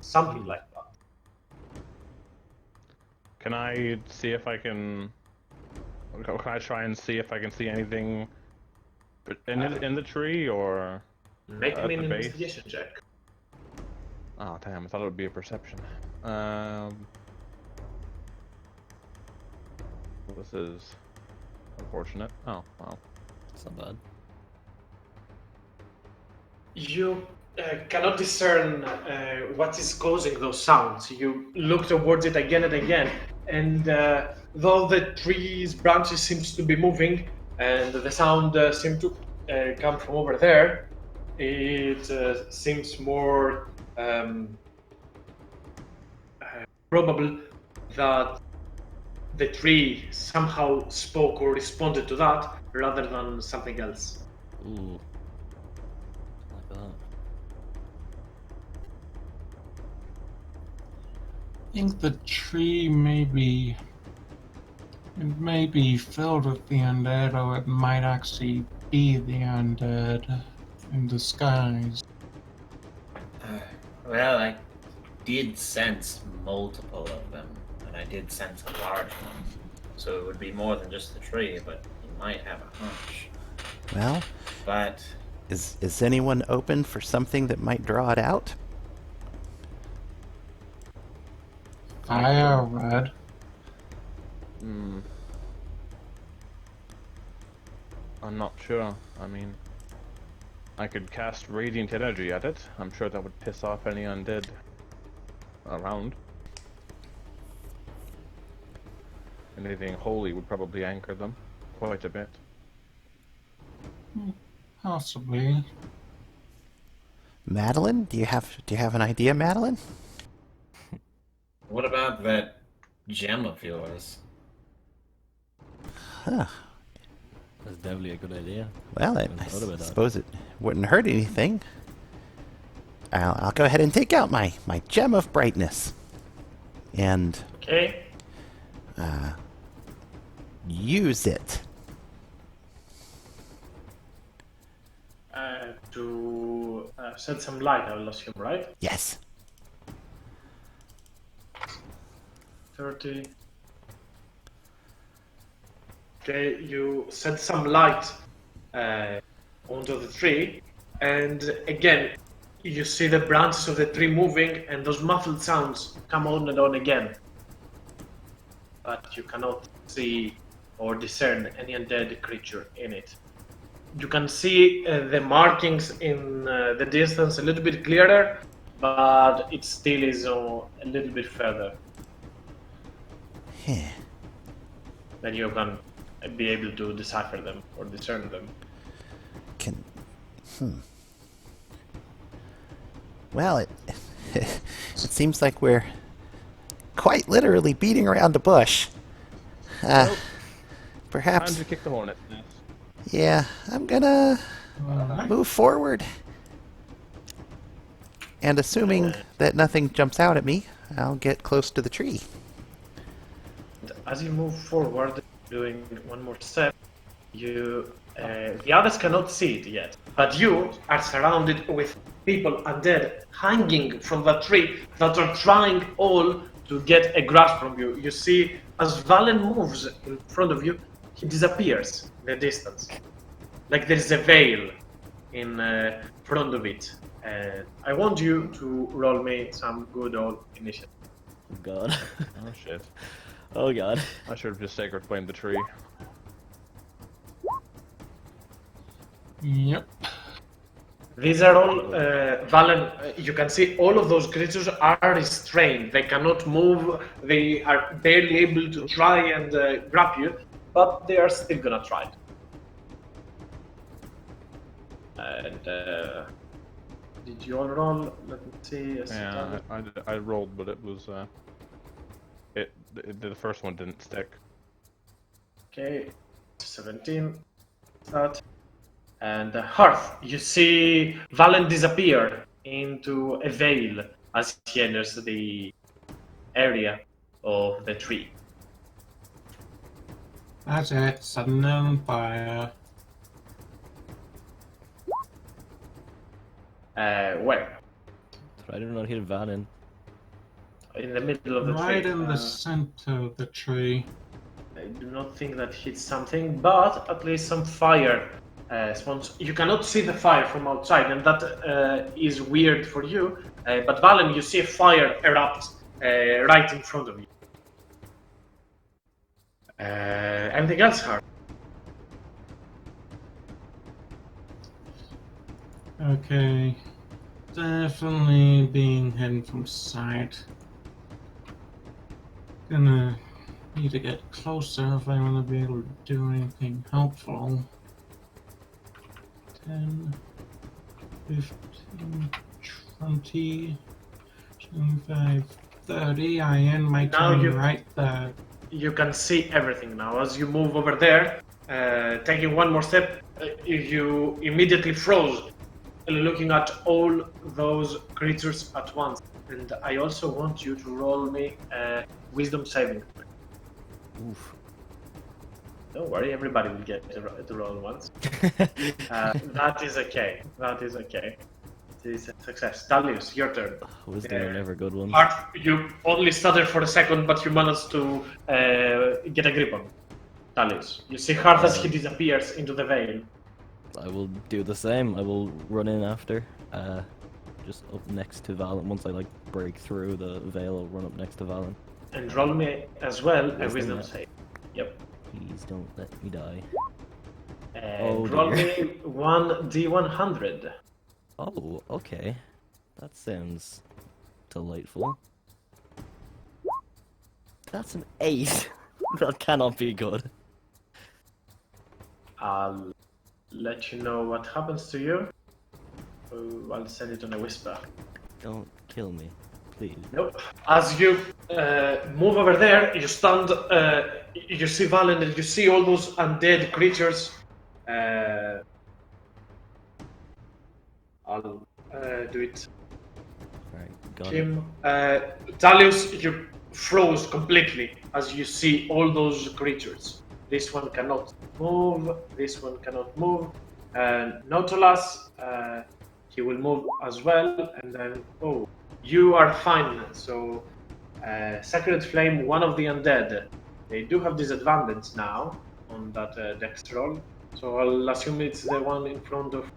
something like that. Can I see if I can? Can I try and see if I can see anything in the tree or Make at me the an base? investigation check. Oh damn! I thought it would be a perception. This is unfortunate. Oh well. It's not bad. You cannot discern what is causing those sounds. You look towards it again and again, and though the tree's branches seems to be moving, and the sound seems to come from over there, it seems more probable that the tree somehow spoke or responded to that rather than something else. Ooh. Like that. I think the tree may be filled with the undead, or it might actually be the undead in disguise. Well, I did sense multiple of them, and I did sense a large one. So it would be more than just the tree, but you might have a hunch. Well, But is anyone open for something that might draw it out? Fire red. I'm not sure. I mean, I could cast radiant energy at it. I'm sure that would piss off any undead around. Anything holy would probably anchor them quite a bit. Possibly. Madeline, do you have an idea, Madeline? what about that gem of yours? Huh. That's definitely a good idea. Well, I thought about that. suppose it wouldn't hurt anything. I'll go ahead and take out my gem of brightness and Okay. use it. To shed some light, I will assume, right? Yes. 30. Okay, you shed some light onto the tree, and again, you see the branches of the tree moving, and those muffled sounds come on and on again. But you cannot see or discern any undead creature in it. You can see the markings in the distance a little bit clearer, but it still is a little bit further. Then you can be able to decipher them or discern them. Well, it seems like we're quite literally beating around the bush. Time Perhaps. to kick the hornet. Yeah, I'm gonna Alright. move forward. And assuming that nothing jumps out at me, I'll get close to the tree. As you move forward, doing one more step, you the others cannot see it yet, but you are surrounded with people undead hanging from the tree that are trying all to get a grasp from you. You see, as Valen moves in front of you, he disappears in the distance, like there is a veil in front of it. And I want you to roll me some good old initiative. Oh god. Oh shit. Oh god. I should have just sacred flamed the tree. Yep. These are all, Valen, you can see all of those creatures are restrained. They cannot move, they are barely able to try and grab you, but they are still gonna try. And did you all roll? Let me see. Yeah, I rolled, but it was the first one didn't stick. Okay, 17. That. And Hearth, you see Valen disappear into a veil as he enters the area of the tree. That's it. Sudden on fire. Where? Try to not hit Valen. In the middle of the Right tree. in the center of the tree. I do not think that hits something, but at least some fire spawns. You cannot see the fire from outside, and that is weird for you. But Valen, you see a fire erupt right in front of you. Anything else, Har? Okay. Definitely being hidden from sight. Gonna need to get closer if I want to be able to do anything helpful. 10, 15, 20, 25, 30. I end my Now turn you- right there. You can see everything now. As you move over there, taking one more step, you immediately froze, looking at all those creatures at once. And I also want you to roll me a wisdom saving. Oof. Don't worry, everybody will get to roll once. That is okay. That is okay. It is a success. Dalius, your turn. Wisdom are never good ones. Mark, you only stuttered for a second, but you managed to get a grip on Dalius. You see Hearth as he disappears into the veil. I will do the same. I will run in after. Just up next to Valen. Once I like break through the veil, I'll run up next to Valen. And roll me as well a Wisdom, wisdom yeah. save. Yep. Please don't let me die. And Oh, roll dear. me 1d100. Oh, okay. That sounds delightful. That's an 8. That cannot be good. I'll let you know what happens to you. I'll send it on a whisper. Don't kill me, please. Nope. As you move over there, you stand, you see Valen, and you see all those undead creatures. I'll do it. Alright, got it. Kim, Dalius, you froze completely as you see all those creatures. This one cannot move, this one cannot move. Nautilus, he will move as well, and then, oh, you are fine. So, Sacred Flame, one of the undead, they do have disadvantage now on that dex roll. So I'll assume it's the one in front of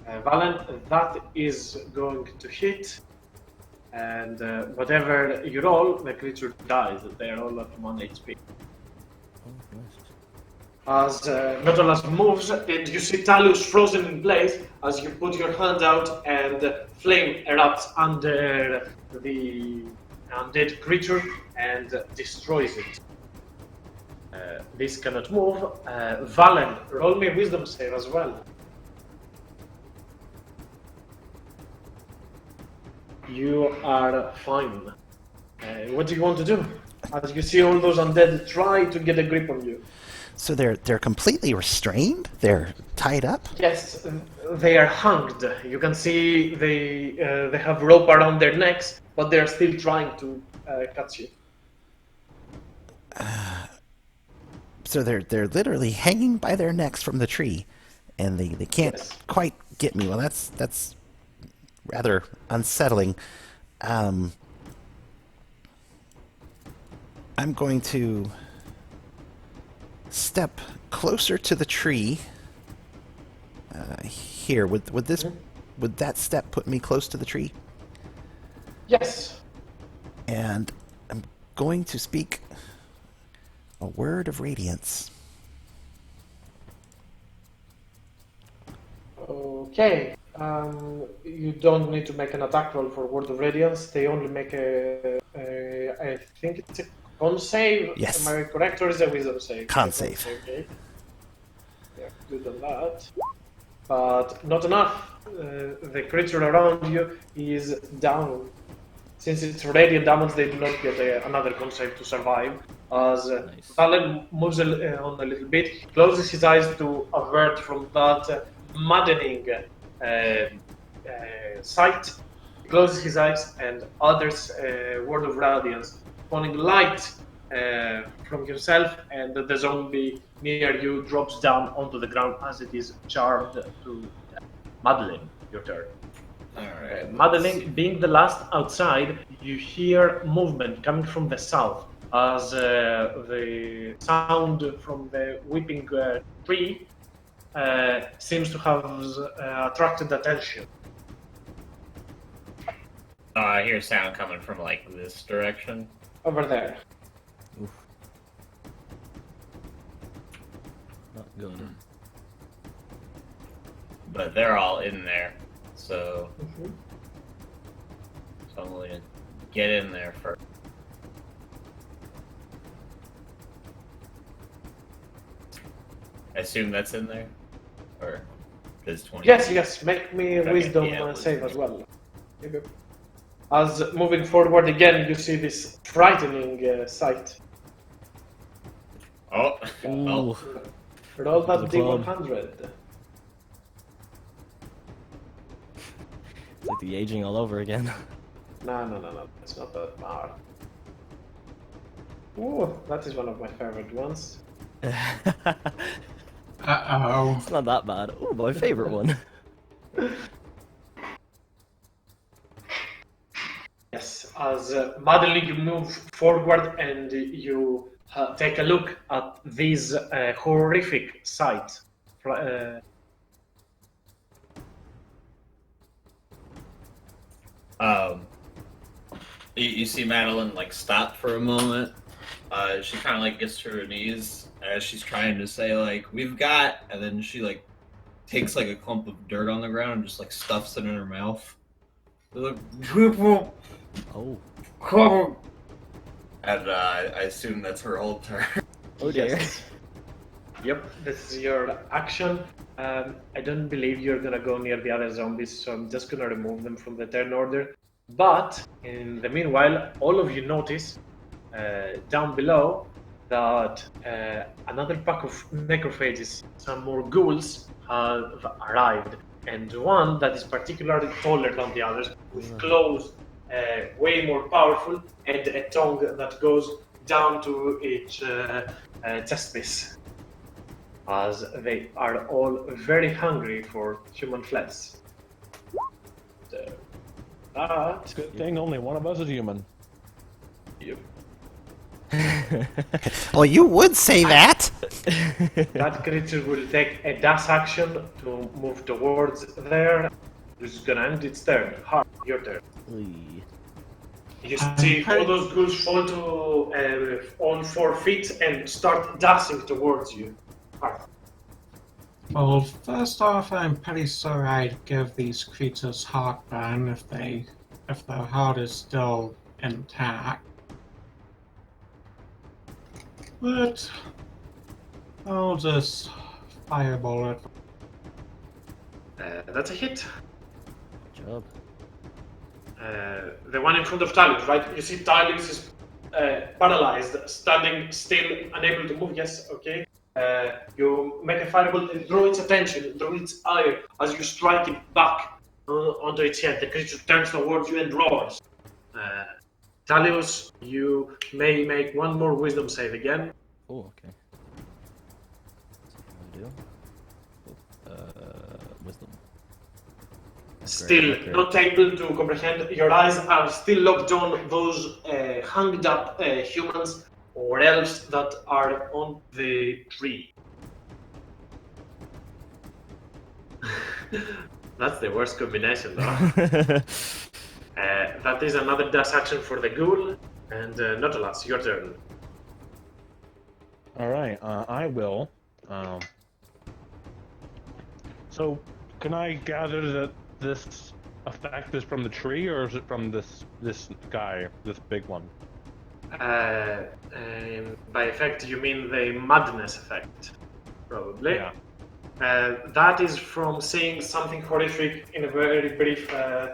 Valen. That is going to hit, and whatever you roll, the creature dies. They're all at 1 HP. Oh, nice. As Nautilus moves, and you see Talus frozen in place as you put your hand out and flame erupts under the undead creature and destroys it. This cannot move. Valen, roll me a wisdom save as well. You are fine. What do you want to do? As you see all those undead try to get a grip on you. So they're completely restrained? They're tied up? Yes, they are hanged. You can see they have rope around their necks, but they are still trying to catch you. So they're literally hanging by their necks from the tree, and they can't Yes. quite get me. Well, that's rather unsettling. I'm going to step closer to the tree. Here, would that step put me close to the tree? Yes. And I'm going to speak a word of radiance. Okay. You don't need to make an attack roll for Word of Radiance. They only make I think it's a con save. Yes. Am I correct, or is it a wisdom save? Con save. Okay. Yeah, good on that. But not enough. The creature around you is down. Since it's radiant damage, they do not get another con save to survive. As Nice. Valen moves on a little bit, he closes his eyes to avert from that maddening sight, closes his eyes and utters a word of radiance, spawning light from yourself, and the zombie near you drops down onto the ground as it is charmed to death. Madeline, your turn. Alright. Madeline, being the last outside, you hear movement coming from the south as the sound from the weeping tree seems to have attracted attention. I hear sound coming from like this direction. Over there. Oof. Not good. But they're all in there. So Mm-hmm. I'm gonna get in there first. I assume that's in there? Or does 20? Yes, make me a Okay, wisdom yeah, save wisdom. as well. Okay. As moving forward again, you see this frightening sight. Oh, Ooh. well, Roll that The club. D100. It's like the aging all over again. No, it's not that bad. Ooh, that is one of my favorite ones. Uh-oh. It's not that bad. Oh, my favorite one. Yes, as Madeline, you move forward and you take a look at this horrific sight. you see Madeline like stop for a moment. She kind of like gets to her knees as she's trying to say like "we've got," and then she like takes like a clump of dirt on the ground and just like stuffs it in her mouth. Like, Oh. and I assume that's her whole turn. Oh dear. Yes. Yep, this is your action. I don't believe you're gonna go near the other zombies, so I'm just gonna remove them from the turn order. But in the meanwhile, all of you notice down below that another pack of necrophages, some more ghouls, have arrived, and one that is particularly taller than the others, with claws way more powerful, and a tongue that goes down to its chest piece, as they are all very hungry for human flesh. So, that, Good thing only one of us is human. yep, Well, you would say that. that creature will take a dash action to move towards there. This is gonna end its turn. Hard, your turn. Oy. You see all those ghouls fall to on 4 feet and start dashing towards you. Hard. Well, first off, I'm pretty sure I'd give these creatures heartburn if their heart is still intact. But I'll just fireball it. That's a hit. Good job. The one in front of Talus, right? You see Talus is paralyzed, standing still, unable to move. Yes, okay. You make a fireball and draw its attention, draw its ire as you strike it back onto its head. The creature turns towards you and roars. Talius, you may make one more wisdom save again. Oh, okay. Let's see how I do. Wisdom. Still Okay. not able to comprehend. Your eyes are still locked on those hanged up humans or elves that are on the tree. That's the worst combination, though. That is another dash action for the ghoul, and Nautilus, your turn. All right, I will. So, can I gather that this effect is from the tree, or is it from this guy, this big one? By effect, you mean the madness effect, probably. Yeah. That is from seeing something horrific in a very brief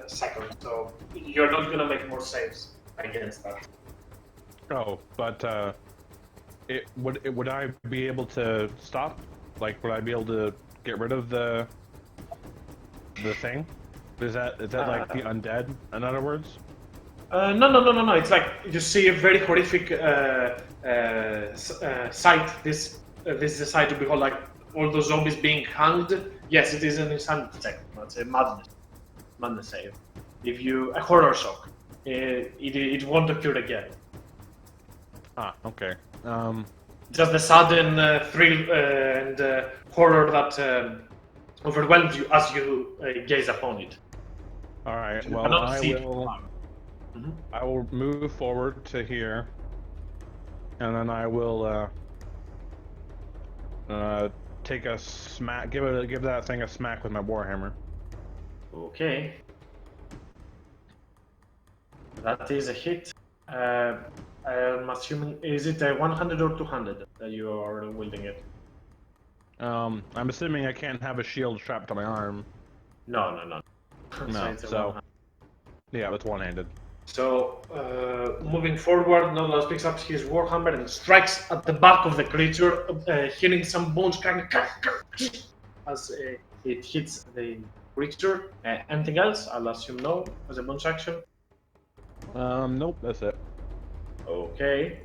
second, so you're not gonna make more saves against that. Oh, but would I be able to stop? Like, would I be able to get rid of the thing? Is that like the undead? In other words? No. It's like you see a very horrific sight. This is a sight to behold, like all those zombies being hanged. Yes, it is an insanity check. It's a madness save. If you a horror shock, it won't occur again. Ah, okay. Just the sudden thrill and horror that overwhelms you as you gaze upon it. All right. You Well, cannot I see it. will. Mhm. I will move forward to here, and then I will take a smack. Give that thing a smack with my warhammer. Okay. That is a hit. I'm assuming, is it a 100 or 200 that you are wielding it? I'm assuming I can't have a shield strapped to my arm. No. No, it's a so- 100. Yeah, it's one-handed. So, moving forward, Nolas picks up his warhammer and strikes at the back of the creature, hitting some bones cracking as it hits the creature. Anything else? I'll assume no, as a bonus action. Nope, that's it. Okay.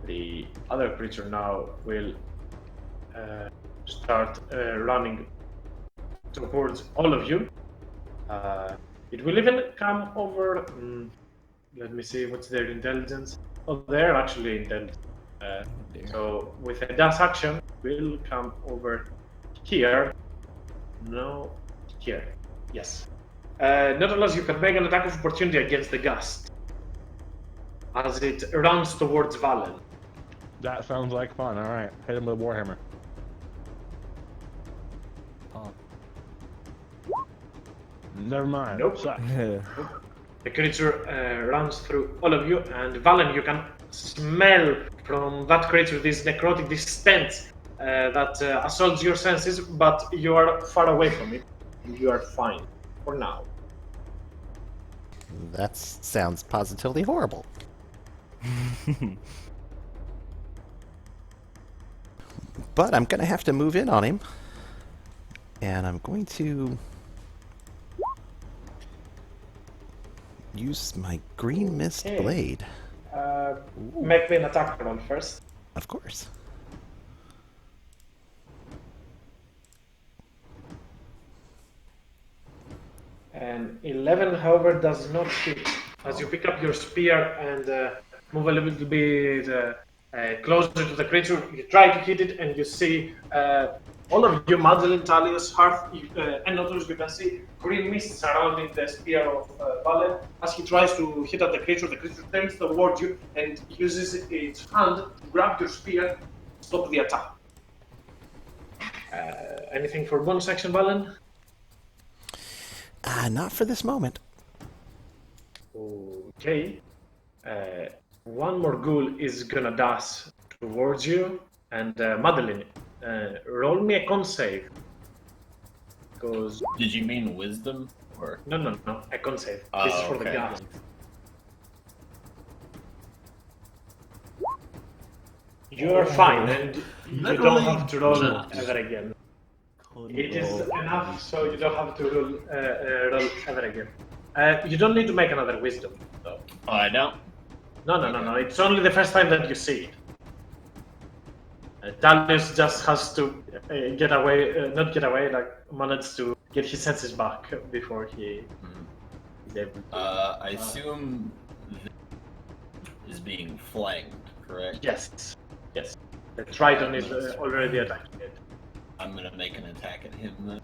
The other creature now will start running towards all of you. It will even come over. Let me see, what's their intelligence? Oh, they're actually intelligent. So with a dash action, will come over here. No, here. Yes. Not unless you can make an attack of opportunity against the gust, as it runs towards Valen. That sounds like fun. All right, hit him with warhammer. Oh. Never mind. Nope. Sucks. The creature runs through all of you, and Valen, you can smell from that creature this necrotic, this stench that assaults your senses, but you are far away from it. You are fine for now. That sounds positively horrible. But I'm going to have to move in on him. And I'm going to use my green mist Okay. blade. Make me an attack roll first. Of course. And 11, however, does not hit. As you pick up your spear and move a little bit closer to the creature, you try to hit it, and you see all of you, Madeline, Talius, Hearth, and Nautilus, you can see green mist surrounding the spear of Valen. As he tries to hit at the creature turns towards you and uses its hand to grab your spear, stop the attack. Anything for bonus action, Valen? Not for this moment. Okay. One more ghoul is gonna dash towards you, and Madeline, roll me a con save. Because Did you mean wisdom or? no, a con save. Oh, This is for the okay. gas. You are fine, and you don't have to roll ever again. It is enough, so you don't have to roll ever again. You don't need to make another wisdom, though. Oh, I don't. No. It's only the first time that you see it. Darius just has to manage to get his senses back before he is able to. I assume is being flanked, correct? Yes. The Triton is already attacking it. I'm gonna make an attack at him then.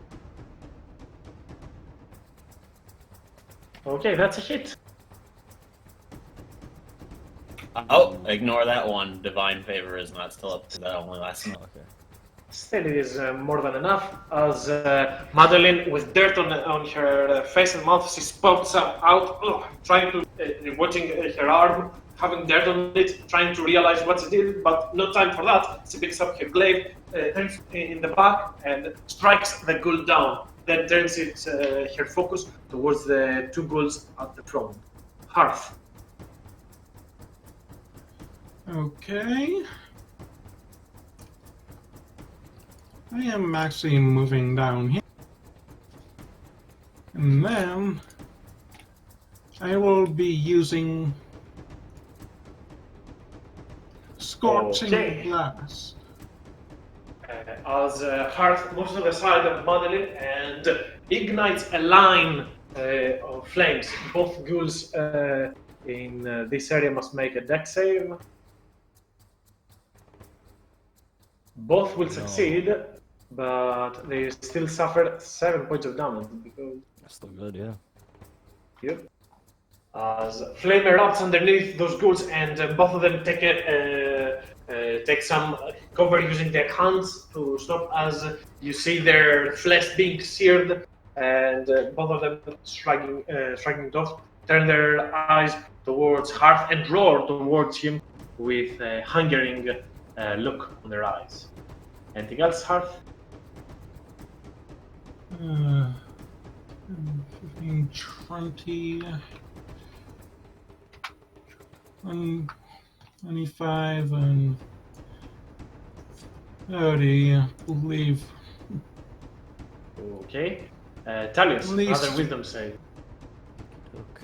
Okay, that's a hit. Oh, ignore that one. Divine favor is not still up, so that only lasts. Still, it is more than enough. As Madeline, with dirt on her face and mouth, she spouts out, trying to, watching her arm, having dirt on it, trying to realize what she did, but no time for that. She picks up her glaive, turns in the back, and strikes the ghoul down. Then turns her focus towards the two ghouls at the front. Hearth. Okay. I am actually moving down here. And then I will be using Scorching Okay. Blast. As Hearth moves to the side of Madeline and ignites a line of flames. Both ghouls in this area must make a dex save. Both will succeed, but they still suffer 7 points of damage because. That's still good, yeah. Yep. As flame erupts underneath those ghouls, and both of them take some cover using their hands to stop. As you see their flesh being seared, and both of them shrugging it off, turn their eyes towards Hearth and roar towards him with a hungering look on their eyes. Anything else, Hearth? 15, 20, 25, and 30, I believe. Okay. Talius, At least- another wisdom save. Look.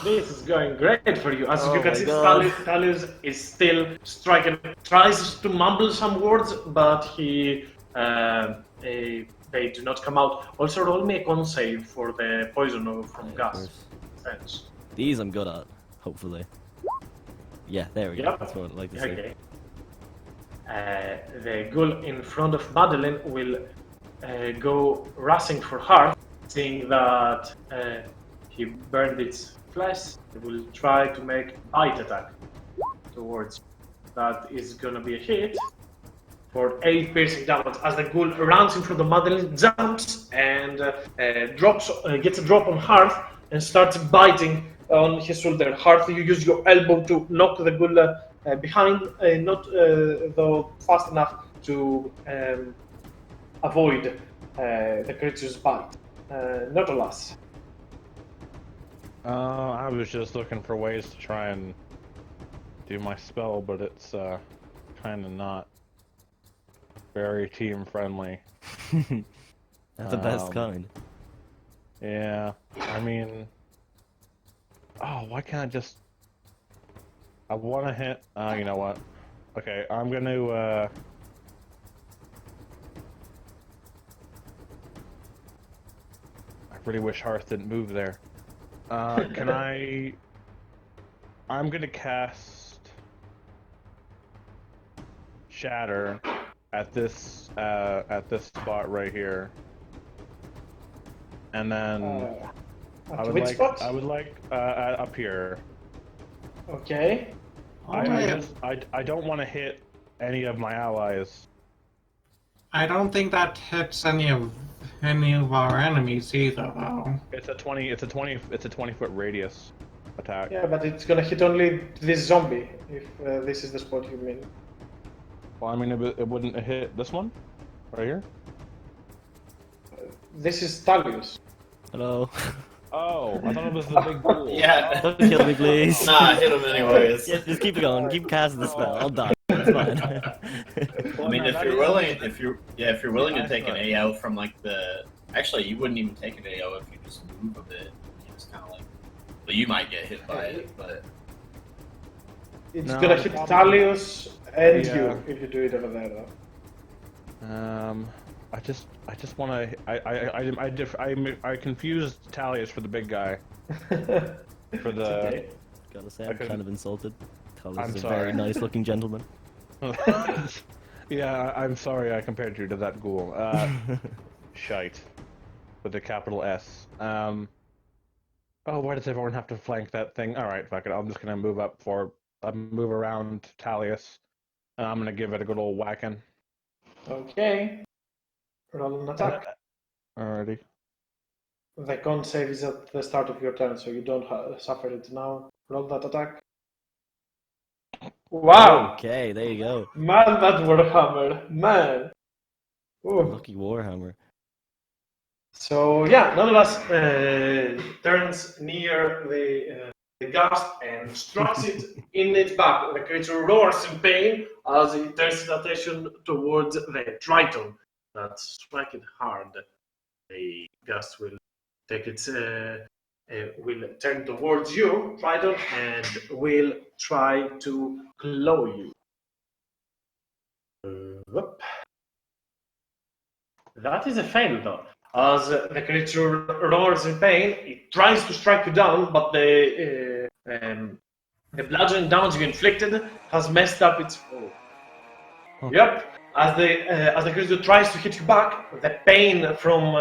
This is going great for you. As you Oh can my see, God. Talius is still striking. Tries to mumble some words, but they do not come out. Also, roll me a con save for the poison from Of gas. course. Thanks. These I'm good at, hopefully. Yeah, there we go. Yep. That's what I'd like to see. Okay. The ghoul in front of Madeline will go rushing for Hearth, seeing that he burned its flesh. It will try to make bite attack towards. That is gonna be a hit for 8 piercing damage. As the ghoul runs in front of Madeline, jumps and gets a drop on Hearth and starts biting on his shoulder. Hearth, you use your elbow to knock the ghoul behind, not though fast enough to avoid the creature's bite. Not alas. I was just looking for ways to try and do my spell, but it's kind of not very team friendly. That's the best kind. Yeah, I mean, oh, why can't I just? I want to hit. You know what? Okay, I'm gonna. I really wish Hearth didn't move there. Can I? I'm gonna cast Shatter at this spot right here, and then I would which like spot? up here. Okay. I don't want to hit any of my allies. I don't think that hits any of our enemies either, though. It's a 20-foot radius attack. Yeah, but it's gonna hit only this zombie if this is the spot you mean. Well, I mean, it wouldn't hit this one, right here. This is Talius. Hello. Oh, I thought it was the big ghoul. Yeah. Don't kill me, please. Nah, hit him anyways. Yeah, just keep it going. Keep casting the spell. I'll die. It's fine. I mean, if you're willing to take an AO from like the, actually, you wouldn't even take an AO if you just move a bit. You just kind of like, but you might get hit by it. But It's No, gonna hit Talius and Yeah. you if you do it over there though. I just want to. I confused Talius for the big guy. For the. Okay. Gotta say, I I'm couldn't- kind of insulted. I'm Talius is a sorry. very nice-looking gentleman. Yeah, I'm sorry I compared you to that ghoul. Shite. With a capital S. Oh, why does everyone have to flank that thing? Alright, fuck it. I'm just gonna move around Talius. And I'm gonna give it a good old whacking. Okay. Roll an attack. Alrighty. The con save is at the start of your turn, so you don't suffer it now. Roll that attack. Wow! Okay, there you go. Man, that Warhammer! Man! Ooh. Lucky Warhammer. So yeah, nonetheless, turns near the ghast and strikes it in its back. The creature roars in pain as it turns its attention towards the Triton. but strike it hard. The gust will take its will turn towards you, Tridon, and will try to claw you. Whoop. That is a fail, though. As the creature roars in pain, it tries to strike you down, but the bludgeoning damage you inflicted has messed up its fall. Yep. As the creature tries to hit you back, the pain from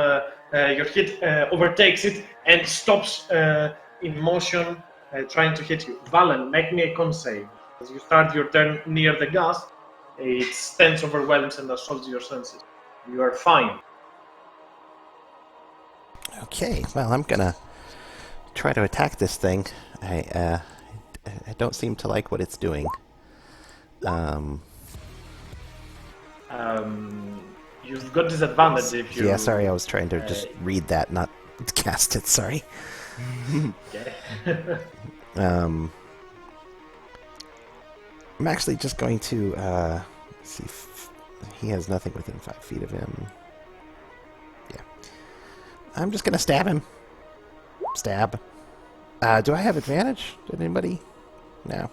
your hit overtakes it and stops in motion, trying to hit you. Valen, make me a con save. As you start your turn near the gust, it stands, overwhelms, and assaults your senses. You are fine. Okay, well, I'm gonna try to attack this thing. I don't seem to like what it's doing. You've got disadvantage if you. Yeah, sorry, I was trying to just read that, not cast it. Sorry. Okay. I'm actually just going to see if he has nothing within 5 feet of him. Yeah. I'm just gonna stab him. Stab. Do I have advantage? Did anybody? No.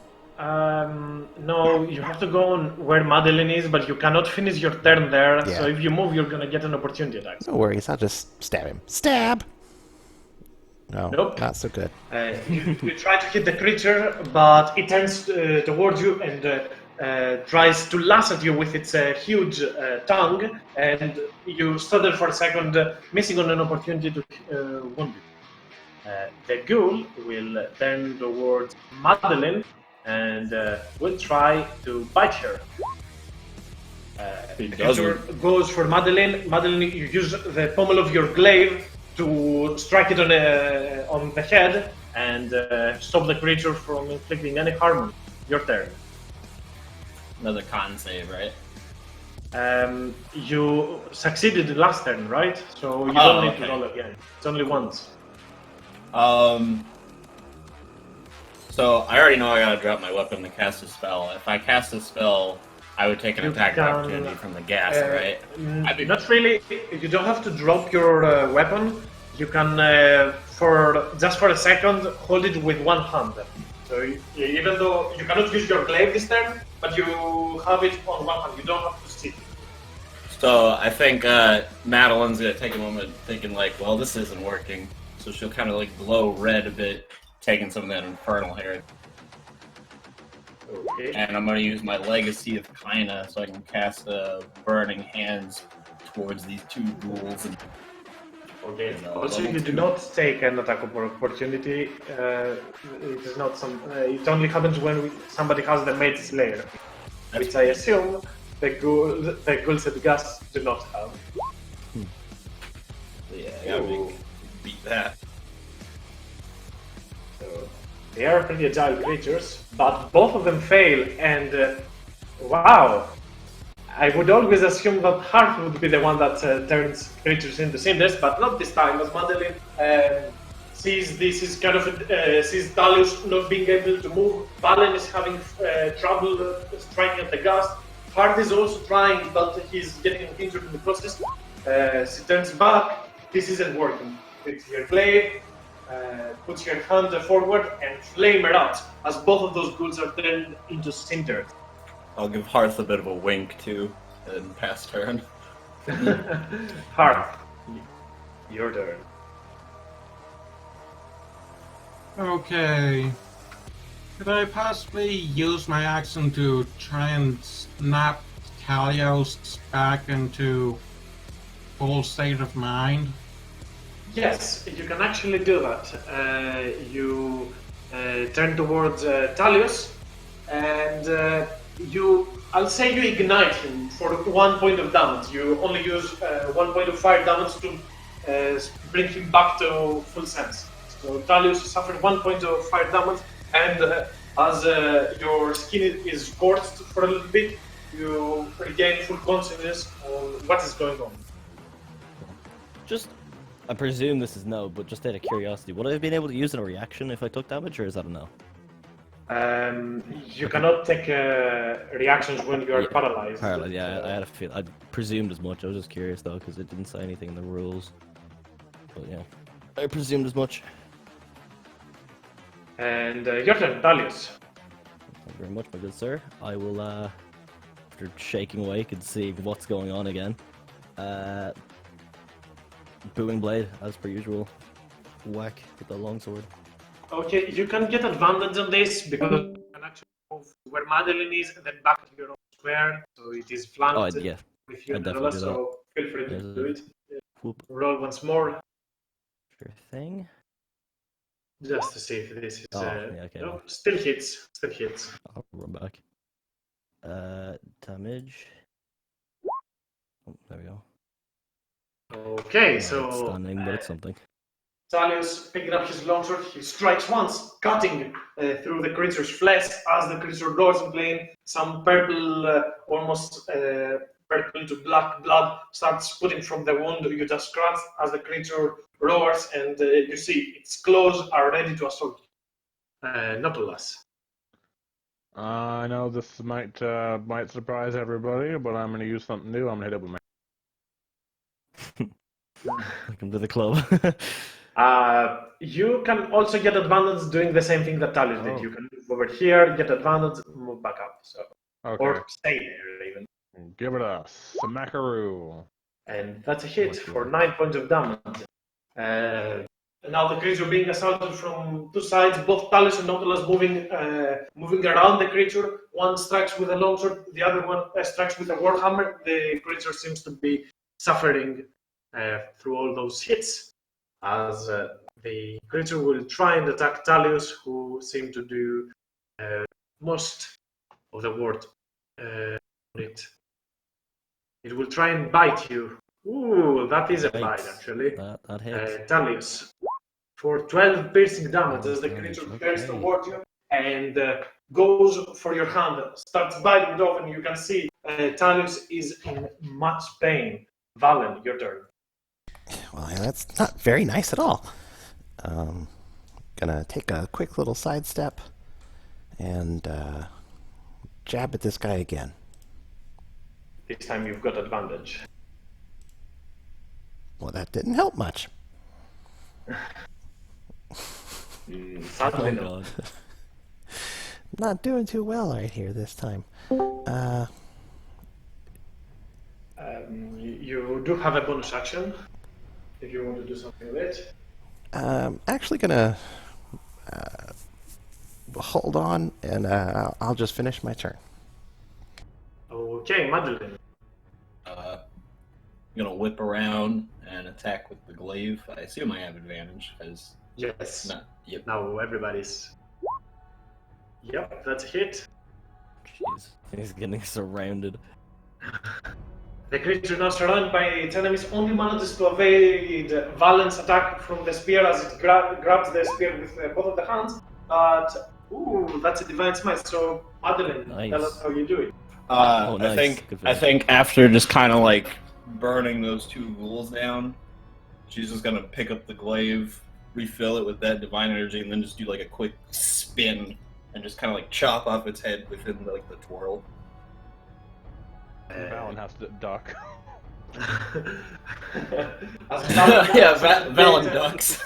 No, you have to go on where Madeline is, but you cannot finish your turn there. Yeah. So if you move, you're gonna get an opportunity attack. No worries, I'll just stab him. Stab! No, Nope. not so good. You try to hit the creature, but it turns towards you and tries to lash at you with its huge tongue, and you stutter for a second, missing on an opportunity to wound you. The ghoul will turn towards Madeline and will try to bite her. The creature goes for Madeline. Madeline, you use the pommel of your glaive to strike it on the head and stop the creature from inflicting any harm. Your turn. Another con save, right? You succeeded last turn, right? So you don't need to roll again. It's only once. So I already know I gotta drop my weapon to cast a spell. If I cast a spell, I would take an attack opportunity from the gas, right? Not really. You don't have to drop your weapon. You can, for just for a second, hold it with one hand. So even though you cannot use your glaive this turn, but you have it on one hand. You don't have to sit. So I think Madeline's gonna take a moment thinking like, well, this isn't working. So she'll kind of like glow red a bit, taking some of that infernal hair. Okay. And I'm gonna use my Legacy of Kaina so I can cast Burning Hands towards these two ghouls. And, Okay. Also, you do not take an attack of opportunity. It is not some. It only happens when somebody has the Mage Slayer, which I assume the ghouls and gas do not have. yeah, I gotta beat that. So they are pretty agile creatures, but both of them fail. And wow, I would always assume that Hearth would be the one that turns creatures into cinders, but not this time. As Madeline sees this is kind of sees Dalius not being able to move, Valen is having trouble striking at the gust. Hearth is also trying, but he's getting injured in the process. She turns back. This isn't working. It's your glaive. Puts your hand forward and flame her out as both of those ghouls are turned into cinders. I'll give Hearth a bit of a wink too, and pass turn. Hearth, your turn. Okay. Could I possibly use my action to try and snap Kalios back into full state of mind? Yes, you can actually do that. You turn towards Talius, and I'll say you ignite him for 1 point of damage. You only use 1 point of fire damage to bring him back to full sense. So Talius suffered 1 point of fire damage, and as your skin is scorched for a little bit, you regain full consciousness on what is going on. Just, I presume this is no, but just out of curiosity, would I have been able to use a reaction if I took damage, or is that a no? You cannot take reactions when you are paralyzed. Paralyzed, yeah, I had a feel. presumed as much. I was just curious though, because it didn't say anything in the rules. But yeah, I presumed as much. And your turn, Dalius. Thank you very much, my good sir. I will, after shaking awake and seeing what's going on again, booming blade as per usual. Whack with the longsword. Okay, you can get advantage on this because you can actually move where Madeline is and then back to your own square. So it is flanked Oh yeah, with you, I'd definitely do that. so feel free to There's do a it. whoop. Roll once more, Sure thing. just to see if this is. Oh, yeah, okay. No, still hits. Still hits. I'll run back. Damage. Oh, there we go. Okay, It's so standing, but it's something. Dalius picking up his longsword, he strikes once, cutting through the creature's flesh as the creature roars in flame. Some purple, almost purple to black blood starts putting from the wound you just scratched as the creature roars, and you see its claws are ready to assault you. Nautilus. I know this might surprise everybody, but I'm going to use something new. I'm going to hit it with my. Welcome to the club. You can also get advantage doing the same thing that Dalius did. You can move over here, get advantage, move back up. So, Okay. or stay there even. Give it a smackaroo. And that's a hit for 9 points of damage. Now the creature being assaulted from two sides, both Talus and Nautilus moving around the creature. One strikes with a longsword, the other one strikes with a warhammer. The creature seems to be suffering through all those hits, as the creature will try and attack Talius, who seem to do most of the work. It will try and bite you. Ooh, that is a bite, actually. That hits. Talius, for 12 piercing damage as the creature turns toward you and goes for your hand, starts biting it off, and you can see Talius is in much pain. Valen, your turn. Well, that's not very nice at all. Gonna take a quick little sidestep and jab at this guy again. This time you've got advantage. Well, that didn't help much. Sadly, Oh no. god. Not doing too well right here this time. You do have a bonus action if you want to do something with it. Actually gonna hold on, and I'll just finish my turn. Okay, Madeline. I'm gonna whip around and attack with the glaive. I assume I have advantage because Yes. Yep. Now everybody's. Yep, that's a hit. Jeez. He's getting surrounded. The creature now surrounded by its enemies only manages to evade Valen's attack from the spear as it grabs the spear with both of the hands. But, ooh, that's a divine smite. So, Madeline, Nice. tell us how you do it. Nice. Good for I you. think after just kind of like burning those two ghouls down, she's just gonna pick up the glaive, refill it with that divine energy, and then just do like a quick spin and just kind of like chop off its head within like the twirl. Valen has to duck. Valen ducks.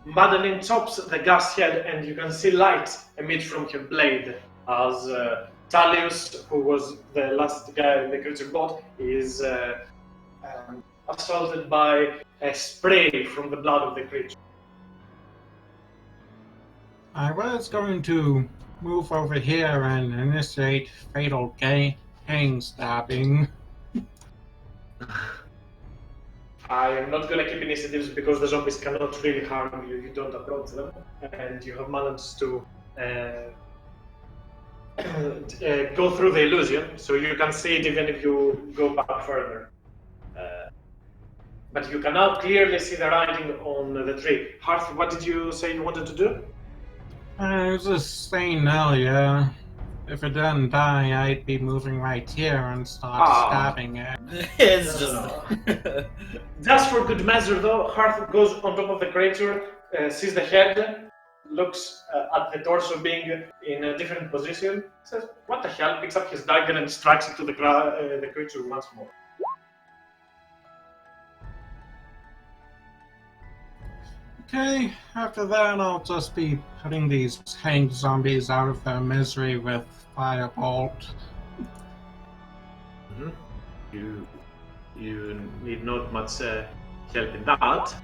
Madeline chops the gas head, and you can see light emit from her blade as Talius, who was the last guy the creature got, is assaulted by a spray from the blood of the creature. I was going to move over here and initiate fatal gang stabbing. I am not going to keep initiatives because the zombies cannot really harm you. You don't approach them, and you have managed to go through the illusion, so you can see it even if you go back further. But you can now clearly see the writing on the tree. Hearth, what did you say you wanted to do? I was just saying earlier, if it doesn't die, I'd be moving right here and start stabbing it. It's just Just for good measure, though, Hearth goes on top of the creature, sees the head, looks at the torso being in a different position, says, "What the hell?" Picks up his dagger and strikes it to the creature once more. Okay, after that, I'll just be putting these hanged zombies out of their misery with firebolt. Mhm. You need not much help in that,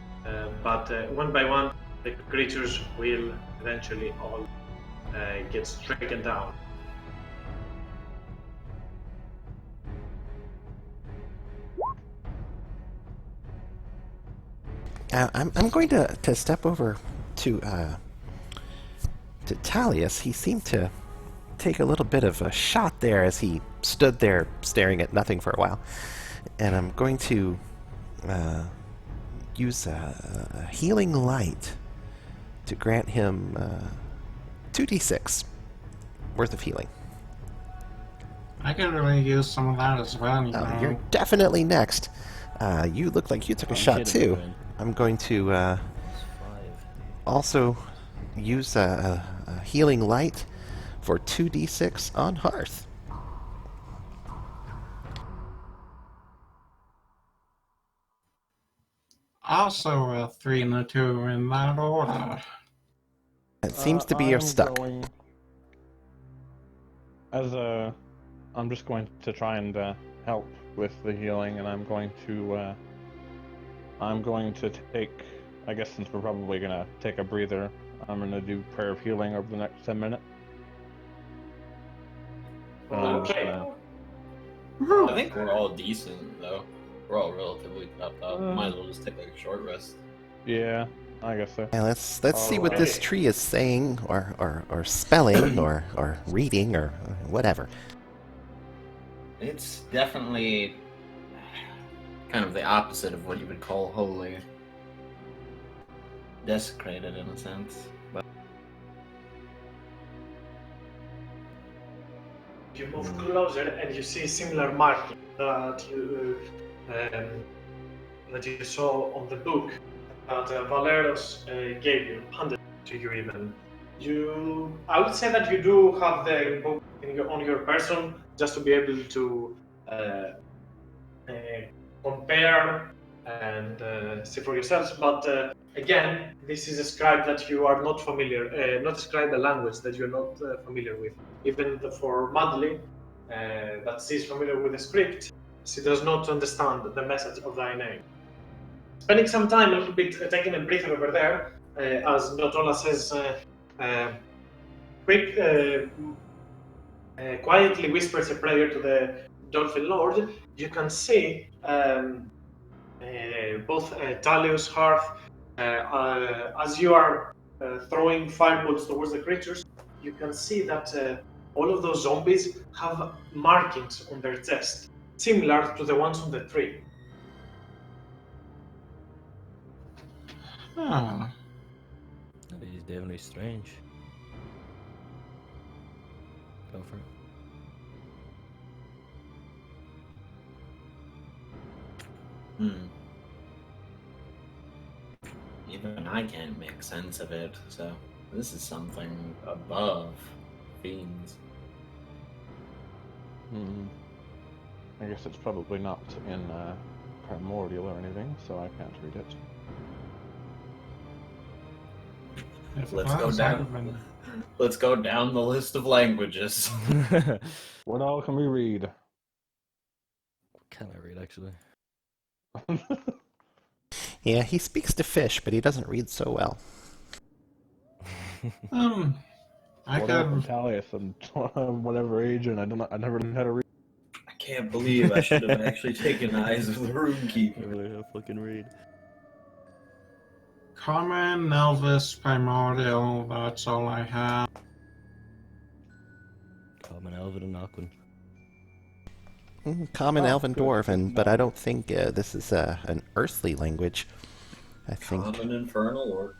but one by one, the creatures will eventually all get stricken down. I'm going to step over to Talius. He seemed to take a little bit of a shot there as he stood there staring at nothing for a while. And I'm going to use a healing light to grant him 2d6 worth of healing. I could really use some of that as well, you Oh, know. you're definitely next. You look like you took a shot too. I'm going to It's 5. also use a healing light for 2d6 on Hearth. Also a 3 and a 2 in that order. It seems to be you're stuck. I'm just going to try and help with the healing, and I'm going to take. I guess since we're probably gonna take a breather, I'm gonna do prayer of healing over the next 10 minutes. Okay. I think we're all decent though. We're all relatively topped up. Might as well just take like a short rest. Yeah, I guess so. Yeah, let's see what this Alrighty. tree is saying, or spelling, or reading, or whatever. It's definitely kind of the opposite of what you would call holy. Desecrated in a sense. But You move closer and you see similar markings that you saw on the book that Valeros gave you, handed to you even. I would say that you do have the book on your person just to be able to compare and see for yourselves. But again, this is a scribe that you are not familiar, not a scribe, a language that you're not familiar with. Even for Madly, that she's familiar with the script, she does not understand the message of thy name. Spending some time a little bit taking a breather over there, as Notola says, quietly whispers a prayer to the Dolphin Lord. You can see both Talius, Hearth, as you are throwing fireballs towards the creatures, you can see that all of those zombies have markings on their chest, similar to the ones on the tree. Huh. That is definitely strange. Go for it. even I can't make sense of it, so this is something above fiends. I guess it's probably not in primordial or anything, so I can't read it. If it Let's go was, I'd down. have been- Let's go down the list of languages. What all can we read? Can I read actually? Yeah, he speaks to fish, but he doesn't read so well. I What all from could. Talius and whatever age, and I never learned how to read. I can't believe I should have actually taken Eyes of the Runekeeper. Fucking read. Common, Elvis, Primordial, that's all I have. Common Elven and Aquan. Common Oh, Elven good. Dwarven, but I don't think this is an earthly language. I think. Common Infernal, or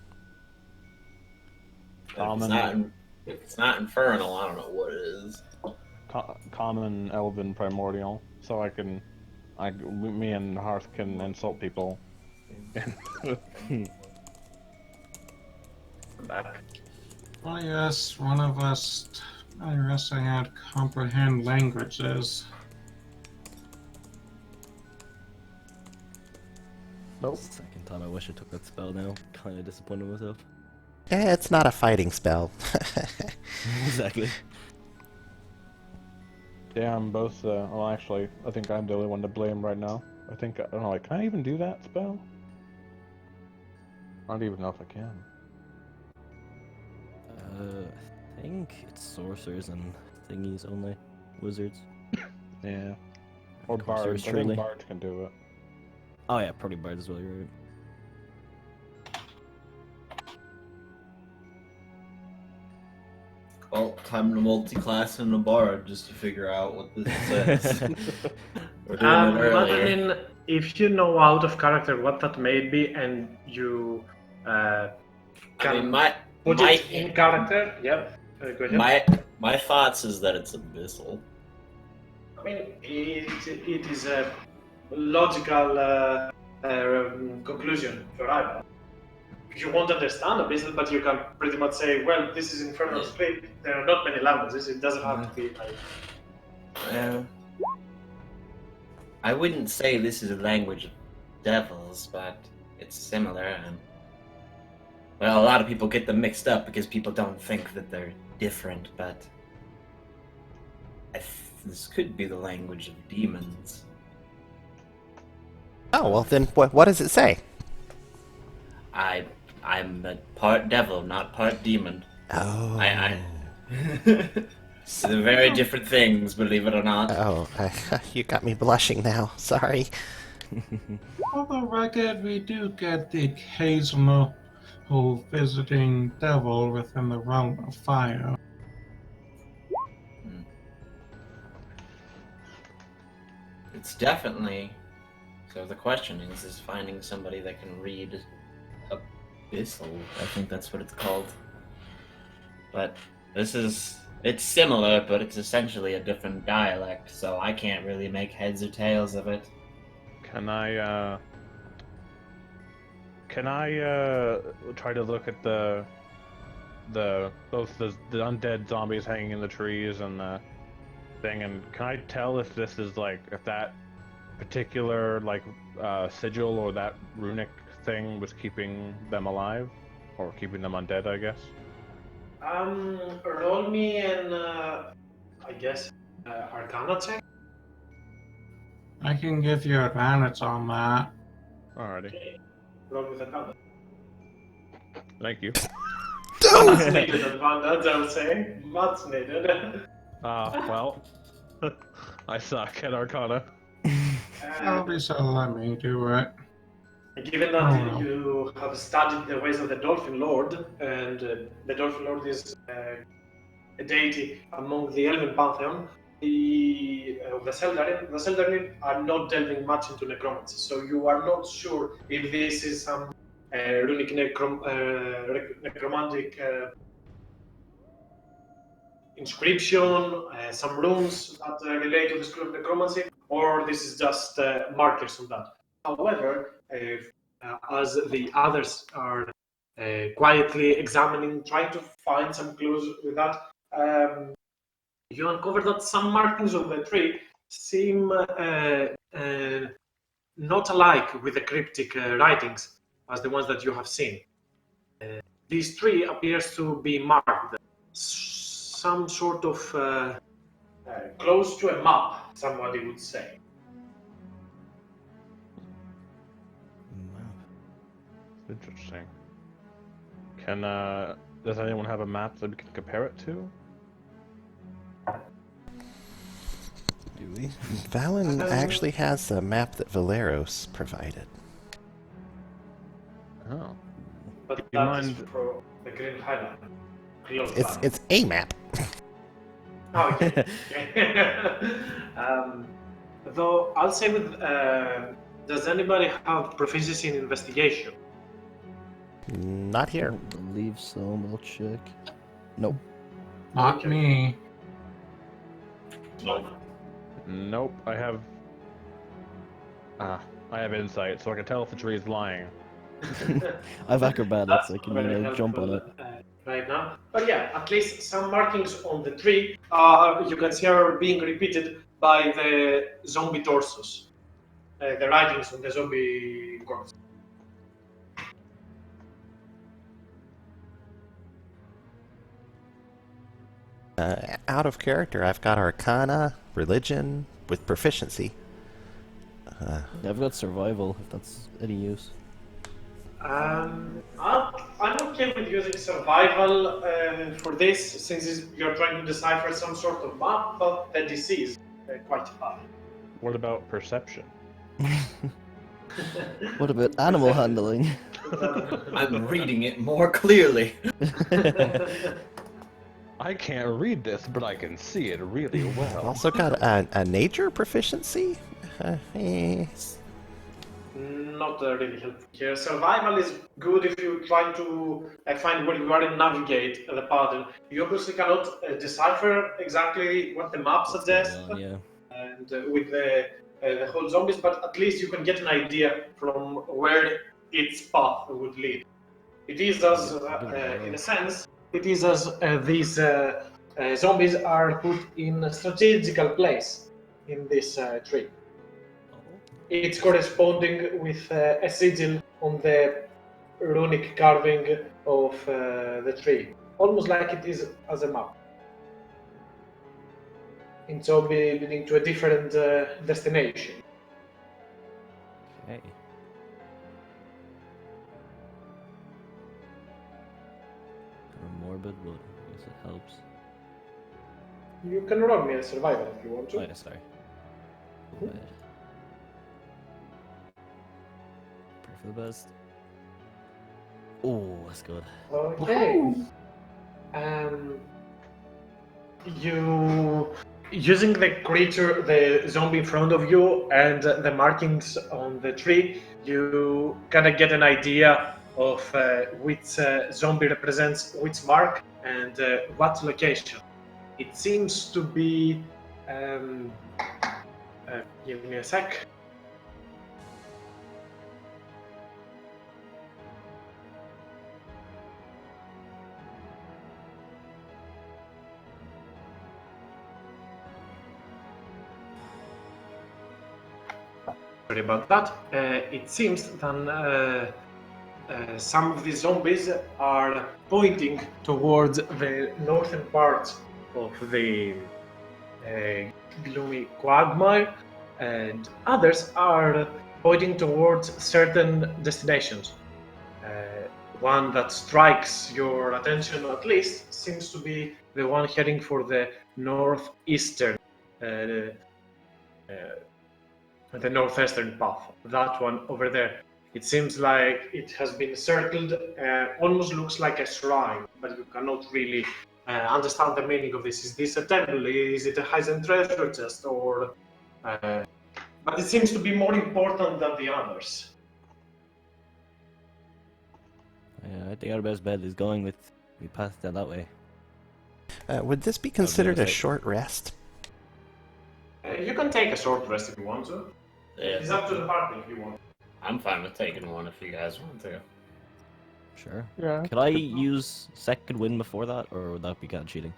Common. If it's not Infernal, I don't know what it is. Common, Elven, Primordial, so me and Hearth can insult people. Back. Well, yes, one of us. I guess I had comprehend languages. Nope. Second time I wish I took that spell now. Kind of disappointed in myself. It's not a fighting spell. Exactly. Yeah, I'm both. Well, actually, I think I'm the only one to blame right now. I think I don't know. Like, can I even do that spell? I don't even know if I can. I think it's sorcerers and thingies only. Wizards. Yeah. Or Sorcerers, bards. I truly. think bards can do it. Oh yeah, probably bards as well. You're right. Well, time to multi-class in a bar just to figure out what this says. We're doing it earlier. Madeline, if you know out of character what that may be and you I can mean, put it in character, yeah, go ahead. my thoughts is that it's abyssal. I mean, it is a logical conclusion for either. You won't understand a business, but you can pretty much say, well, this is Infernal Yeah. Script. There are not many languages. It doesn't have to be like... I wouldn't say this is a language of devils, but it's similar, and well, a lot of people get them mixed up because people don't think that they're different, but this could be the language of demons. Oh, well then, what does it say? I'm a part devil, not part demon. Oh. They're very different things, believe it or not. Oh, you got me blushing now. Sorry. For the record, we do get the occasional visiting devil within the realm of fire. It's definitely... So the question is finding somebody that can read abyssal. I think that's what it's called. But it's similar, but it's essentially a different dialect, so I can't really make heads or tails of it. Can I try to look at both the undead zombies hanging in the trees and the thing, and can I tell if this is like, if that particular like sigil or that runic thing was keeping them alive or keeping them undead, I guess? Roll me an, I guess, Arcana check. I can give you advantage on that. Alrighty. Okay. Roll with Arcana. Thank you. Much needed advantage, I would say. Much needed. Well, I suck at Arcana. Probably so let me do it. Given that Oh, no. you have studied the ways of the Dolphin Lord, and the Dolphin Lord is a deity among the Elven Pantheon, the Seldarin are not delving much into necromancy, so you are not sure if this is some runic necromantic inscription, some runes that relate to the school of necromancy, or this is just markers on that. However, as the others are quietly examining, trying to find some clues with that, you uncover that some markings on the tree seem not alike with the cryptic writings as the ones that you have seen. This tree appears to be marked, some sort of close to a map, somebody would say. Interesting. Does anyone have a map that we can compare it to? Do we? Valen actually has a map that Valeros provided. Oh. But Do you that is mind- for the Green Highland. Close by. It's a map. Oh, okay. Though I'll say with, does anybody have proficiency in investigation? Not I here. don't believe so, but I'll check. Nope. Not Okay. me. Nope. I have insight, so I can tell if the tree is lying. I have acrobatics, I can very jump on helpful, it. right now. But yeah, at least some markings on the tree you can see are being repeated by the zombie torsos. The writings on the zombie corpse. Out of character, I've got Arcana, Religion, with proficiency. I've got survival, if that's any use. I'm okay with using survival for this, since you're trying to decipher some sort of map, but the DC is quite high. What about perception? What about animal handling? I'm reading it more clearly. I can't read this, but I can see it really I've well. also got a nature proficiency. Not really helpful here. Survival is good if you try to find where you are and navigate the pattern. You obviously cannot decipher exactly what the map What's suggests, going on, yeah. and with the whole zombies, but at least you can get an idea from where its path would lead. It is as, in a sense, it is as these zombies are put in a strategical place in this tree. It's corresponding with a sigil on the runic carving of the tree, almost like it is as a map. In zombie leading to a different destination. Okay. Kind of morbid, but I guess it helps. You can roll me a survival if you want to. Oh, yeah, sorry. Go ahead. Pray for the best. Oh, that's good. Okay. You using the creature, the zombie in front of you, and the markings on the tree, you kind of get an idea of which zombie represents which mark and what location. It seems to be. Give me a sec. Sorry about that. It seems that some of the zombies are pointing towards the northern part of the gloomy Quagmire, and others are pointing towards certain destinations. One that strikes your attention, at least, seems to be the one heading for the northeastern. The northeastern path, that one over there. It seems like it has been circled, almost looks like a shrine, but you cannot really understand the meaning of this. Is this a temple? Is it a hidden treasure chest? Or, but it seems to be more important than the others. Yeah, I think our best bet is going with we pass down that way. Would this be considered a say- short rest? You can take a short rest if you want to. Yeah, It's up to the party if you want. I'm fine with taking one if you guys want to. Sure. Yeah. Could I use second wind before that, or would that be kind of cheating?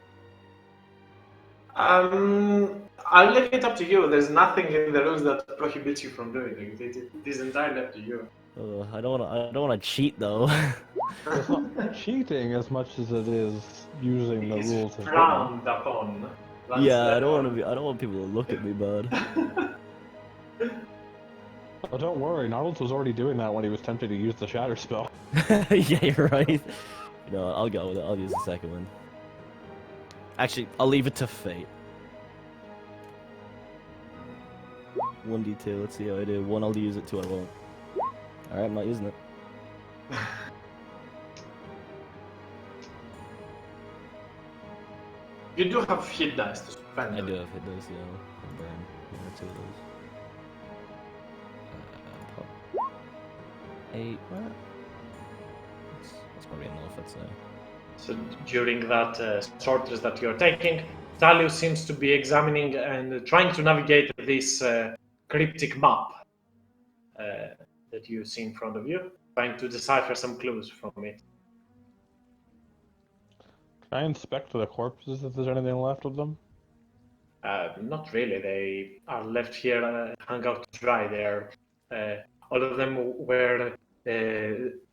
I'll leave it up to you. There's nothing in the rules that prohibits you from doing it. It is entirely up to you. I don't want to cheat though. It's not cheating as much as it is using the It's rules as written. frowned upon. That's Yeah, the- I don't want people to look at me bad. Oh, don't worry, Noddles was already doing that when he was tempted to use the Shatter spell. Yeah, you're right. No, I'll go with it. I'll use the second one. Actually, I'll leave it to fate. 1d2, let's see how I do. 1 I'll use it, 2 I won't. Alright, I'm not using it. You do have hit dice to spend. I do have hit those, yeah. I'll burn 1 or 2 of those. 8, well, that's probably enough, I'd say. So during that short rest that you're taking, Talio seems to be examining and trying to navigate this cryptic map that you see in front of you, trying to decipher some clues from it. Can I inspect the corpses if there's anything left of them? Not really. They are left here, hung out to dry. They're all of them wear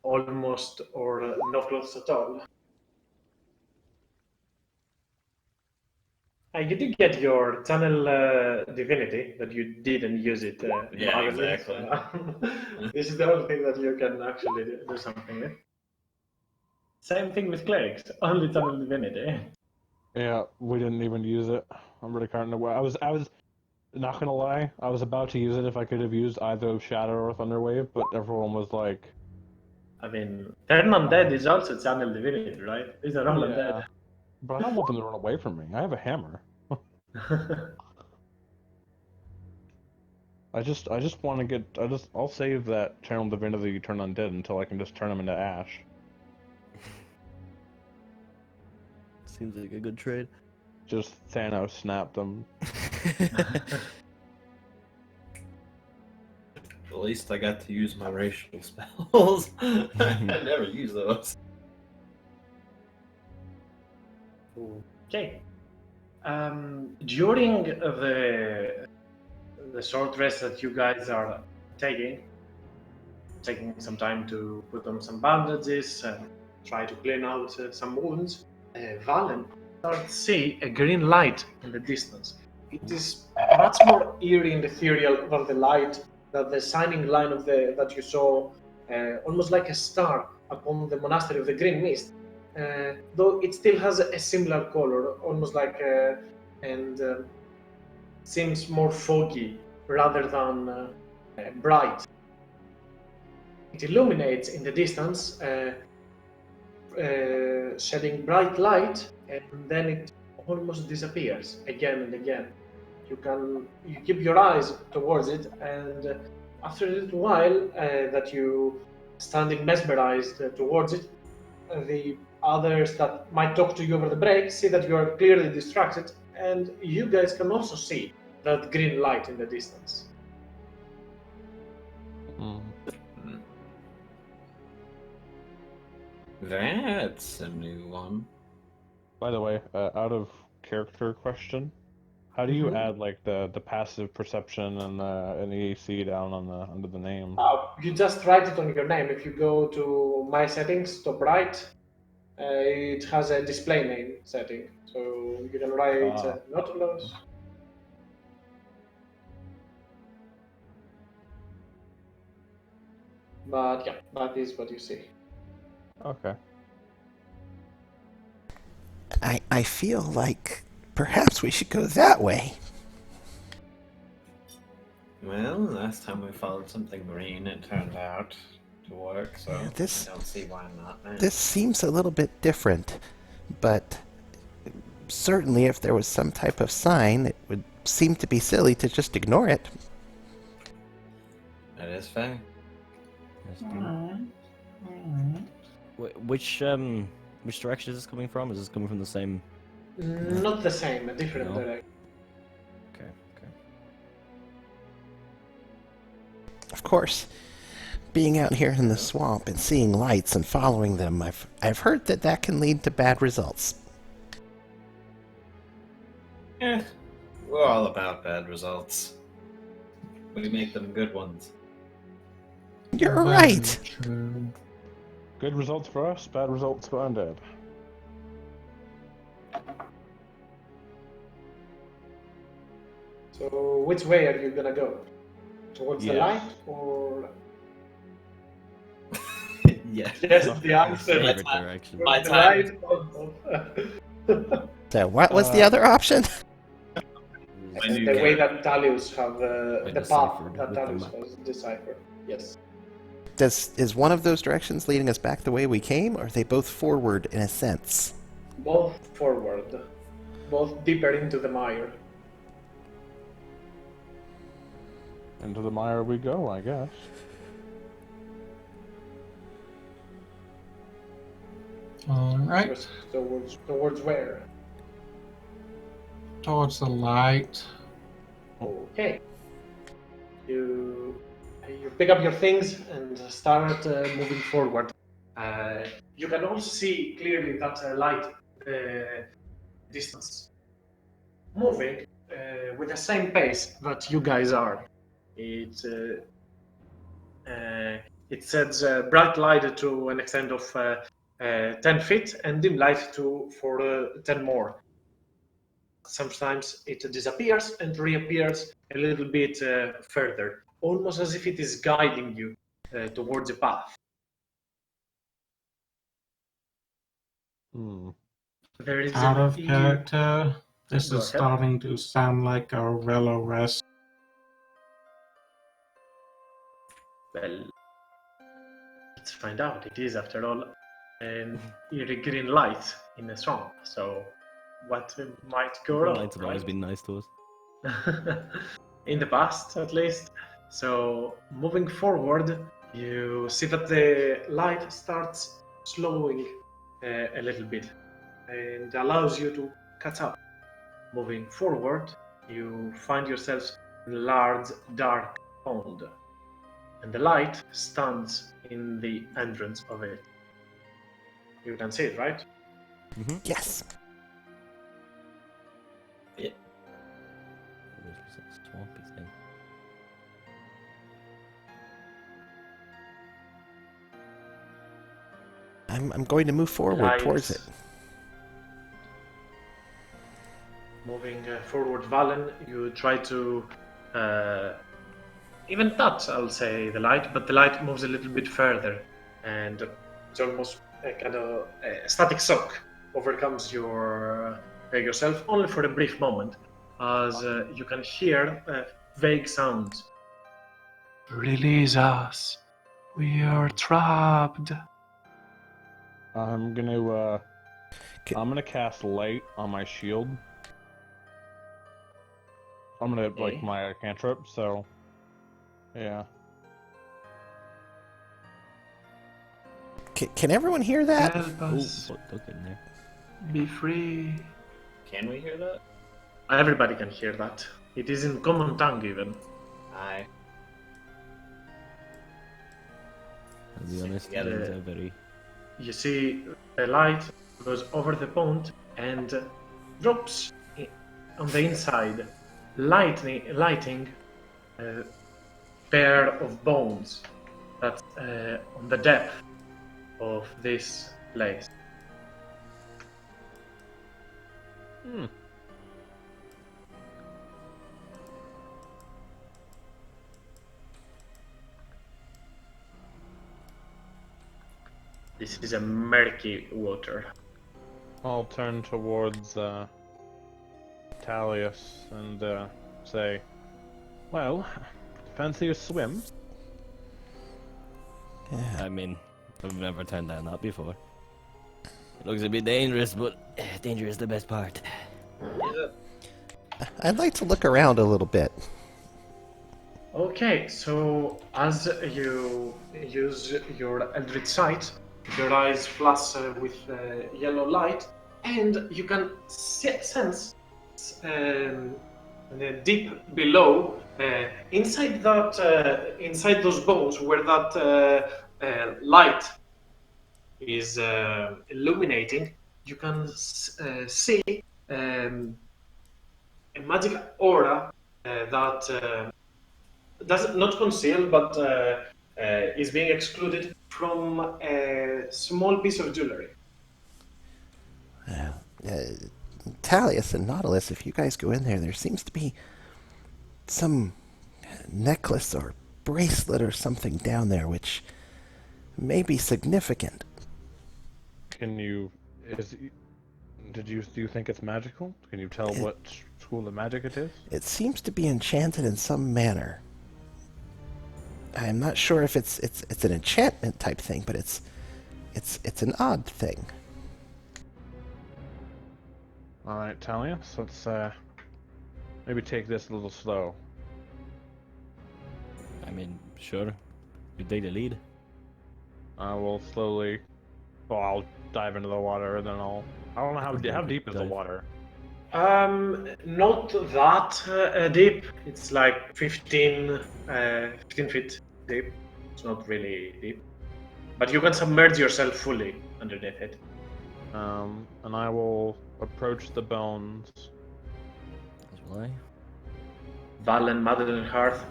almost or no clothes at all. You did get your channel divinity, but you didn't use it. Yeah, validly, exactly. so this is the only thing that you can actually do something with. Same thing with clerics, only channel divinity. Yeah, we didn't even use it. I'm really kind of. I was not gonna lie. I was about to use it if I could have used either Shadow or Thunderwave, but everyone was like, I mean, Turn Undead is also channel divinity, right? These are all yeah. But I don't want them to run away from me. I have a hammer. undead. I just want to get. I'll save that Channel Divinity turn undead until I can just turn them into ash. Seems like a good trade. Just Thanos snapped them. At least I got to use my racial spells. I never use those. Okay. During the short rest that you guys are taking some time to put on some bandages and try to clean out some wounds, Valen starts to see a green light in the distance. It is much more eerie and ethereal than the light, that the shining line of that you saw, almost like a star upon the monastery of the Green Mist. Though it still has a similar color, almost like and seems more foggy rather than bright. It illuminates in the distance, shedding bright light, and then it almost disappears again and again. You keep your eyes towards it, and after a little while that you standing mesmerized towards it, the others that might talk to you over the break see that you are clearly distracted, and you guys can also see that green light in the distance. That's a new one. By the way, out of character question, how do you add like the passive perception and the AC down on the under the name? You just write it on your name. If you go to My Settings, top right, it has a display name setting. So you can write Nautilus. But yeah, that is what you see. Okay. I feel like perhaps we should go that way. Well, last time we followed something green, it turned out to work, so Yeah, this- I don't see why not now. This seems a little bit different, but certainly if there was some type of sign, it would seem to be silly to just ignore it. That is fair. Which direction is this coming from? Is this coming from the same? Not the same, a different No. direction. Okay. Of course, being out here in the swamp and seeing lights and following them, I've heard that can lead to bad results. We're all about bad results. We make them good ones. You're right. True. Good results for us, bad results for undead. So which way are you gonna go? Towards the Yeah. light or? Yeah. Yes, the answer. Favorite direction. My The time. light. So what was the other option? I knew The that. way that Talius have the path deciphered that with the Talius map. has deciphered. Yes. Is one of those directions leading us back the way we came, or are they both forward in a sense? Both forward, both deeper into the mire. Into the mire we go, I guess. All right. Towards where? Towards the light. Okay. You pick up your things and start moving forward. You can also see clearly that light distance moving with the same pace that you guys are. It sets bright light to an extent of 10 feet and dim light for 10 more. sometimes it disappears and reappears a little bit further, almost as if it is guiding you towards a path. There is Out an of character. This Go is ahead. starting to sound like a real arrest. Well, let's find out. It is, after all, an eerie green light in a swamp. So, what might go wrong? Lights have always right? been nice to us. In the past, at least. So, moving forward, you see that the light starts slowing a little bit and allows you to catch up. Moving forward, you find yourselves in a large, dark pond, and the light stands in the entrance of it. You can see it, right? Yes. There's a swampy thing. I'm going to move forward towards it. Moving forward, Valen, you try to even touch, I'll say, the light, but the light moves a little bit further, and it's almost a kind of a static shock overcomes yourself only for a brief moment, as you can hear vague sounds. Release us. We are trapped. I'm gonna cast light on my shield. I'm gonna like my cantrip, so yeah. Can everyone hear that? Help us. Look in there. Be free. Can we hear that? Everybody can hear that. It is in common tongue, even. Aye. I'll be honest, Together. these are very... You see, the light goes over the pond and drops on the inside, lighting a pair of bones that's on the depth of this place. This is a murky water. I'll turn towards Talius and say, "Well, fancy a swim?" Yeah. I mean, I've never turned down that before. It looks a bit dangerous, but danger is the best part. I'd like to look around a little bit. Okay, so as you use your Eldritch Sight, your eyes flash with yellow light, and you can sense deep below, inside those bones, where that light is illuminating. You can see a magic aura that does not conceal, but is being excluded from a small piece of jewelry. Talius and Nautilus, if you guys go in there, there seems to be some necklace or bracelet or something down there which may be significant. Do you think it's magical? Can you tell what school of magic it is? It seems to be enchanted in some manner. I'm not sure if it's an enchantment type thing, but it's an odd thing. All right, Talius, let's maybe take this a little slow. I mean, sure. You take the lead. I will slowly. Well, I'll dive into the water, and then I don't know how deep is the water. Not that deep. It's like 15 feet deep. It's not really deep, but you can submerge yourself fully underneath it. And I will approach the bones. As will I. Valen, Madeline, Hearth,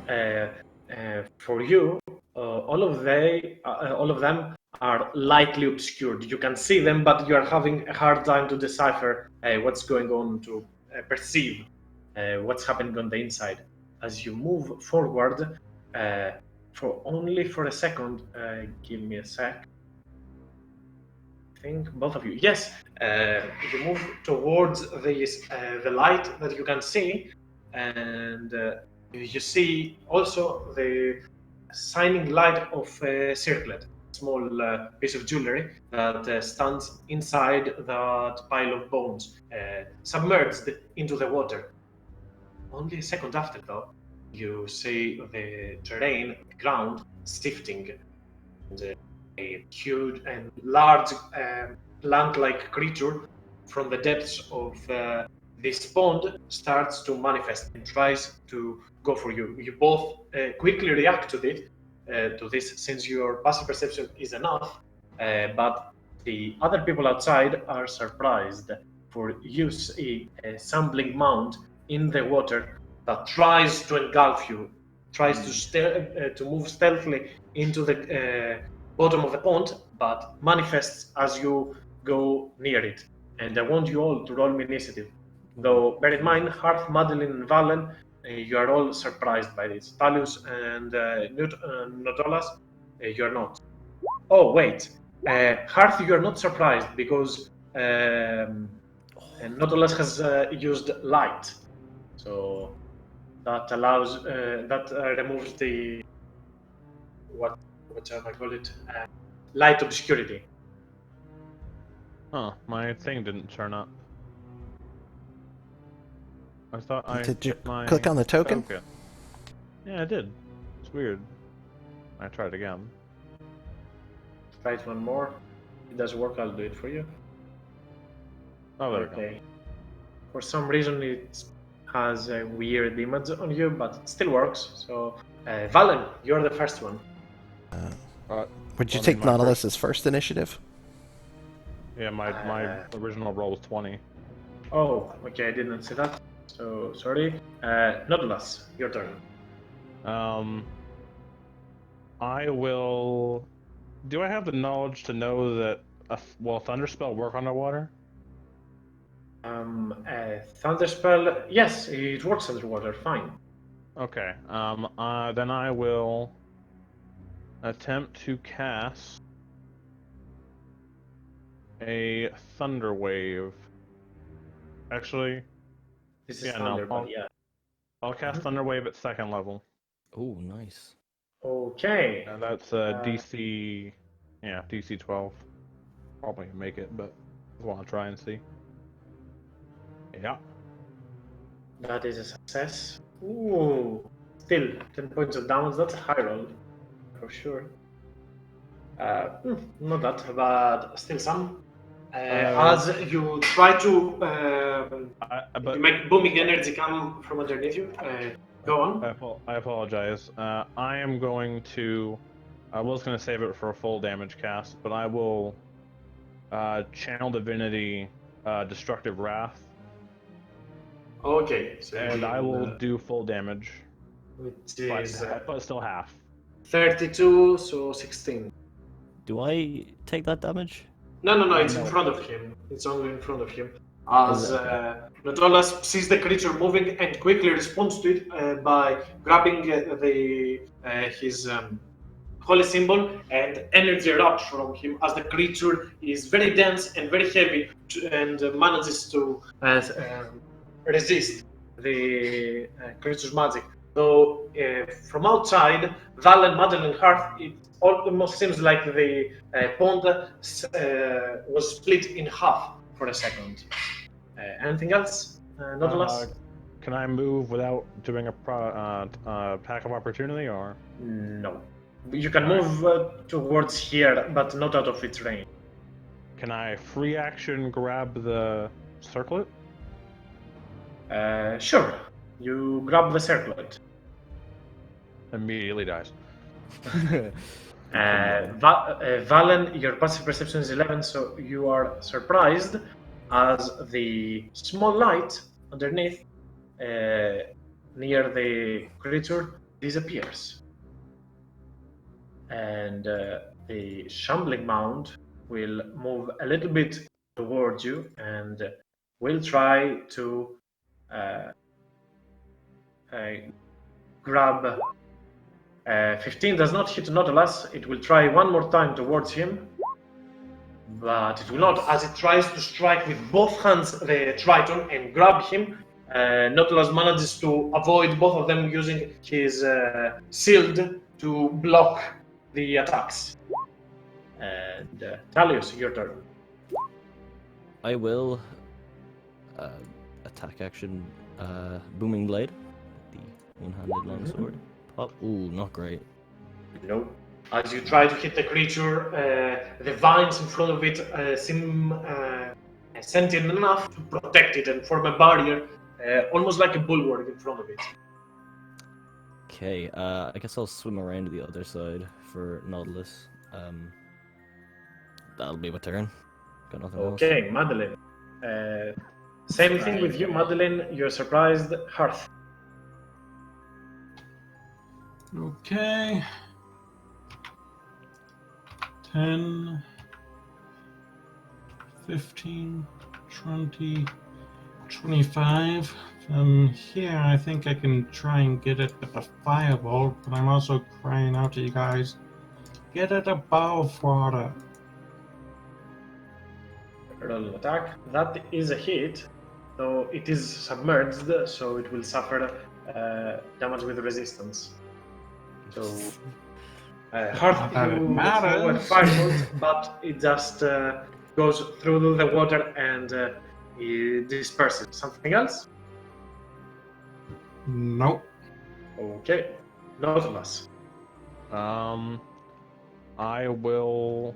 for you, all of them are lightly obscured. You can see them, but you are having a hard time to decipher what's going on to perceive what's happening on the inside. As you move forward, for a second, give me a sec. I think both of you. Yes, you move towards the light that you can see, and you see also the shining light of a circlet, small piece of jewelry that stands inside that pile of bones, submerged into the water. Only a second after, though, you see the terrain, the ground, shifting, and a huge and large plant-like creature from the depths of this pond starts to manifest and tries to go for you. You both quickly react to this, since your passive perception is enough, but the other people outside are surprised, for you see a shambling mound in the water that tries to engulf you, tries to move stealthily into the bottom of the pond, but manifests as you go near it. And I want you all to roll me initiative. Though, bear in mind, Hearth, Madeline, and Valen, you are all surprised by this. Talius and Notolas, you are not. Oh, wait. Hearth, you are not surprised because Notolas has used light. So that allows, that removes the, what shall I call it? Light obscurity. Huh, my thing didn't turn up. I thought I Did you hit my click on the token? Yeah, I did. It's weird. I tried again. Try it one more. If it doesn't work, I'll do it for you. Oh, there we go. Okay. For some reason, it has a weird image on you, but it still works. So, Valen, you're the first one. Would you I mean, take my Nautilus's first initiative? Yeah, my original roll was 20. Oh, okay, I didn't see that. So, sorry. Nautilus, your turn. I will. Do I have the knowledge to know that will a thunder spell work underwater? Thunder spell, yes, it works underwater, fine. Okay. Then I will attempt to cast a thunder wave. Actually, This is yeah, thunder, no, but yeah. I'll cast thunder wave at second level, Oh, nice. Okay. and that's DC. Yeah, DC 12. Probably make it, but I want to try and see. Yeah. That is a success. Ooh. Still, 10 points of damage, that's a high roll. For sure. Not that, but still some. As you try to But you make booming energy come from underneath you, go on. I apologize. I am going to. I was going to save it for a full damage cast, but I will channel divinity, destructive wrath, Okay, so and I will do full damage, which is but still half. 32, so 16. Do I take that damage? No, it's in No. front of him. It's only in front of him. As Is it? Okay. Notolas sees the creature moving and quickly responds to it by grabbing his holy symbol, and energy erupts from him as the creature is very dense and very heavy and manages to resist the creature's magic. Though from outside, Val and Madeline Hearth, it almost seems like the pond was split in half for a second. Anything else, Nautilus? Can I move without doing a pack of opportunity, or? No. You can move towards here, but not out of its range. Can I free action grab the circlet? Sure. You grab the circlet. Immediately dies. Valen, your passive perception is 11, so you are surprised as the small light underneath, near the creature, disappears. And the shambling mound will move a little bit towards you and will try to grab. 15 does not hit Nautilus. It will try one more time towards him, but it will not. As it tries to strike with both hands the Triton and grab him, Nautilus manages to avoid both of them using his shield to block the attacks. And Talius, your turn. I will attack action Booming Blade, the one-handed longsword. Pop. Ooh, not great. No. As you try to hit the creature, the vines in front of it seem sentient enough to protect it and form a barrier, almost like a bulwark in front of it. Okay, I guess I'll swim around to the other side for Nautilus. That'll be my turn. Got nothing else. Okay, Madeline. Same thing with you, Madeline. You're surprised. Hearth. Okay. 10, 15, 20, 25. From here, I think I can try and get it with a fireball, but I'm also crying out to you guys, get it above water. Roll an attack. That is a hit, though it is submerged, so it will suffer damage with resistance. So, Hearth, Not that it you throw a matters. firebolt, but it just goes through the water and it disperses. Something else? Nope. Okay. Nautilus. I will.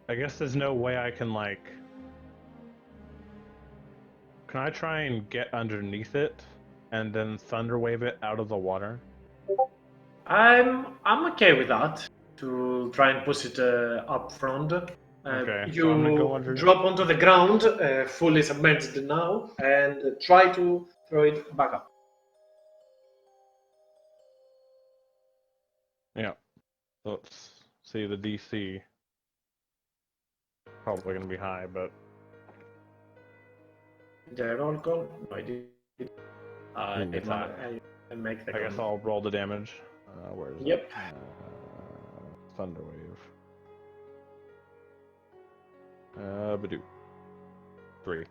I guess there's no way I can like. Can I try and get underneath it and then thunderwave it out of the water? I'm okay with that. To try and push it up front. Okay, You so I'm gonna go under. drop onto the ground, fully submerged now, and try to throw it back up. Yeah. Let's see the DC. Probably gonna be high, but The roll call. No, I did. It's high. I make the. I guess I'll roll the damage. Where is Yep. it? Thunderwave. Badoo. 3.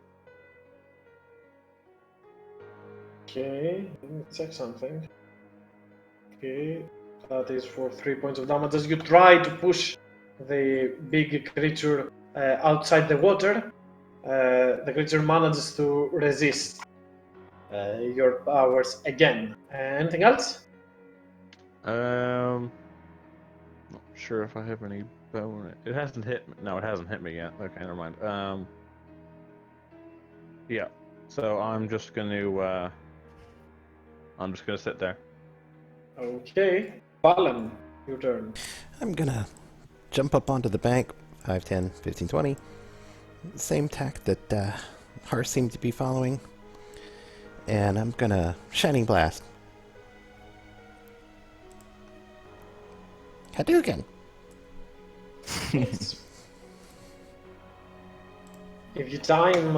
Okay, let me check something. Okay, that is for 3 points of damage. As you try to push the big creature outside the water, the creature manages to resist your powers again. Anything else? Not sure if I have any bonus. It hasn't hit me. No, it hasn't hit me yet. Okay, never mind. Yeah. So I'm just gonna sit there. Okay, Balan, your turn. I'm gonna jump up onto the bank, 5, 10, 15, 20. Same tack that Hearth seemed to be following. And I'm gonna Shining Blast. Hadouken! If you time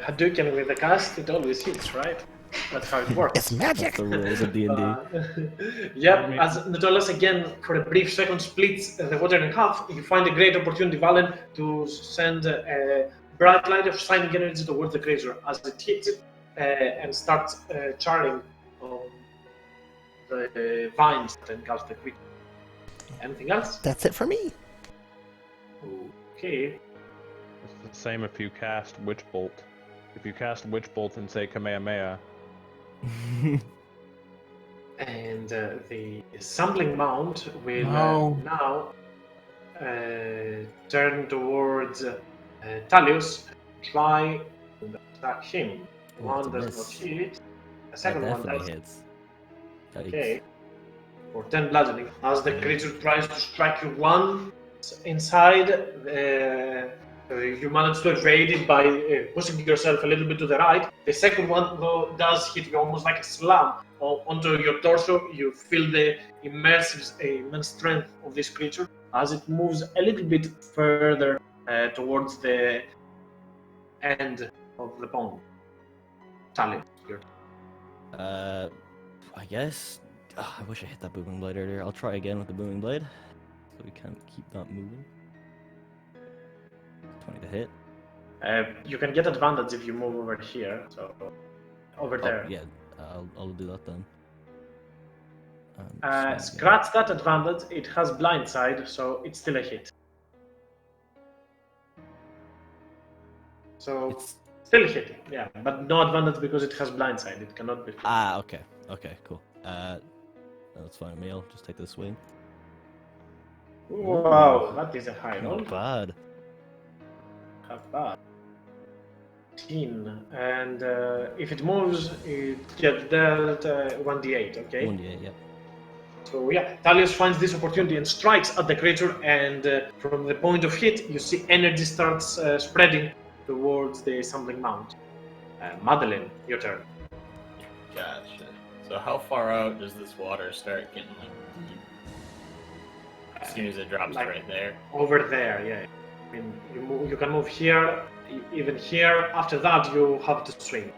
Hadouken with the cast, it always hits, right? That's how it works. It's magic! The rules of D&D. Yep, as Nautilus again for a brief second splits the water in half, you find a great opportunity, Valen, to send a bright light of shining energy towards the creature as it hits it and starts charring on the vines that engulf the creature. Anything else? That's it for me. Okay. It's the same if you cast Witch Bolt. If you cast Witch Bolt and say Kamehameha. And the sampling mound will now turn towards Talius, try to attack him. One does not hit. The second one does. hits. Okay. For 10 bludgeoning. As the creature tries to strike you one inside, you manage to evade it by pushing yourself a little bit to the right. The second one, though, does hit you almost like a slam onto your torso. You feel the immense strength of this creature as it moves a little bit further towards the end of the pond. Tally. I guess. I wish I hit that booming blade earlier. I'll try again with the booming blade, so we can keep that moving. 20 to hit. You can get advantage if you move over here. So over there. Yeah, I'll do that then. And Scratch that advantage. It has blindside, so it's still a hit. So It's still hitting, yeah, but no advantage because it has blindside. It cannot be. okay, cool. That's fine with me. I'll just take the swing. Wow, that is a high roll. Not bad. Not bad. 18, and if it moves, it gets dealt 1d8. Okay. 1d8, yeah. So yeah, Thalios finds this opportunity and strikes at the creature, and from the point of hit, you see energy starts spreading towards the assembling mount. Madeline, your turn. Gotcha. So how far out does this water start getting like deep? As soon as it drops Like- right there. Over there, yeah. I mean, you can move here, even here. After that, you have to swing.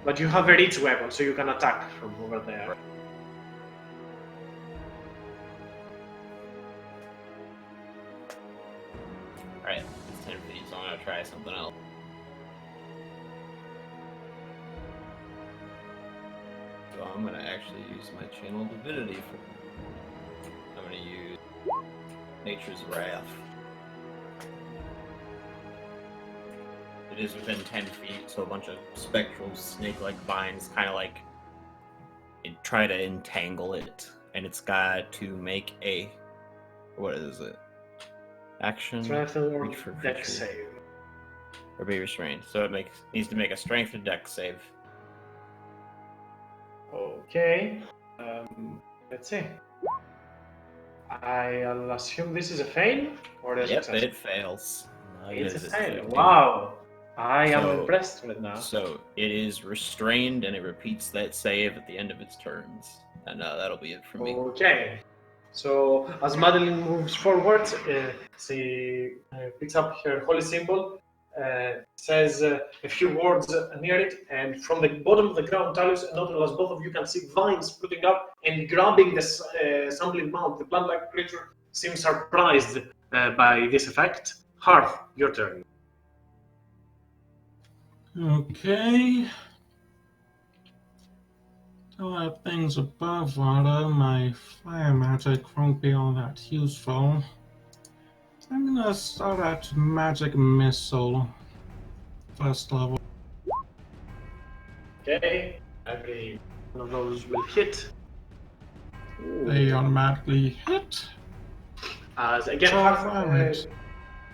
But you have a reach weapon, so you can attack from over there. Alright, it's 10 feet, so I'm gonna try something else. So I'm gonna actually use my channel divinity for. I'm gonna use Nature's Wrath. It is within 10 feet, so a bunch of spectral snake-like vines kind of like try to entangle it, and it's got to make a. What is it? Action. Strength or reach for deck creature, save. or be restrained. So it needs to make a strength and dex save. Okay. Let's see. I'll assume this is a fail or a Yep, success. it fails. It's a It is fail. 15. Wow. I am So- impressed right now. So it is restrained, and it repeats that save at the end of its turns. And that'll be it for me. Okay. So as Madeline moves forward, she picks up her holy symbol, says a few words near it, and from the bottom of the ground, Talius and Nautilus, both of you can see vines splitting up and grabbing the assembling mount. The plant-like creature seems surprised by this effect. Hearth, your turn. Okay. So that thing's above water, my fire magic won't be all that useful. I'm gonna start at magic missile. First level. Okay. Every one of those will hit. They automatically hit. As again, So Hearth damage.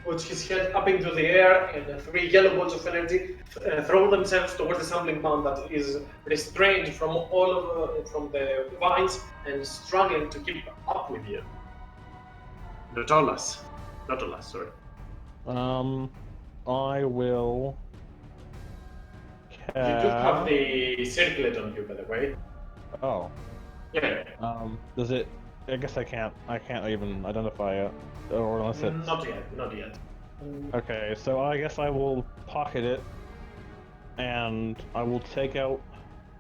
puts his head up into the air, and 3 yellow bolts of energy throw themselves towards the sampling mount that is restrained from from the vines and struggling to keep up with you. Nautilus, sorry. I will. You do have the circlet on you, by the way. Oh. Yeah. Does it? I guess I can't even identify it, or unless it's. Not yet. Okay, so I guess I will pocket it, and I will take out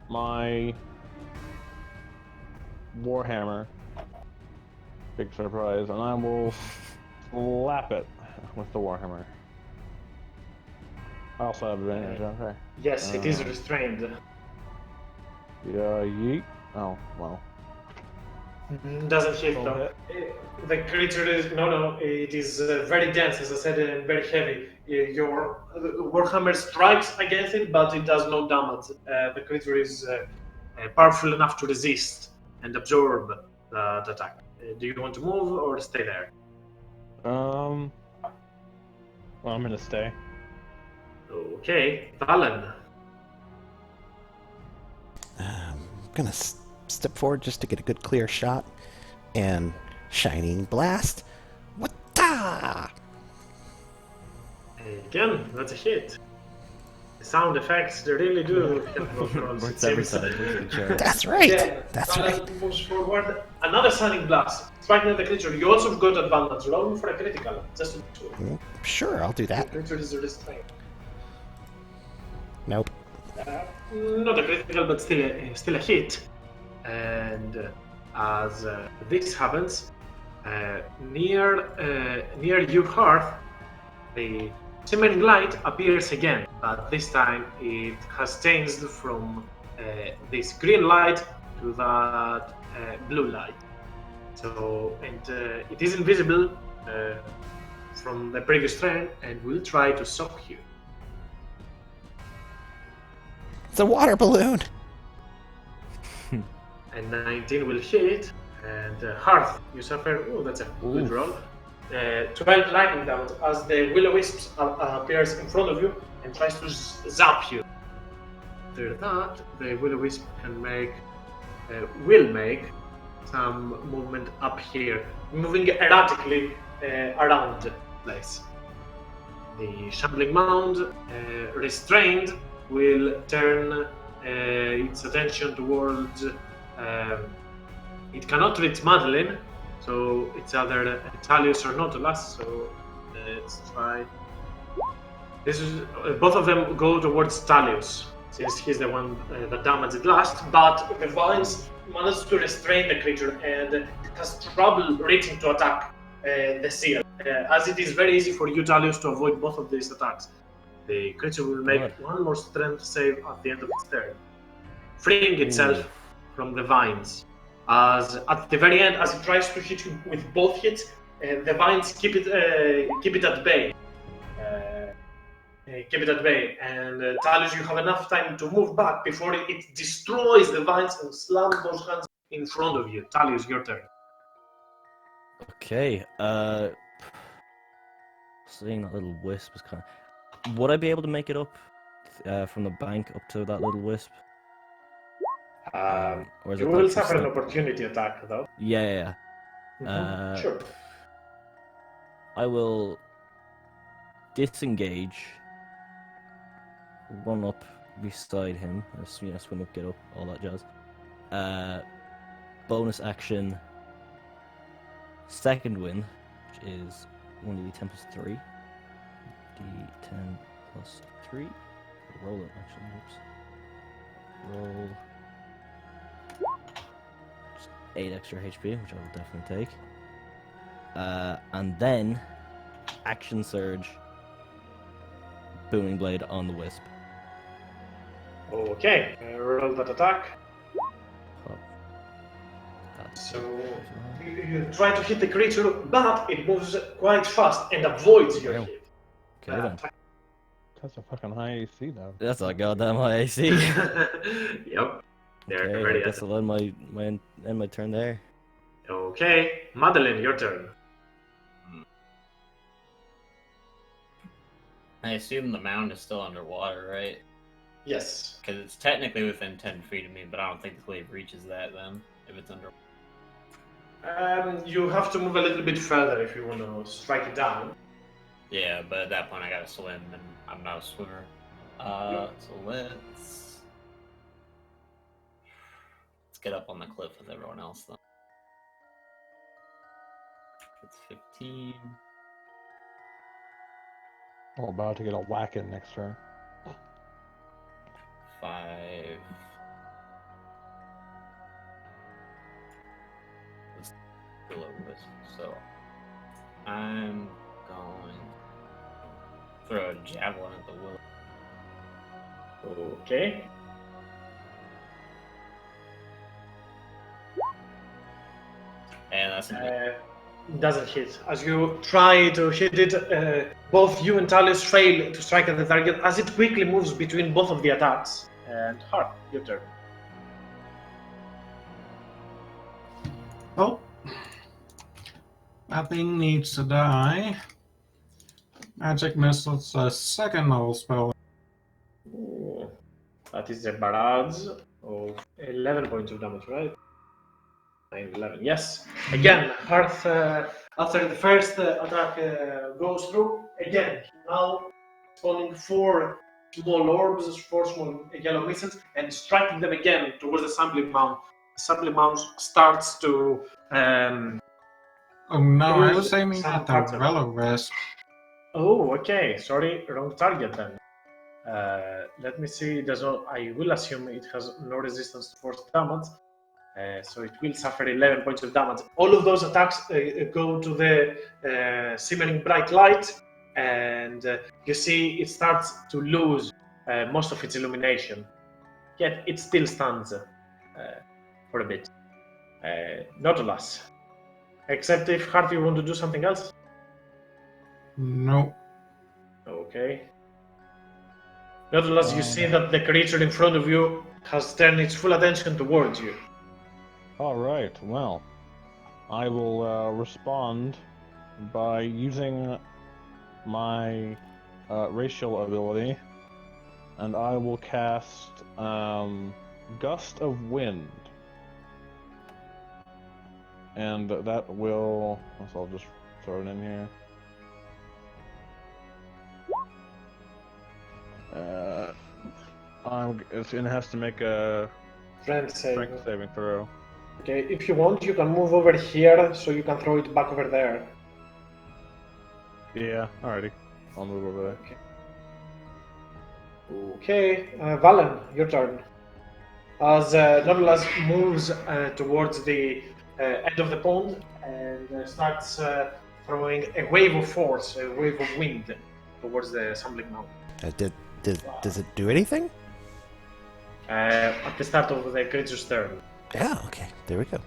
my Warhammer. Big surprise, and I will slap it with the Warhammer. I also have advantage, okay. Yes, it is restrained. Yeah, yeet. Oh, well. Doesn't hit Full though. The creature is it is very dense, as I said, and very heavy. Your Warhammer strikes against it, but it does no damage. The creature is powerful enough to resist and absorb the attack. Do you want to move or stay there? Well, I'm gonna stay. Okay, Valen. I'm gonna step forward just to get a good clear shot, and Shining Blast. What da? Again, that's a hit. The sound effects, they really do help those rolls, it Works every seems. time. Works every time. That's right. Yeah, That's Valen right. moves forward. Another Shining Blast. Striking at the creature. You also got advantage. Roll for a critical. Just a 2. Sure, I'll do The that. creature is restrained. Nope. Not a critical, but still a hit. And as this happens, near your hearth, the shimmering light appears again, but this time it has changed from this green light to that blue light. So, and it is invisible from the previous turn and will try to shock you. It's a water balloon. And 19 will hit, and Hearth, you suffer. Oh, that's a good roll. 12 lightning damage as the will-o-wisp appears in front of you and tries to zap you. After that, the will-o-wisp will make some movement up here, moving erratically around the place. The shambling mound, restrained, will turn its attention towards. It cannot reach Madeline, so it's either Talius or Nautilus. So let's try. This is both of them go towards Talius, since he's the one that damaged it last. But the vines managed to restrain the creature and it has trouble reaching to attack the seal, as it is very easy for you, Talius, to avoid both of these attacks. The creature will make one more strength save at the end of its turn, freeing itself from the vines. As at the very end, as it tries to hit you with both hits, the vines keep it at bay. Keep it at bay, and Talius, you have enough time to move back before it destroys the vines and slams those hands in front of you. Talius, your turn. Okay. Seeing that little wisp is kind of. Would I be able to make it up from the bank up to that little wisp? Or is You it will like suffer an step- opportunity attack, though. Yeah. Sure. I will disengage, run up beside him, swim up, get up, all that jazz. Bonus action, second win, which is 1d10 plus 3. D10 plus 3. Roll it, actually. Oops. Roll. Just 8 extra HP, which I will definitely take. And then, action surge, booming blade on the wisp. Okay, roll that attack. So you try to hit the creature, but it moves quite fast and avoids your hit. Okay, then. That's a fucking high AC though. That's a goddamn high AC. Yep. They're Okay, very I guess I'll end my turn there. Okay, Madeline, your turn. I assume the mound is still underwater, right? Yes. Because it's technically within 10 feet of me, but I don't think the glaive reaches that then, if it's under. You have to move a little bit further if you want to strike it down. Yeah, but at that point I gotta swim, and I'm not a swimmer. So let's get up on the cliff with everyone else, then. It's 15. I'm about to get a whacking next turn. 5. Let's go over this. So I'm going to throw a javelin at the willow. Okay. And that's an Doesn't hit. As you try to hit it, both you and Talis fail to strike at the target as it quickly moves between both of the attacks. And Harp, your turn. Oh. That thing needs to die. Magic Missile's a second level spell. Ooh. That is a barrage of 11 points of damage, right? 9, 11. Yes. Again, Hearth, after the first attack goes through, again, now spawning 4 small orbs, 4 small yellow missiles, and striking them again towards the sampling mound. The sampling mound starts to. Oh no, I was Here's aiming some at the parts of it. Velo Wisp. Oh, okay. Sorry, wrong target then. Let me see. It does not. I will assume it has no resistance to force damage, so it will suffer 11 points of damage. All of those attacks go to the simmering bright light, and you see it starts to lose most of its illumination. Yet it still stands for a bit. Not a loss. Except if Harvey want to do something else. No. Okay. Nevertheless, you see that the creature in front of you has turned its full attention towards you. Alright, well, I will respond by using my racial ability, and I will cast Gust of Wind. And that will... So I'll just throw it in here. It has to make a Strength strength saving throw. Okay, if you want, you can move over here so you can throw it back over there. Yeah, alrighty. I'll move over there. Okay, Valen, your turn. As Novelas moves towards the end of the pond and starts throwing a wave of force, a wave of wind towards the assembling mound. Does it do anything? At the start of the creature's turn. Yeah, okay. There we go.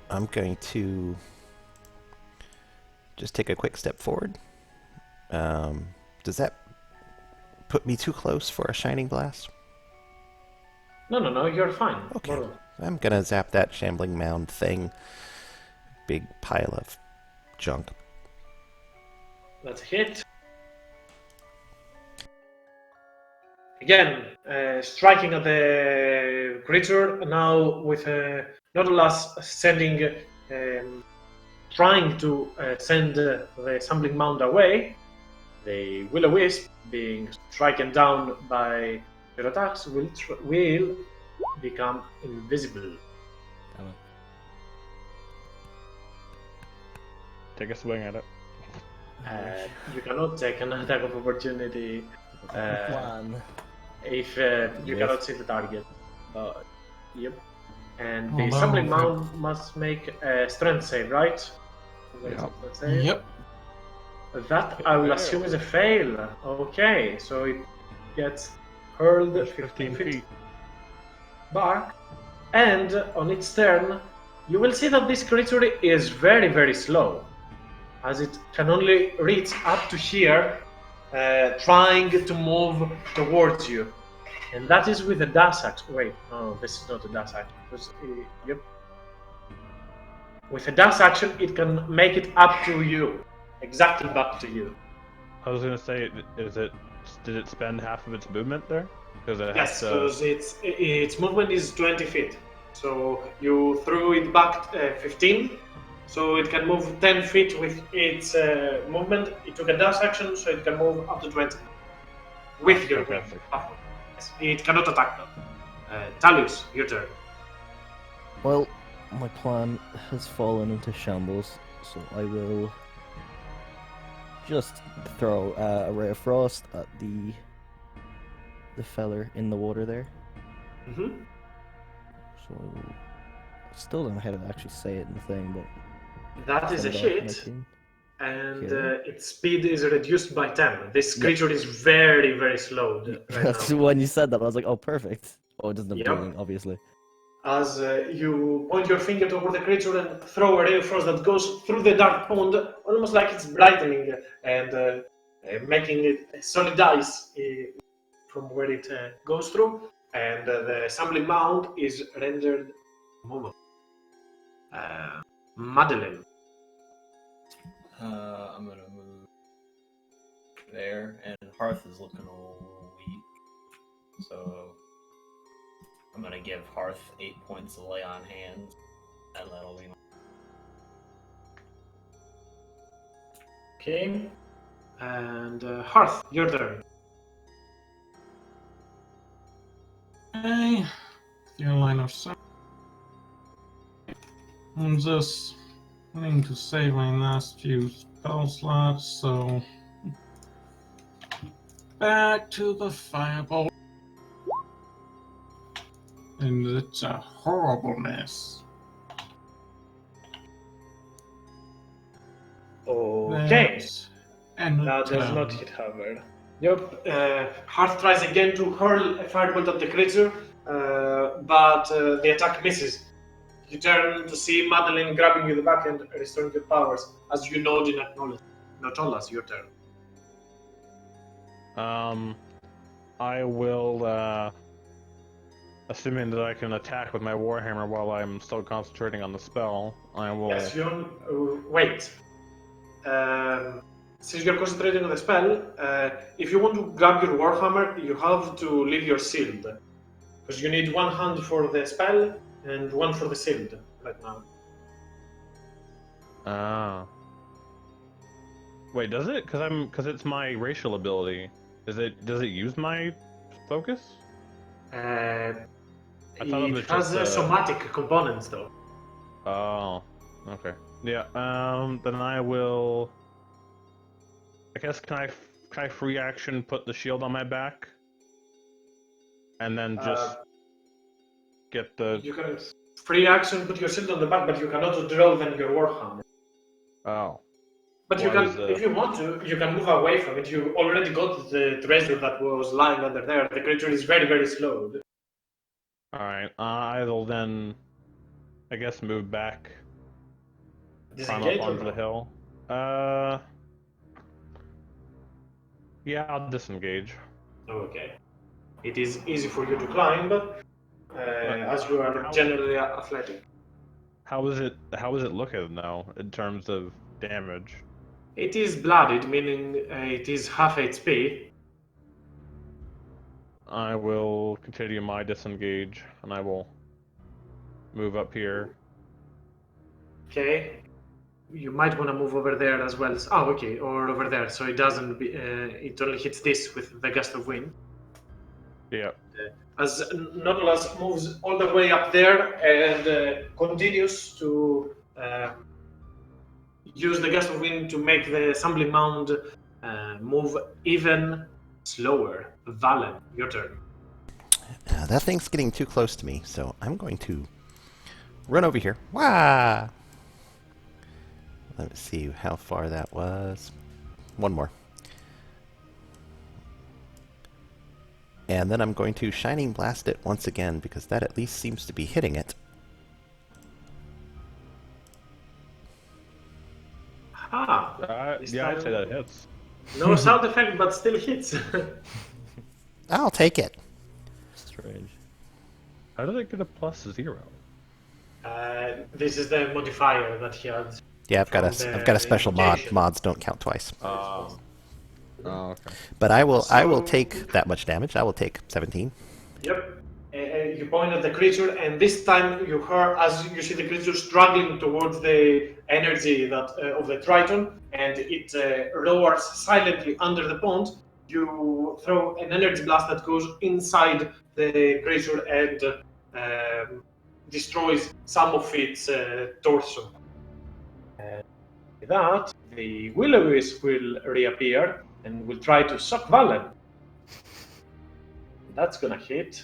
I'm going to just take a quick step forward. Does that put me too close for a Shining Blast? No, you're fine. Okay. No. I'm going to zap that shambling mound thing. Big pile of junk. That's a hit. Again, striking at the creature, now with Nautilus sending, trying to send the assembling mound away. The Will-O-Wisp, being stricken down by your attacks, will become invisible. Damn it. Take a swing at it. You cannot take an attack of opportunity Plan. if you Yes. cannot see the target. Yep. And the Although, assembling if mound must make a strength save, right? Yep. Strength save. Yep. That I will assume is a fail. Okay, so it gets hurled There's 15 feet back, and on its turn, you will see that this creature is very, very slow, as it can only reach up to here, trying to move towards you. And that is with a dash action. Wait, no, this is not a dash action. Yep. With a dash action, it can make it up to you. Exactly back to you. I was gonna say, did it spend half of its movement there? Because it Yes, has to... because its movement is 20 feet. So you threw it back 15, so it can move 10 feet with its movement. It took a dash action, so it can move up to 20. With your movement. Fantastic. Yes, it cannot attack them. Talius, your turn. Well, my plan has fallen into shambles, so I will just throw a ray of frost at the feller in the water there. Mm-hmm. So I still don't know how to actually say it in the thing, but That is a send it out, hit, 19. and Okay. its speed is reduced by 10. This Yep. creature is very, very slow right That's now. when you said that. I was like, oh, perfect. Oh, it doesn't have Yep. dueling, obviously. As you point your finger toward the creature and throw a ray of frost that goes through the dark pond, almost like it's brightening and making it a solid ice from where it goes through, and the assembly mound is rendered movable. Madeline. I'm gonna move there, and Hearth is looking a little weak, so I'm gonna give Hearth 8 points of lay on hands, and that'll be. Okay. And Hearth, your turn. Okay. Your line of sight. I'm just wanting to save my last few spell slots, so back to the firebolt. And it's a horrible mess. Okay. And That does not hit Harvard. Yep. Hearth tries again to hurl a firebolt at the creature, but the attack misses. You turn to see Madeline grabbing you the back and restoring your powers, as you nod in acknowledgement. Now, Tolas, your turn. I will, assuming that I can attack with my Warhammer while I'm still concentrating on the spell, I will... Yes, wait. Since you're concentrating on the spell, if you want to grab your Warhammer, you have to leave your shield. Because you need one hand for the spell and one for the shield right now. Ah. Wait, does it? Because it's my racial ability. Does it use my focus? I thought it was It has just, somatic components, though. Oh, okay. Yeah. Then I will. I guess can I free action put the shield on my back, and then just get the. You can free action put your shield on the back, but you cannot draw then your Warhammer. Oh. But you Why can, was the- if you want to, you can move away from it. You already got the treasure that was lying under there. The creature is very, very slow. Alright, I will then, I guess, move back, climb Disengage up or onto the no? hill. Yeah, I'll disengage. Okay. It is easy for you to climb, as you are generally athletic. How is it looking now in terms of damage? It is blooded, meaning it is half HP. I will continue my disengage, and I will move up here. Okay. You might want to move over there as well. Oh, okay, or over there, so it doesn't. It only hits this with the gust of wind. Yeah. As Nautilus moves all the way up there and continues to use the gust of wind to make the assembly mound move even slower. Valen, your turn. That thing's getting too close to me, so I'm going to run over here. Wah! Let's see how far that was. One more. And then I'm going to Shining Blast it once again, because that at least seems to be hitting it. Ah, Yeah, I'd say that hits. no sound effect, but still hits. I'll take it. Strange. How did it get a +0? This is the modifier that he has. Yeah, I've got a special mod. invocation. Mods don't count twice. Oh, okay. But I will So- take that much damage. I will take 17. Yep. You point at the creature, and this time you hear, as you see the creature struggling towards the energy that of the Triton, and it roars silently under the pond. You throw an energy blast that goes inside the creature and destroys some of its torso. With that, the Will-O-Wisp will reappear and will try to suck Valen. That's gonna hit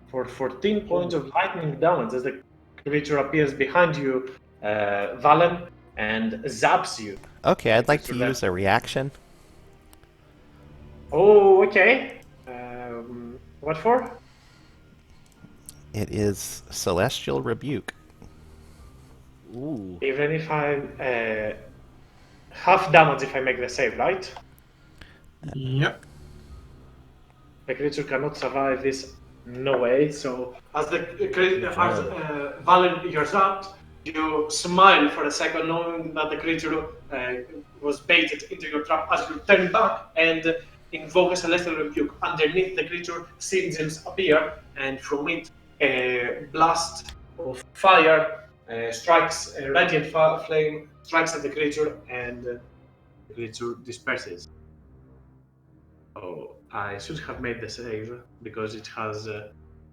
for 14 points of lightning damage as the creature appears behind you, Valen, and zaps you. Okay, I'd like to So that- use a reaction. Oh, okay. What for? It is Celestial Rebuke. Ooh. Even if I'm half damage if I make the save, right? Yep. The creature cannot survive this, no way. So, as Valen, you're zapped, you smile for a second, knowing that the creature was baited into your trap. As you turn back and invoke a Celestial Rebuke, underneath the creature, sigils appear, and from it, a blast of fire strikes, a radiant flame strikes at the creature, and the creature disperses. Oh, I should have made the save because it has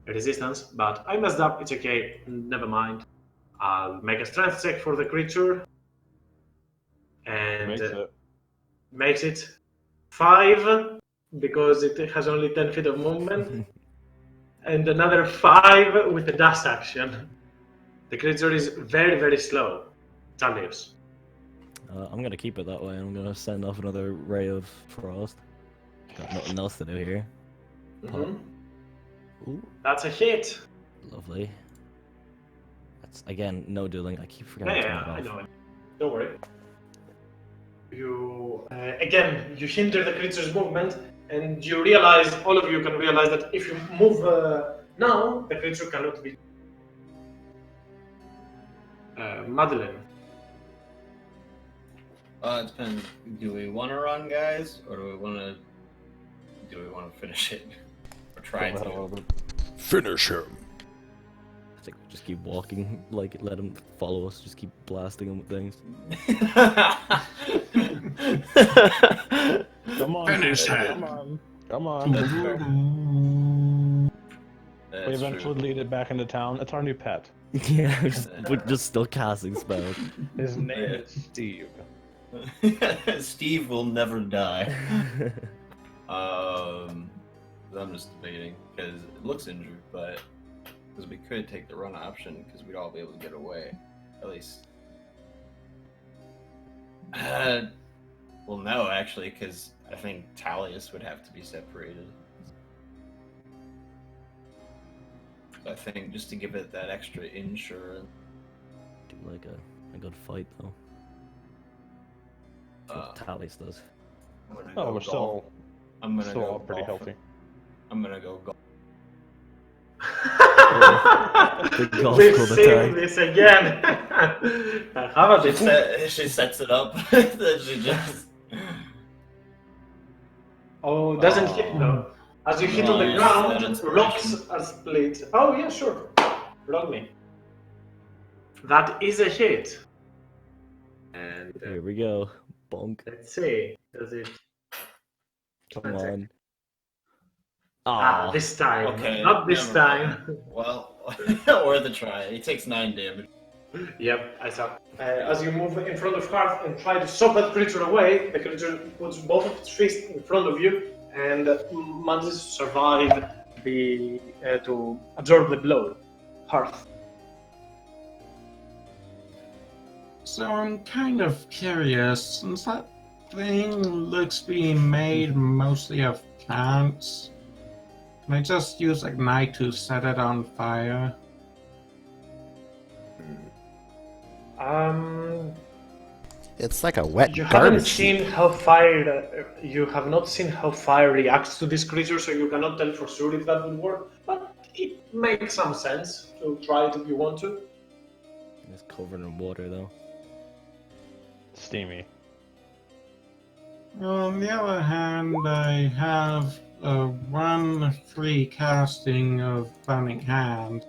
resistance, but I messed up. It's okay. Never mind. I'll make a strength check for the creature, and Makes it. makes it 5 because it has only 10 feet of movement, and another 5 with a dash action. The creature is very, very slow. Talius. I'm gonna keep it that way. I'm gonna send off another ray of frost. Got nothing else to do here. Mhm. Ooh, That's a hit. lovely. That's again no dueling. I keep forgetting to turn Yeah, I it off. know it. Don't worry. You again, you hinder the creature's movement, and you realize, all of you can realize that if you move now, the creature cannot be. Madeline. It depends. Do we want to run, guys, or do we want to finish it, or try Go ahead a little to? bit. Finish him. I think we just keep walking, like let him follow us. Just keep blasting him with things. Come on, Finish come him. on, come on. That's fair. We That's eventually true. lead it back into town. It's our new pet. Yeah, we're just still casting spells. His name is Steve. Steve will never die. I'm just debating because it looks injured, but because we could take the run option because we'd all be able to get away, at least. Well, no, actually, because I think Talius would have to be separated. I think just to give it that extra insurance. Do like a good fight though. Talis does. I'm gonna Oh, go we're golf. still, I'm gonna still go all pretty golf. healthy. I'm gonna go golf. The golf We've club seen attack. this again. How about this? She sets it up. Then she just. Oh, doesn't hit though. As you hit on the Nice, ground, that inspiration. rocks are split. Oh yeah, sure. Roll me. That is a hit. And Here we go. Bonk. let's see. Does it? Come One sec. on. Ah, Ah, this time. Okay. Not this never mind. time. Well, worth a try. He takes 9 damage. Yep, I saw. As you move in front of Hearth and try to stop that creature away, the creature puts both of its fists in front of you and manages to survive to absorb the blow. Hearth. So I'm kind of curious, since that thing looks being made mostly of plants, can I just use Ignite to set it on fire? It's like a wet You haven't garbage seen heap. how fire. You have not seen how fire reacts to this creature, so you cannot tell for sure if that would work. But it makes some sense to try it if you want to. it's covered in water though. Steamy. On the other hand, I have a 1 free casting of Burning Hand.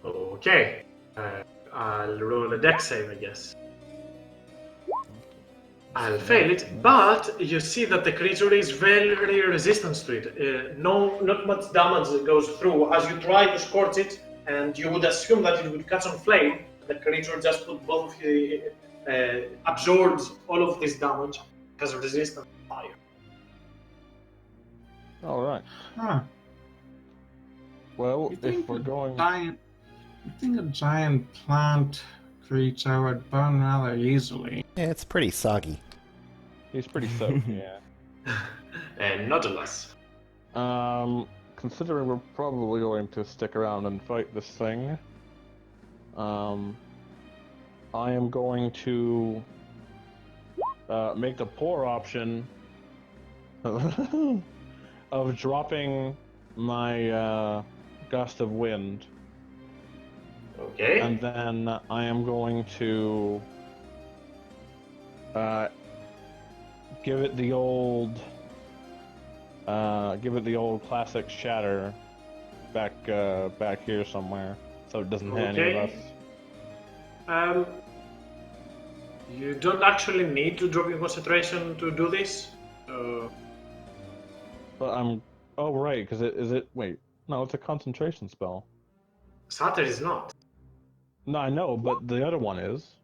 Okay. I'll roll a dex save, I guess. I'll fail it, but you see that the creature is very resistant to it. Not much damage goes through. As you try to scorch it, and you would assume that it would catch on flame, the creature just put both of the absorbs all of this damage because of resistance to fire. All right. Huh. Well, You if think we're a going, You think a giant plant creature would burn rather easily? Yeah, it's pretty soggy. he's pretty soaked. Yeah. And not unless. Considering we're probably going to stick around and fight this thing, I am going to make the poor option of dropping my gust of wind, Okay. and then I am going to give it the old classic shatter back here somewhere, so it doesn't hit any of us. You don't actually need to drop your concentration to do this. But I'm. Oh right, because it. Wait, no, it's a concentration spell. Satyr is not. No, I know, but the other one is.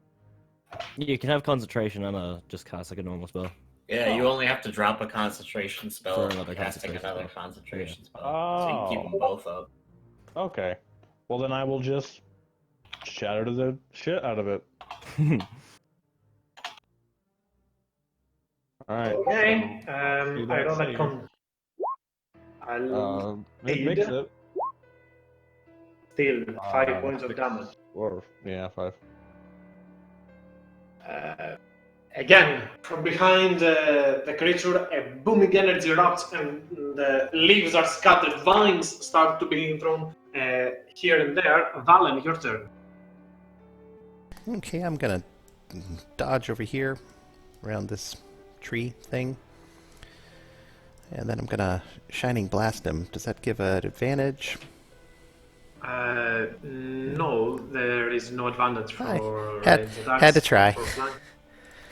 You can have concentration and just cast like a normal spell. Yeah, you only have to drop a concentration spell For if another you're casting concentration another spell. concentration spell. Oh. So you can keep them both up. Okay. Well, then I will just shatter the shit out of it. Alright. Okay. do that I roll a save. con. I'll It makes aid. it. Still 5 points of 6 damage. Or, yeah, 5. Again, from behind the creature, a booming energy erupts and the leaves are scattered. Vines start to be thrown here and there. Valen, your turn. Okay, I'm gonna dodge over here around this tree thing. And then I'm gonna Shining Blast him. Does that give an advantage? No, there is no advantage for Had range attacks. had to try. for flank.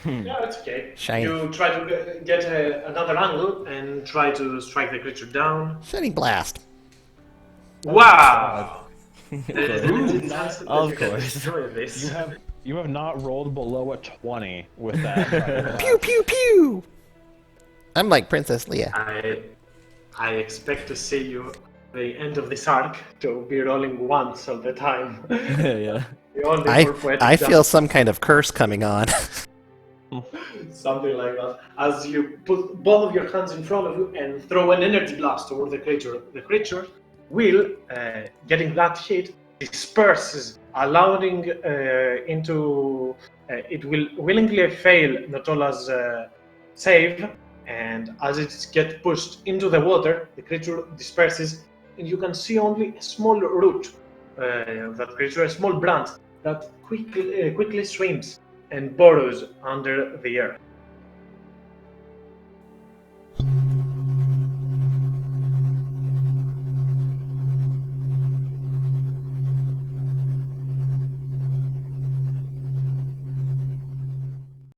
Yeah, it's okay. Shiny. You try to get another angle and try to strike the creature down. Shining Blast. Wow! There's Of limited chance that Of you can course. destroy this. You have not rolled below a 20 with that. Pew pew pew. I'm like Princess Leia. I expect to see you at the end of this arc to be rolling once all the time. Yeah. Only for poetic I feel justice. some kind of curse coming on. Something like that. As you put both of your hands in front of you and throw an energy blast toward the creature will, getting that hit, disperses, allowing into. It will willingly fail Natola's save, and as it gets pushed into the water, the creature disperses, and you can see only a small root of that creature, a small branch that quickly swims and burrows under the earth.